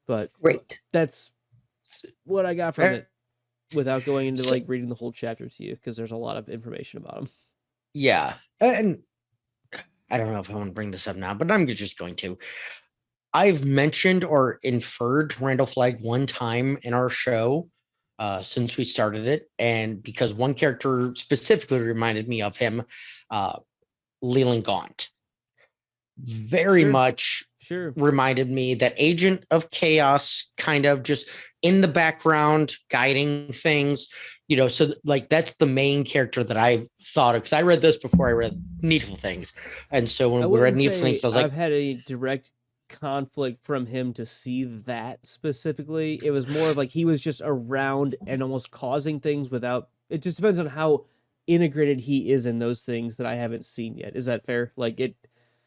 But great. That's what I got from it without going into like reading the whole chapter to you, because there's a lot of information about him. Yeah. And I don't know if I want to bring this up now, but I'm just going to. I've mentioned or inferred Randall Flagg one time in our show since we started it. And because one character specifically reminded me of him, Leland Gaunt. Very much reminded me that agent of chaos, kind of just in the background, guiding things, you know. So like, that's the main character that I thought of, because I read this before I read Needful Things. And so when we read Needful Things, I was like, I've had a direct conflict from him to see that specifically. It was more of like he was just around and almost causing things without, it just depends on how integrated he is in those things that I haven't seen yet. Is that fair? Like it.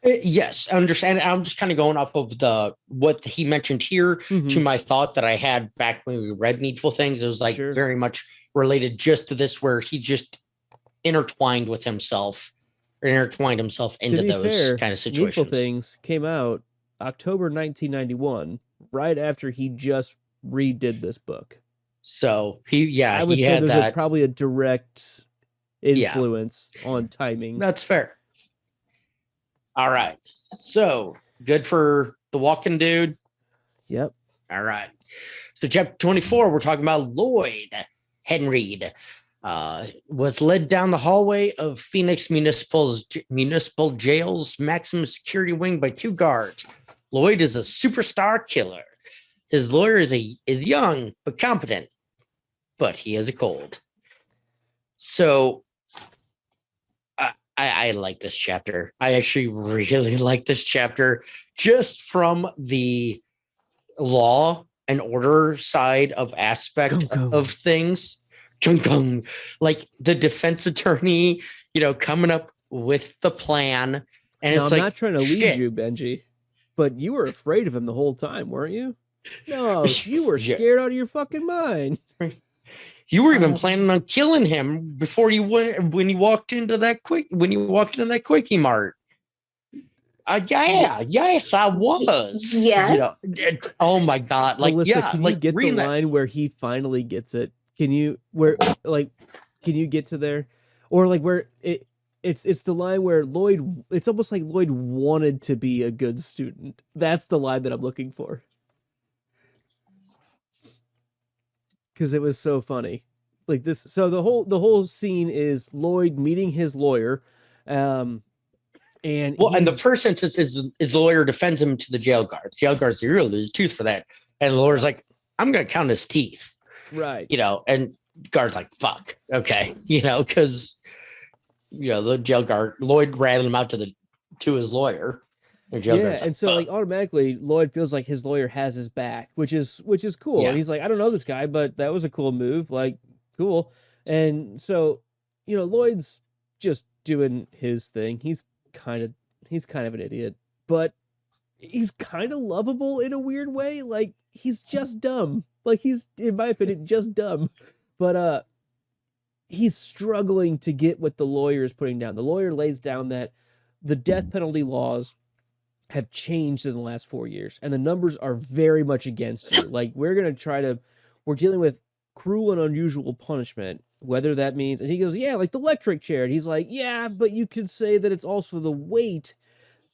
Yes, I understand. I'm just kind of going off of what he mentioned here to my thought that I had back when we read Needful Things. It was like very much related just to this, where he just intertwined himimself into those kind of situations. Needful Things came out October 1991, right after he just redid this book. So I would say there's probably a direct influence on timing. That's fair. All right. So good for the walking dude. Yep. All right. So chapter 24, we're talking about Lloyd Henreid. Was led down the hallway of Phoenix Municipal Jail's maximum security wing by two guards. Lloyd is a superstar killer. His lawyer is young but competent, but he has a cold. So I like this chapter. I actually really like this chapter, just from the law and order side of of things. Like the defense attorney, coming up with the plan. And now, I'm not trying to lead you, Benji, but you were afraid of him the whole time, weren't you? No, you were scared out of your fucking mind. You were even planning on killing him before you went when you walked into that quickie mart. Yes, I was. Yes. Oh my God. Like, Melissa, yeah, can like you get the reading that. line where he finally gets it? Can you can you get to there? Or like where it's the line where Lloyd, it's almost like Lloyd wanted to be a good student. That's the line that I'm looking for. Because it was so funny. Like this, so the whole scene is Lloyd meeting his lawyer. And the first instance is his lawyer defends him to the jail guard. The jail guard's like, you're gonna lose a tooth for that. And the lawyer's like, I'm gonna count his teeth. Right. And guard's like, fuck. Okay. Because the jail guard, Lloyd ran him out to his lawyer. And so like automatically Lloyd feels like his lawyer has his back, which is cool. Yeah. And he's like, I don't know this guy, but that was a cool move. Like, cool. And so, Lloyd's just doing his thing. He's kind of an idiot, but he's kind of lovable in a weird way. Like, he's just dumb. Like, he's, in my opinion, just dumb. But he's struggling to get what the lawyer is putting down. The lawyer lays down that the death penalty laws have changed in the last 4 years, and the numbers are very much against you. Like, we're dealing with cruel and unusual punishment, whether that means, and he goes, yeah, like the electric chair. And he's like, yeah, but you could say that it's also the wait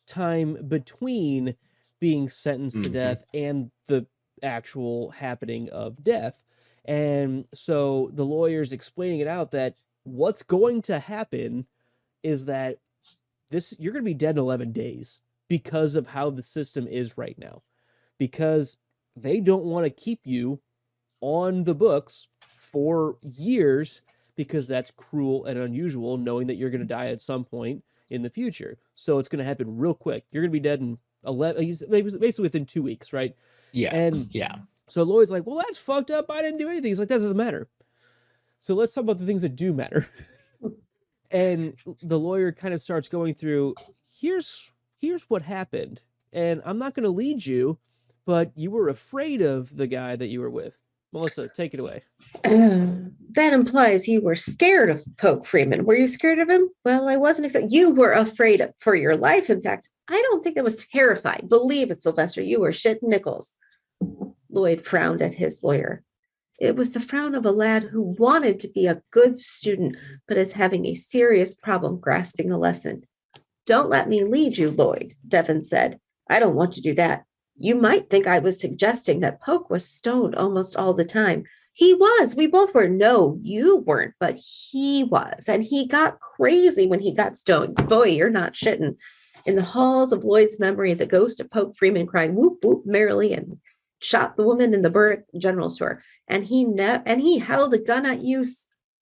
time between being sentenced to death and the actual happening of death. And so the lawyer's explaining it out that what's going to happen is that you're going to be dead in 11 days because of how the system is right now, because they don't want to keep you on the books for years, because that's cruel and unusual, knowing that you're going to die at some point in the future. So it's going to happen real quick. You're going to be dead in basically within 2 weeks, right? Yeah. And so Lloyd's like, well, that's fucked up. I didn't do anything. He's like, that doesn't matter. So let's talk about the things that do matter. And the lawyer kind of starts going through, here's what happened. And I'm not going to lead you, but you were afraid of the guy that you were with. Melissa, take it away. That implies you were scared of Poke Freeman. Were you scared of him? Well, I wasn't. You were afraid for your life. In fact, I don't think I was terrified. Believe it, Sylvester. You were shit nickels. Lloyd frowned at his lawyer. It was the frown of a lad who wanted to be a good student, but is having a serious problem grasping a lesson. Don't let me lead you, Lloyd, Devon said. I don't want to do that. You might think I was suggesting that Poke was stoned almost all the time. He was. We both were. No, you weren't, but he was. And he got crazy when he got stoned. Boy, you're not shitting. In the halls of Lloyd's memory, the ghost of Poke Freeman crying whoop, whoop, merrily and shot the woman in the Burke general store. And he held a gun at you.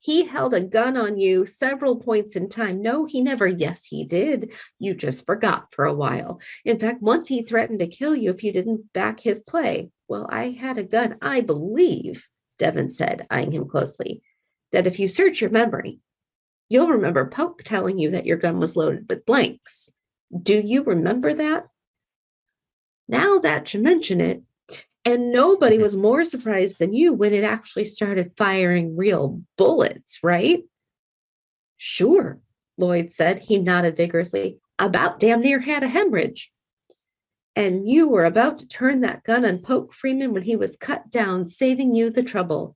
He held a gun on you several points in time. No, he never. Yes, he did. You just forgot for a while. In fact, once he threatened to kill you if you didn't back his play. Well, I had a gun, I believe, Devon said, eyeing him closely, that if you search your memory, you'll remember Poke telling you that your gun was loaded with blanks. Do you remember that? Now that you mention it, and nobody was more surprised than you when it actually started firing real bullets, right? Sure, Lloyd said. He nodded vigorously. About damn near had a hemorrhage. And you were about to turn that gun on Poke Freeman when he was cut down, saving you the trouble.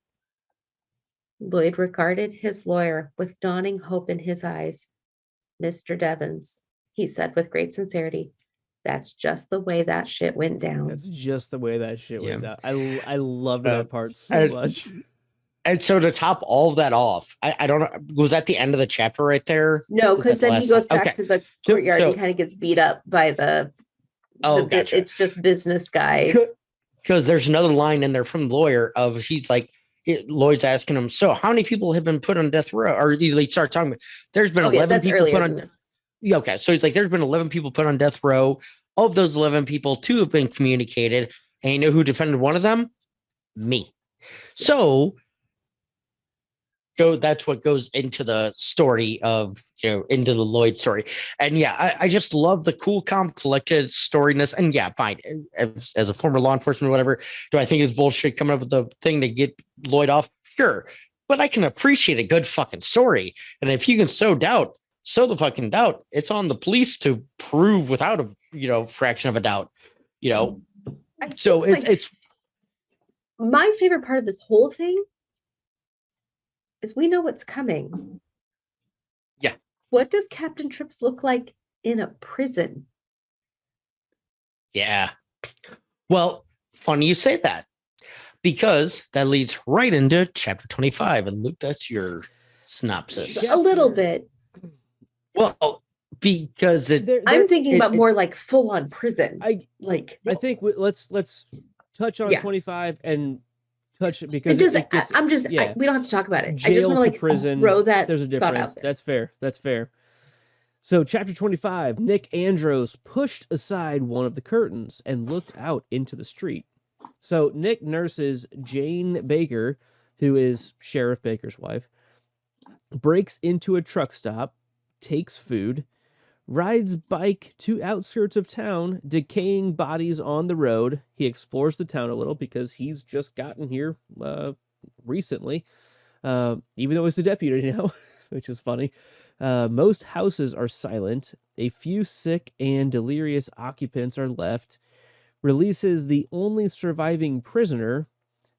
Lloyd regarded his lawyer with dawning hope in his eyes. Mr. Devons, he said with great sincerity, that's just the way that shit went down. That's just the way that shit went down. I loved that part so much. And so to top all of that off, I don't know, was that the end of the chapter right there? No, because then he goes back to the courtyard and kind of gets beat up by gotcha. It's just business guy. Because there's another line in there from the lawyer of she's like, Lloyd's asking him, so how many people have been put on death row? Or they start talking about, there's been 11 people put on. Yeah, okay, so he's like, there's been 11 people put on death row. Of those 11 people, 2 have been communicated. And you know who defended one of them? Me. So that's what goes into the story of, into the Lloyd story. And yeah, I just love the cool, calm, collected storiness. And yeah, fine. As a former law enforcement or whatever, do I think it's bullshit coming up with the thing to get Lloyd off? Sure. But I can appreciate a good fucking story. And if you can sow the fucking doubt. It's on the police to prove without fraction of a doubt, I so think, like, it's my favorite part of this whole thing is we know what's coming. Yeah. What does Captain Trips look like in a prison? yeah. Well, funny you say that, because that leads right into chapter 25. And Luke, that's your synopsis. A little bit. Well, because I'm thinking about more like full on prison. I think let's touch on Yeah. 25 and touch it It because doesn't. gets, I'm just. yeah. We don't have to talk about it. I just Jail want to to prison. throw that. There's a thought difference. out there. That's fair. That's fair. So, chapter 25, Nick Andros pushed aside one of the curtains and looked out into the street. So, Nick nurses Jane Baker, who is Sheriff Baker's wife, breaks into a truck stop, takes food, rides bike to outskirts of town, decaying bodies on the road. He explores the town a little because he's just gotten here recently, even though he's the deputy now, which is funny. Most houses are silent. A few sick and delirious occupants are left. Releases the only surviving prisoner.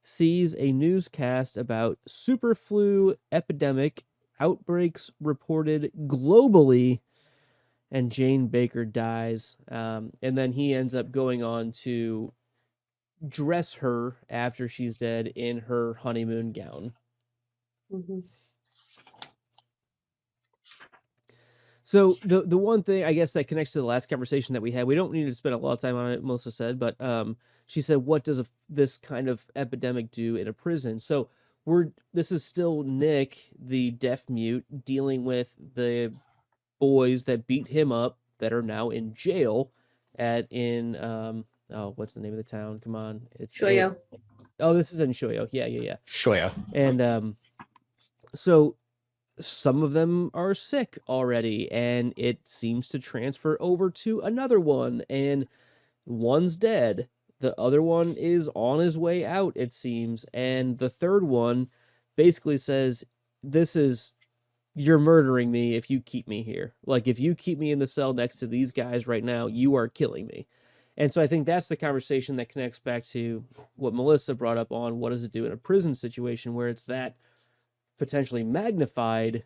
Sees a newscast about superflu epidemic. Outbreaks reported globally. And Jane Baker dies. And then he ends up going on to dress her after she's dead in her honeymoon gown. Mm-hmm. So the one thing I guess that connects to the last conversation that we had, we don't need to spend a lot of time on it, Melissa said, but she said, what does this kind of epidemic do in a prison? So this is still Nick, the deaf mute, dealing with the boys that beat him up that are now in jail what's the name of the town? Come on. It's Shoyo. This is in Shoyo. Yeah. Shoyo. And so some of them are sick already, and it seems to transfer over to another one, and one's dead. The other one is on his way out, it seems, and the third one basically says, you're murdering me if you keep me here. Like, if you keep me in the cell next to these guys right now, you are killing me. And so I think that's the conversation that connects back to what Melissa brought up on what does it do in a prison situation where it's that potentially magnified,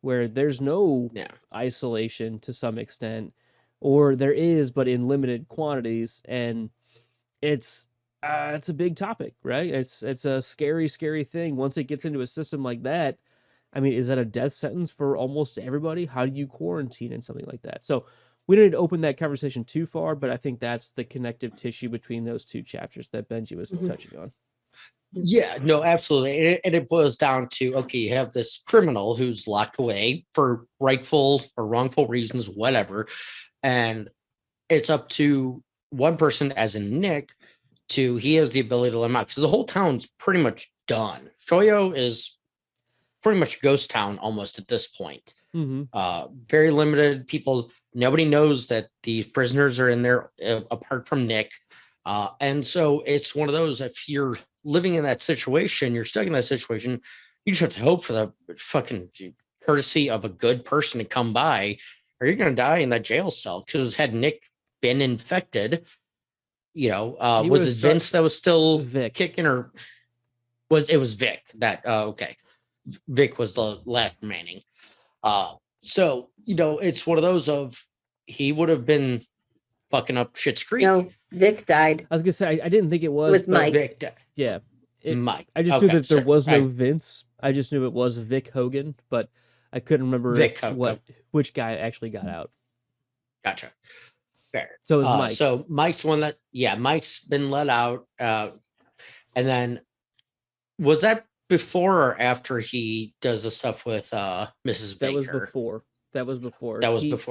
where there's no isolation to some extent, or there is, but in limited quantities. And it's a big topic, right? It's a scary, scary thing. Once it gets into a system like that, I mean, is that a death sentence for almost everybody? How do you quarantine in something like that? So we don't need to open that conversation too far, but I think that's the connective tissue between those two chapters that Benji was touching on. Yeah, no, absolutely. And it boils down to, okay, you have this criminal who's locked away for rightful or wrongful reasons, whatever. And it's up to one person, as in Nick, he has the ability to let him out, because the whole town's pretty much done. Shoyo is pretty much ghost town almost at this point. Mm-hmm. Very limited people. Nobody knows that these prisoners are in there apart from Nick. And so it's one of those, if you're living in that situation, you're stuck in that situation, you just have to hope for the fucking courtesy of a good person to come by, or you're going to die in that jail cell. Because had Nick been infected, was it Vince that was still Vic kicking, or it was Vic that, okay. Vic was the last remaining. So, it's one of those of, he would have been fucking up Schitt's Creek. No, Vic died. I was gonna say I didn't think it was. It was Mike. Vic died. Yeah, Mike. I just knew that there was no Vince. I just knew it was Vic Hogan, but I couldn't remember which guy actually got out. Gotcha. Fair. So it was Mike. So Mike's the one that, Mike's been let out. And then was that before or after he does the stuff with Mrs. Baker? That was before.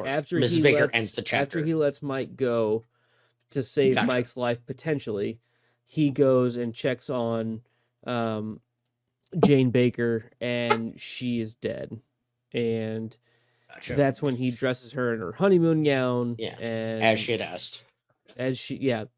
After Mrs. Baker ends the chapter. After he lets Mike go to save Mike's life potentially, he goes and checks on Jane Baker, and she is dead. And that's when he dresses her in her honeymoon gown. Yeah, and as she had asked.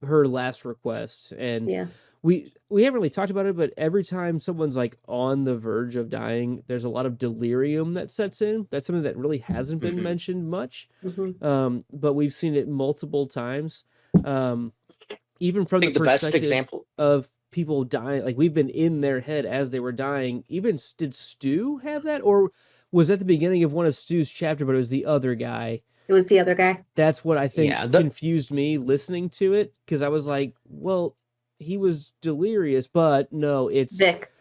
Her last request. And we haven't really talked about it, but every time someone's like on the verge of dying, there's a lot of delirium that sets in. That's something that really hasn't been mentioned much. But we've seen it multiple times. Even from the best perspective example of people dying, like we've been in their head as they were dying. Even did Stu have that, or was at the beginning of one of Stu's chapter, but it was the other guy. It was the other guy. That's what I think confused me listening to it, because I was like, well, he was delirious, but no, it's Vic.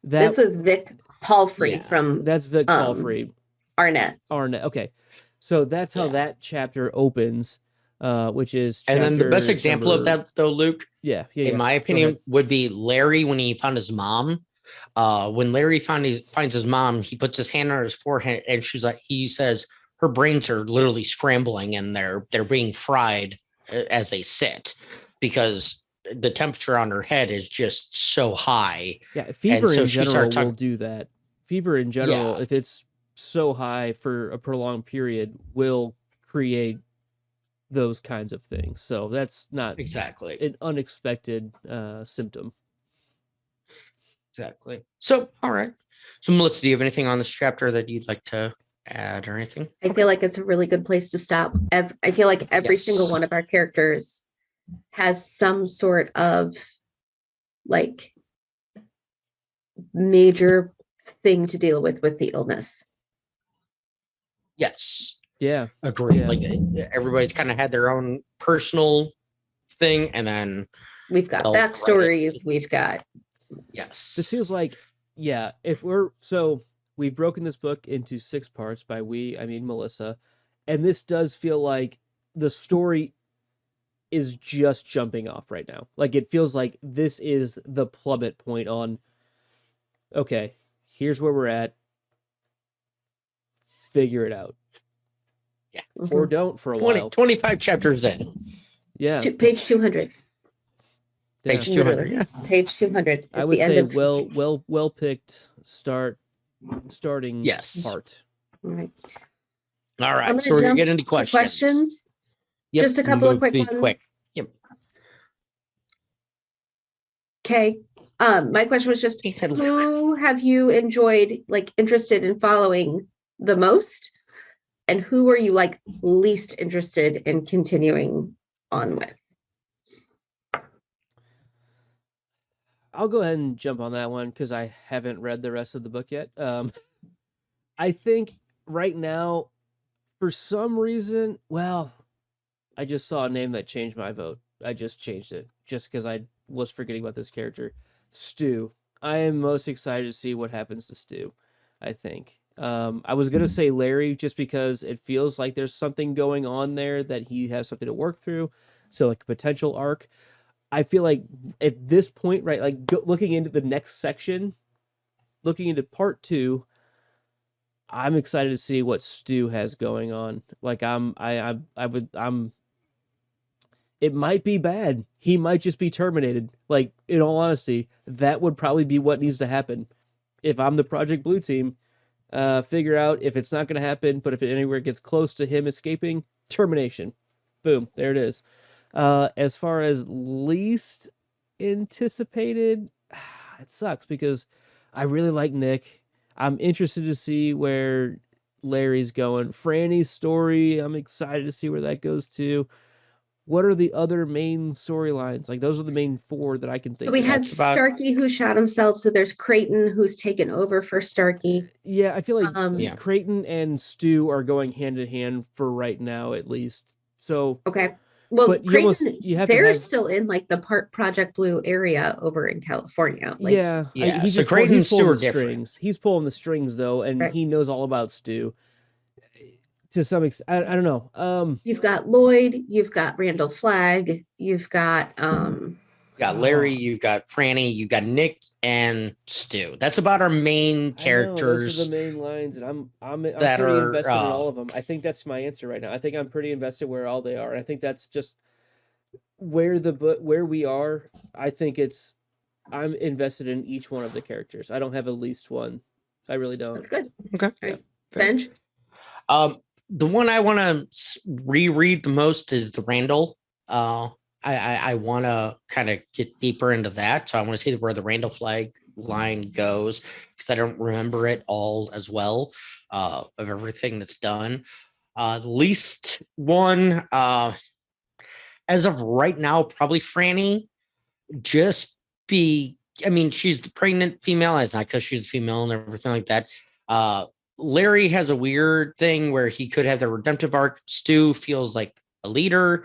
This was Vic Palfrey from that's Vic Palfrey. Arnett. Okay. So that's how that chapter opens, which is and then the best example of that though, Luke, in my opinion, would be Larry when he found his mom. When Larry finds his mom, he puts his hand on his forehead and he says her brains are literally scrambling and they're being fried as they sit because the temperature on her head is just so high. Yeah, fever in general will do that. Fever in general, if it's so high for a prolonged period, will create those kinds of things. So that's not exactly an unexpected symptom. Exactly. So, all right. So, Melissa, do you have anything on this chapter that you'd like to add or anything? I feel like it's a really good place to stop. I feel like every single one of our characters has some sort of like major thing to deal with the illness. Yes. Yeah. Agree. Yeah. Like everybody's kind of had their own personal thing, and then we've got backstories. We've got This feels like we've broken this book into 6 parts. By we, I mean Melissa, and this does feel like the story is just jumping off right now. Like it feels like this is the plummet point on, okay, here's where we're at. Figure it out. Yeah. Or don't for a while. 25 chapters in. Yeah. Page 200. Page 200. Yeah. Page 200. I would say well picked starting part. All right. All right. So we're going to get into questions. Yep. Just a couple of quick ones. Yep. Okay. My question was just, who have you enjoyed, like interested in following the most? And who are you like least interested in continuing on with? I'll go ahead and jump on that one because I haven't read the rest of the book yet. I think right now, for some reason, I just saw a name that changed my vote. I just changed it just because I was forgetting about this character. Stu. I am most excited to see what happens to Stu, I think. I was going to say Larry just because it feels like there's something going on there that he has something to work through. So like a potential arc. I feel like at this point, right, like looking into the next section, looking into part 2, I'm excited to see what Stu has going on. Like it might be bad. He might just be terminated. Like, in all honesty, that would probably be what needs to happen. If I'm the Project Blue team, figure out if it's not going to happen, but if it anywhere gets close to him escaping, termination. Boom, there it is. As far as least anticipated, it sucks because I really like Nick. I'm interested to see where Larry's going. Franny's story, I'm excited to see where that goes to. What are the other main storylines? Like, those are the main 4 that I can think of. We had That's about- Starkey who shot himself. So there's Creighton who's taken over for Starkey. Yeah, I feel like Creighton and Stu are going hand in hand for right now, at least. So okay. Well, but they're still in like the Project Blue area over in California. Like, he's so just Creighton and he's Stu pulling are the different. strings. He's pulling the strings though, and he knows all about Stu. To some extent, I don't know. You've got Lloyd, you've got Randall Flagg, you've got you got Larry, you've got Franny, you've got Nick and Stu. That's about our main characters. Those are the main lines, and I'm pretty invested in all of them. I think that's my answer right now. I think I'm pretty invested where all they are, and I think that's just where we are. I think I'm invested in each one of the characters. I don't have at least one. I really don't. That's good. Okay. All right. Benj? The one I want to reread the most is the Randall I want to kind of get deeper into that. So I want to see where the Randall Flagg line goes because I don't remember it all as well of everything that's done. The least one, as of right now, probably Franny. Just be, I mean, she's the pregnant female. It's not because she's a female and everything like that. Larry has a weird thing where he could have the redemptive arc. Stu feels like a leader.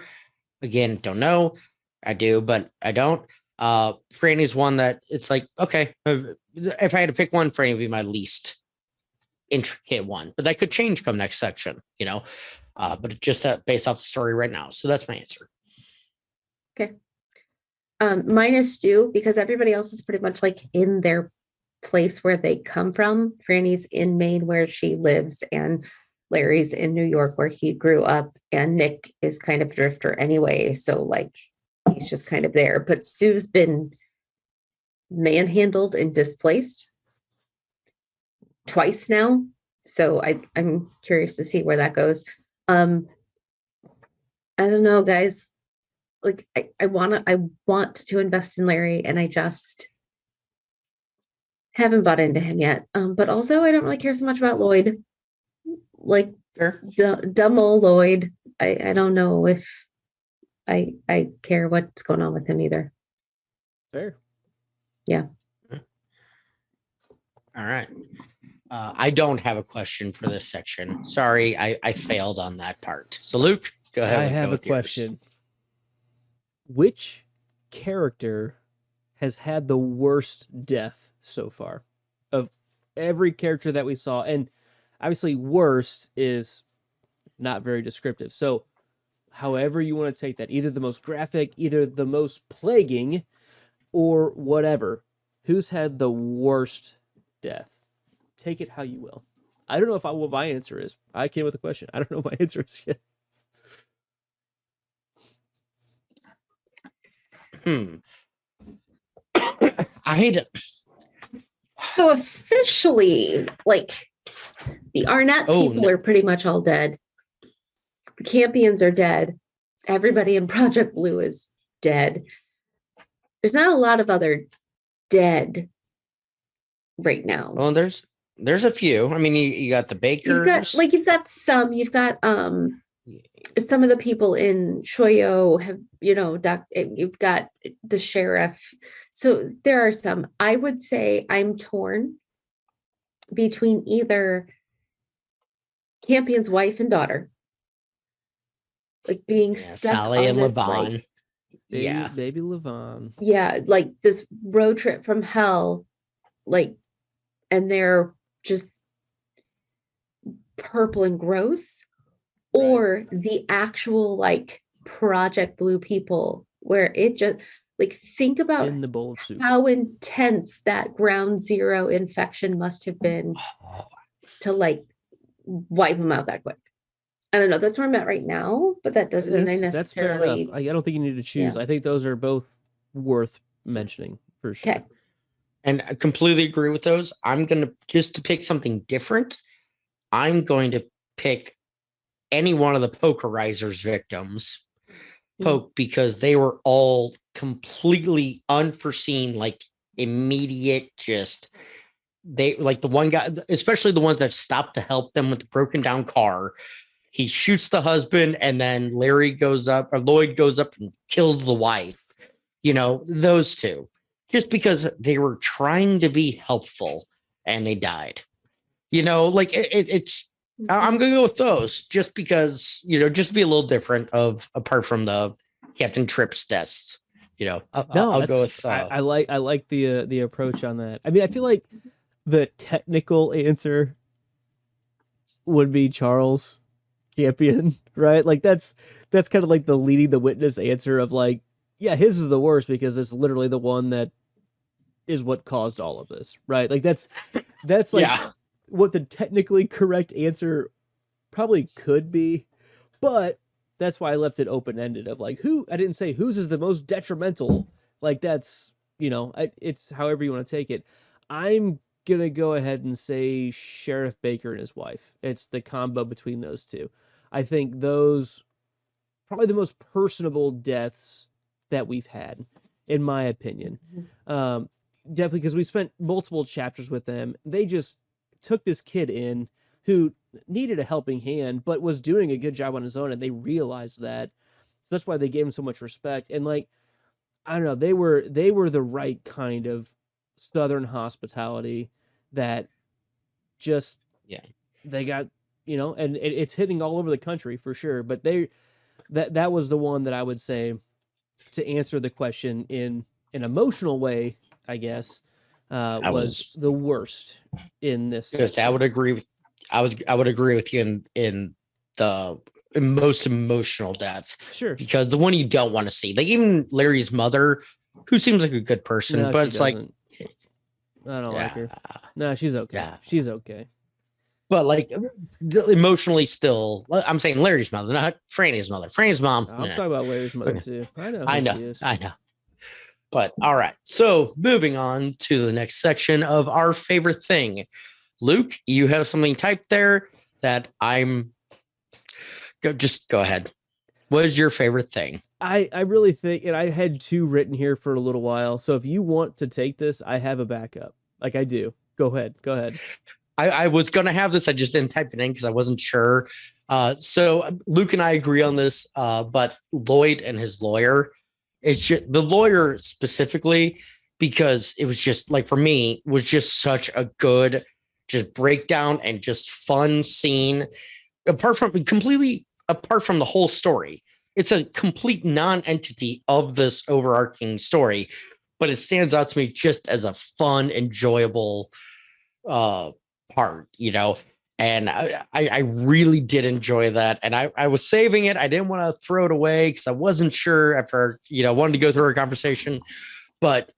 Again, don't know. I do, but I don't. Franny's one that it's like, okay, if I had to pick one, Franny would be my least intricate one, but that could change come next section, but just based off the story right now. So that's my answer. Okay. Mine is Stu because everybody else is pretty much like in their place where they come from. Franny's in Maine where she lives, and Larry's in New York where he grew up, and Nick is kind of a drifter anyway. So like he's just kind of there. But Stu's been manhandled and displaced twice now. So I'm curious to see where that goes. I don't know, guys. Like I want to invest in Larry, and I just haven't bought into him yet. But also I don't really care so much about Lloyd. Like dumb old Lloyd. I don't know if I care what's going on with him either. Fair. Yeah. All right. I don't have a question for this section. Sorry, I failed on that part. So Luke, go ahead. I have a question. Yours. Which character has had the worst death so far of every character that we saw? And obviously worst is not very descriptive. So however you want to take that, either the most graphic, either the most plaguing, or whatever. Who's had the worst death? Take it how you will. I don't know what my answer is. I came with a question. I don't know what my answer is yet. I hate it. So officially, like the Arnett people are pretty much all dead. The Campions are dead. Everybody in Project Blue is dead. There's not a lot of other dead right now. Well, there's a few. I mean, you got the Bakers. You've got some of the people in Shoyo have, you've got the sheriff. So there are some. I would say I'm torn between either Campion's wife and daughter, like being stuck Sally and on Levon. Baby Levon. Yeah, like this road trip from hell, like, and they're just purple and gross. Or the actual like Project Blue people where it just like think about in the bowl of soup. How intense that ground zero infection must have been to like wipe them out that quick. I don't know. That's where I'm at right now, but that doesn't mean I necessarily. That's fair enough. I don't think you need to choose. Yeah. I think those are both worth mentioning for sure. Okay. And I completely agree with those. I'm going to pick something different. I'm going to pick any one of the pokerizers victims because they were all completely unforeseen, like immediate, they like the one guy, especially the ones that stopped to help them with the broken down car. He shoots the husband and then Lloyd goes up and kills the wife. Those two, just because they were trying to be helpful and they died. It's I'm going to go with those just because, just be a little different apart from the Captain Tripp's deaths. I'll go with. I like the approach on that. I mean, I feel like the technical answer would be Charles Campion, right? Like that's kind of like the leading the witness answer of like, yeah, his is the worst because it's literally the one that is what caused all of this, right? Like that's like. Yeah. What the technically correct answer probably could be, but that's why I left it open-ended of like I didn't say whose is the most detrimental. Like that's, it's however you want to take it. I'm going to go ahead and say Sheriff Baker and his wife. It's the combo between those two. I think those probably the most personable deaths that we've had, in my opinion. Definitely, because we spent multiple chapters with them. They just took this kid in who needed a helping hand, but was doing a good job on his own, and they realized that. So that's why they gave him so much respect. And like, I don't know, they were the right kind of Southern hospitality that just, they got, you know, and it's hitting all over the country for sure. But that was the one that I would say, to answer the question in an emotional way, I guess, was the worst in this. Yes, I would agree with. I would agree with you in the most emotional depth. Sure. Because the one you don't want to see, like even Larry's mother, who seems like a good person, No, but it's doesn't. like, I don't like her. No, she's okay. Yeah. She's okay. But like emotionally still, I'm saying Larry's mother, not Franny's mother. Franny's mom. I'm talking about Larry's mother too. I know. I who know. she is. I know. But all right. So moving on to the next section of our favorite thing. Luke, you have something typed there that just go ahead. What is your favorite thing? I really think, and I had two written here for a little while. So if you want to take this, I have a backup. Like I do. Go ahead. I was going to have this. I just didn't type it in because I wasn't sure. So Luke and I agree on this, but Lloyd and his lawyer, it's just the lawyer specifically, because it was just like, for me, was just such a good just breakdown and just fun scene. Apart from the whole story, it's a complete non-entity of this overarching story, but it stands out to me just as a fun, enjoyable part, you know. And I really did enjoy that, and I was saving it. I didn't want to throw it away because I wasn't sure after, you know, wanted to go through our conversation. But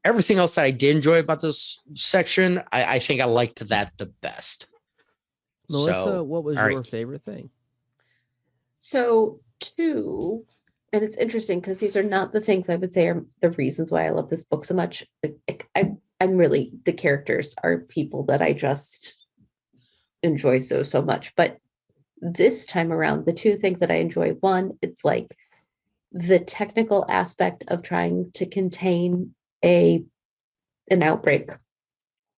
everything else that I did enjoy about this section, I think I liked that the best. Melissa, what was your favorite thing? So two, and it's interesting because these are not the things I would say are the reasons why I love this book so much. I'm really, the characters are people that I just enjoy so much. But this time around, the two things that I enjoy, one, it's like the technical aspect of trying to contain an outbreak.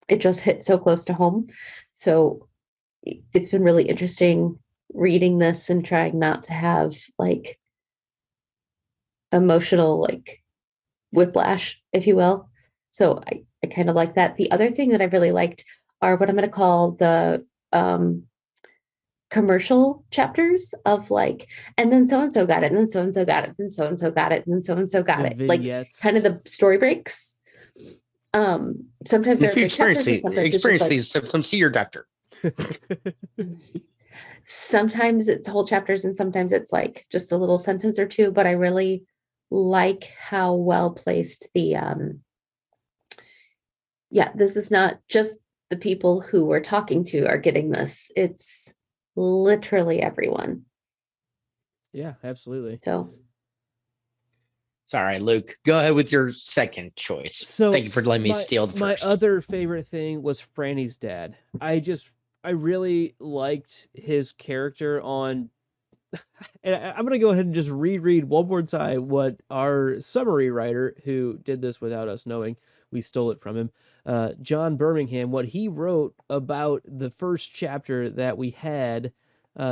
It just hit so close to home. So it's been really interesting reading this and trying not to have like emotional like whiplash, if you will. So I kind of like that. The other thing that I really liked are what I'm going to call the commercial chapters of like, and then so-and-so got it, and then so-and-so got it, and so-and-so got it, and then so-and-so got it. Vignettes. Like kind of the story breaks. Sometimes if you experience these symptoms, see your doctor. Sometimes it's whole chapters and sometimes it's like just a little sentence or two, but I really like how well placed the this is not just the people who we're talking to are getting this. It's literally everyone. Yeah, absolutely. So It's all right, Luke. Go ahead with your second choice. So thank you for letting me steal the first. My other favorite thing was Franny's dad. I really liked his character on, and I'm going to go ahead and just reread one more time what our summary writer, who did this without us knowing, we stole it from him, John Birmingham, what he wrote about the first chapter that we had,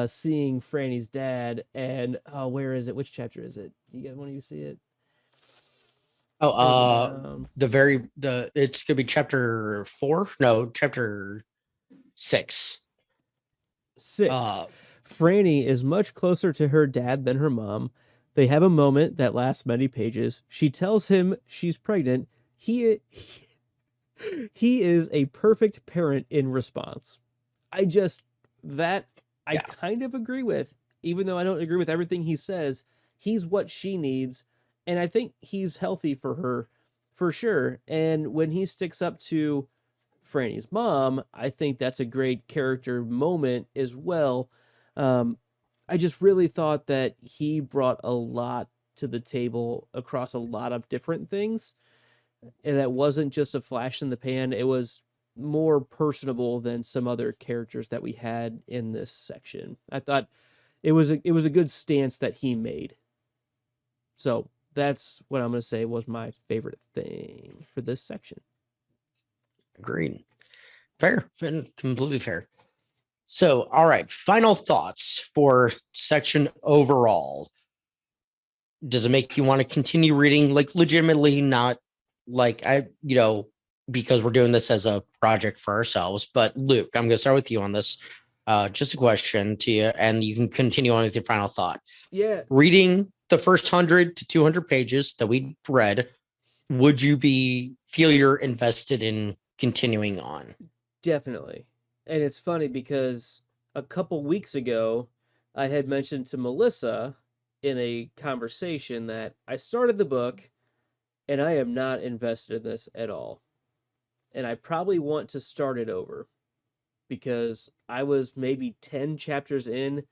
seeing Franny's dad. And where is it? Which chapter is it? One of you see it? It's gonna be chapter 4. No, chapter 6. Franny is much closer to her dad than her mom. They have a moment that lasts many pages. She tells him she's pregnant. He is a perfect parent in response. I kind of agree with, even though I don't agree with everything he says. He's what she needs. And I think he's healthy for her, for sure. And when he sticks up to Franny's mom, I think that's a great character moment as well. I just really thought that he brought a lot to the table across a lot of different things. And that wasn't just a flash in the pan. It was more personable than some other characters that we had in this section. I thought it was a good stance that he made. So that's what I'm going to say was my favorite thing for this section. Agreed. Fair. Completely fair. So, all right. Final thoughts for section overall. Does it make you want to continue reading? Like, legitimately, not like because we're doing this as a project for ourselves. But Luke, I'm going to start with you on this. Just a question to you, and you can continue on with your final thought. Yeah. Reading the first 100 to 200 pages that we read, would you feel you're invested in continuing on? Definitely. And it's funny because a couple weeks ago, I had mentioned to Melissa in a conversation that I started the book and I am not invested in this at all. And I probably want to start it over because I was maybe 10 chapters in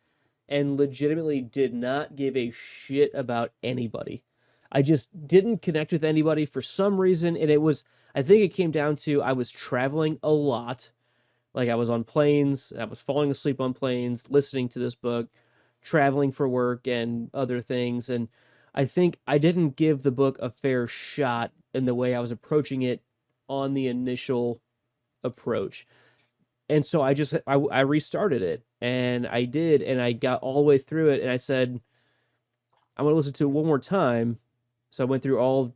and legitimately did not give a shit about anybody. I just didn't connect with anybody for some reason. And I think it came down to I was traveling a lot. Like I was on planes, I was falling asleep on planes, listening to this book, traveling for work and other things. And I think I didn't give the book a fair shot in the way I was approaching it on the initial approach. And so I restarted it, and I did, and I got all the way through it, and I said, I'm going to listen to it one more time. So I went through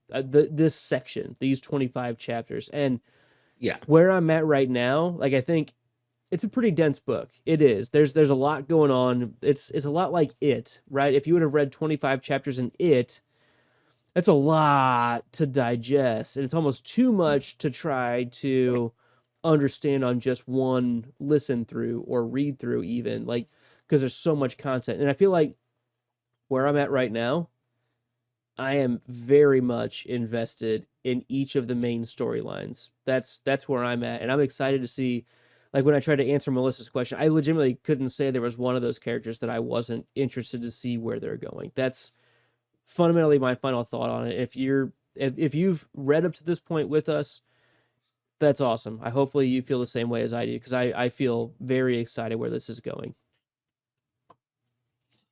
this section, these 25 chapters. And yeah, where I'm at right now, like I think it's a pretty dense book. It is. There's a lot going on. It's a lot like It, right? If you would have read 25 chapters in It, that's a lot to digest, and it's almost too much to try to understand on just one listen through or read through, even, like, because there's so much content. And I feel like where I'm at right now, I am very much invested in each of the main storylines. That's where I'm at, and I'm excited to see. Like when I tried to answer Melissa's question, I legitimately couldn't say there was one of those characters that I wasn't interested to see where they're going. That's fundamentally my final thought on it. If you've read up to this point with us, that's awesome. Hopefully you feel the same way as I do, because I feel very excited where this is going.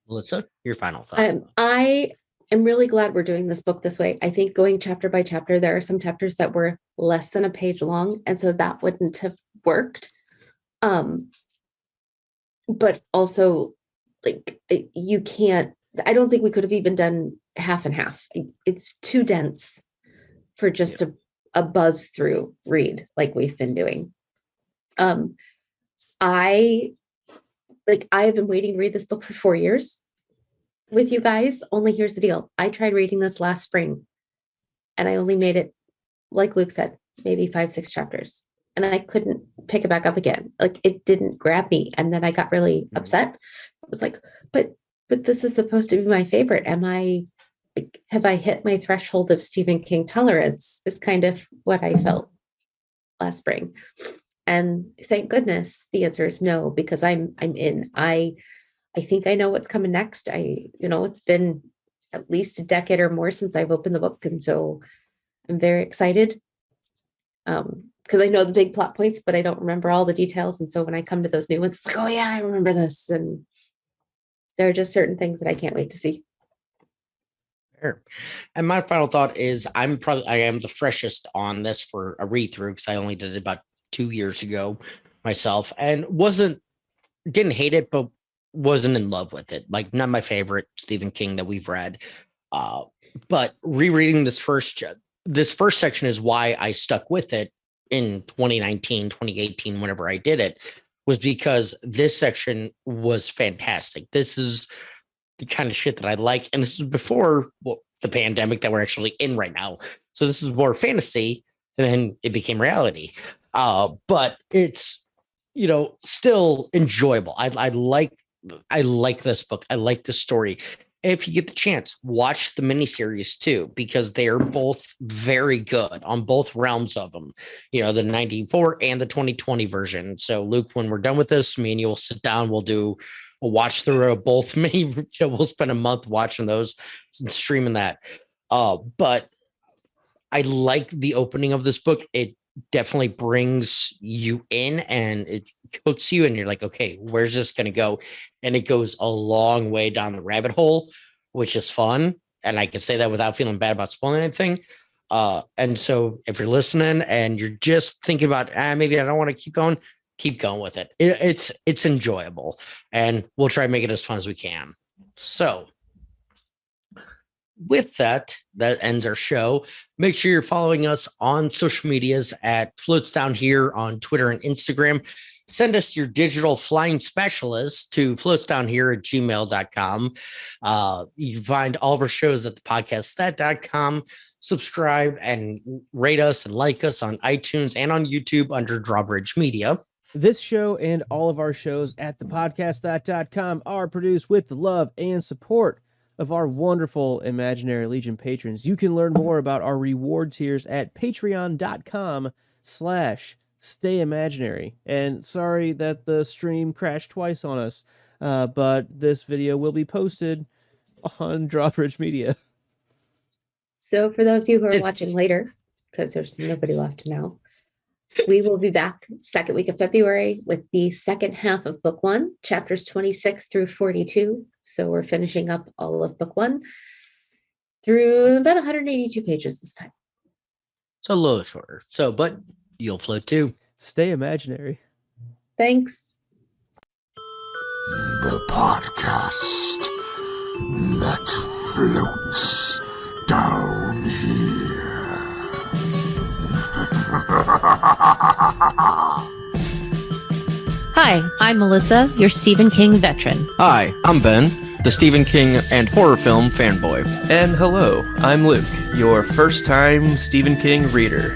Melissa, your final thought. I am really glad we're doing this book this way. I think going chapter by chapter, there are some chapters that were less than a page long, and so that wouldn't have worked. But also, like, you can't, I don't think we could have even done half and half. It's too dense for just a buzz through read like we've been doing. I have been waiting to read this book for 4 years with you guys. Only here's the deal. I tried reading this last spring and I only made it, like Luke said, maybe 5-6 chapters. And I couldn't pick it back up again. Like, it didn't grab me. And then I got really upset. I was like, but this is supposed to be my favorite. Have I hit my threshold of Stephen King tolerance, is kind of what I felt last spring. And thank goodness the answer is no, because I'm in. I think I know what's coming next. It's been at least a decade or more since I've opened the book. And so I'm very excited. Because I know the big plot points, but I don't remember all the details. And so when I come to those new ones, it's like, oh yeah, I remember this. And there are just certain things that I can't wait to see. Fair. And my final thought is I am the freshest on this for a read through, because I only did it about 2 years ago myself, and didn't hate it, but wasn't in love with it. Like, not my favorite Stephen King that we've read. But rereading this first section is why I stuck with it in 2019, 2018, whenever I did it, was because this section was fantastic. This is the kind of shit that I like. And this is before the pandemic that we're actually in right now. So this is more fantasy, and then it became reality. But it's, still enjoyable. I like this book. I like this story. If you get the chance, watch the miniseries too, because they are both very good on both realms of them. The 94 and the 2020 version. So, Luke, when we're done with this, me and you will sit down. We'll watch through both mini. We'll spend a month watching those and streaming that. But I like the opening of this book. It definitely brings you in and it hooks you, and you're like, okay, where's this going to go? And it goes a long way down the rabbit hole, which is fun. and I can say that without feeling bad about spoiling anything. And so if you're listening and you're just thinking about, maybe I don't want to keep going with it. It's enjoyable, and we'll try and make it as fun as we can. So with that ends our show. Make sure you're following us on social medias at Floats Down Here on Twitter and Instagram. Send us your digital flying specialist to floatsdownhere@gmail.com. You can find all of our shows at thepodcastthat.com. Subscribe and rate us and like us on iTunes and on YouTube under Drawbridge Media. This show and all of our shows at thepodcastthat.com are produced with the love and support of our wonderful Imaginary Legion patrons. You can learn more about our reward tiers at patreon.com/stayimaginary. And sorry that the stream crashed twice on us, but this video will be posted on Drawbridge Media. So for those of you who are watching later, because there's nobody left now, we will be back second week of February with the second half of book 1, chapters 26 through 42. So we're finishing up all of book 1 through about 182 pages this time. So a little shorter. But you'll float too. Stay imaginary. Thanks. The podcast that floats down here. Hi, I'm Melissa, your Stephen King veteran. Hi, I'm Ben, the Stephen King and horror film fanboy. And hello, I'm Luke, your first-time Stephen King reader.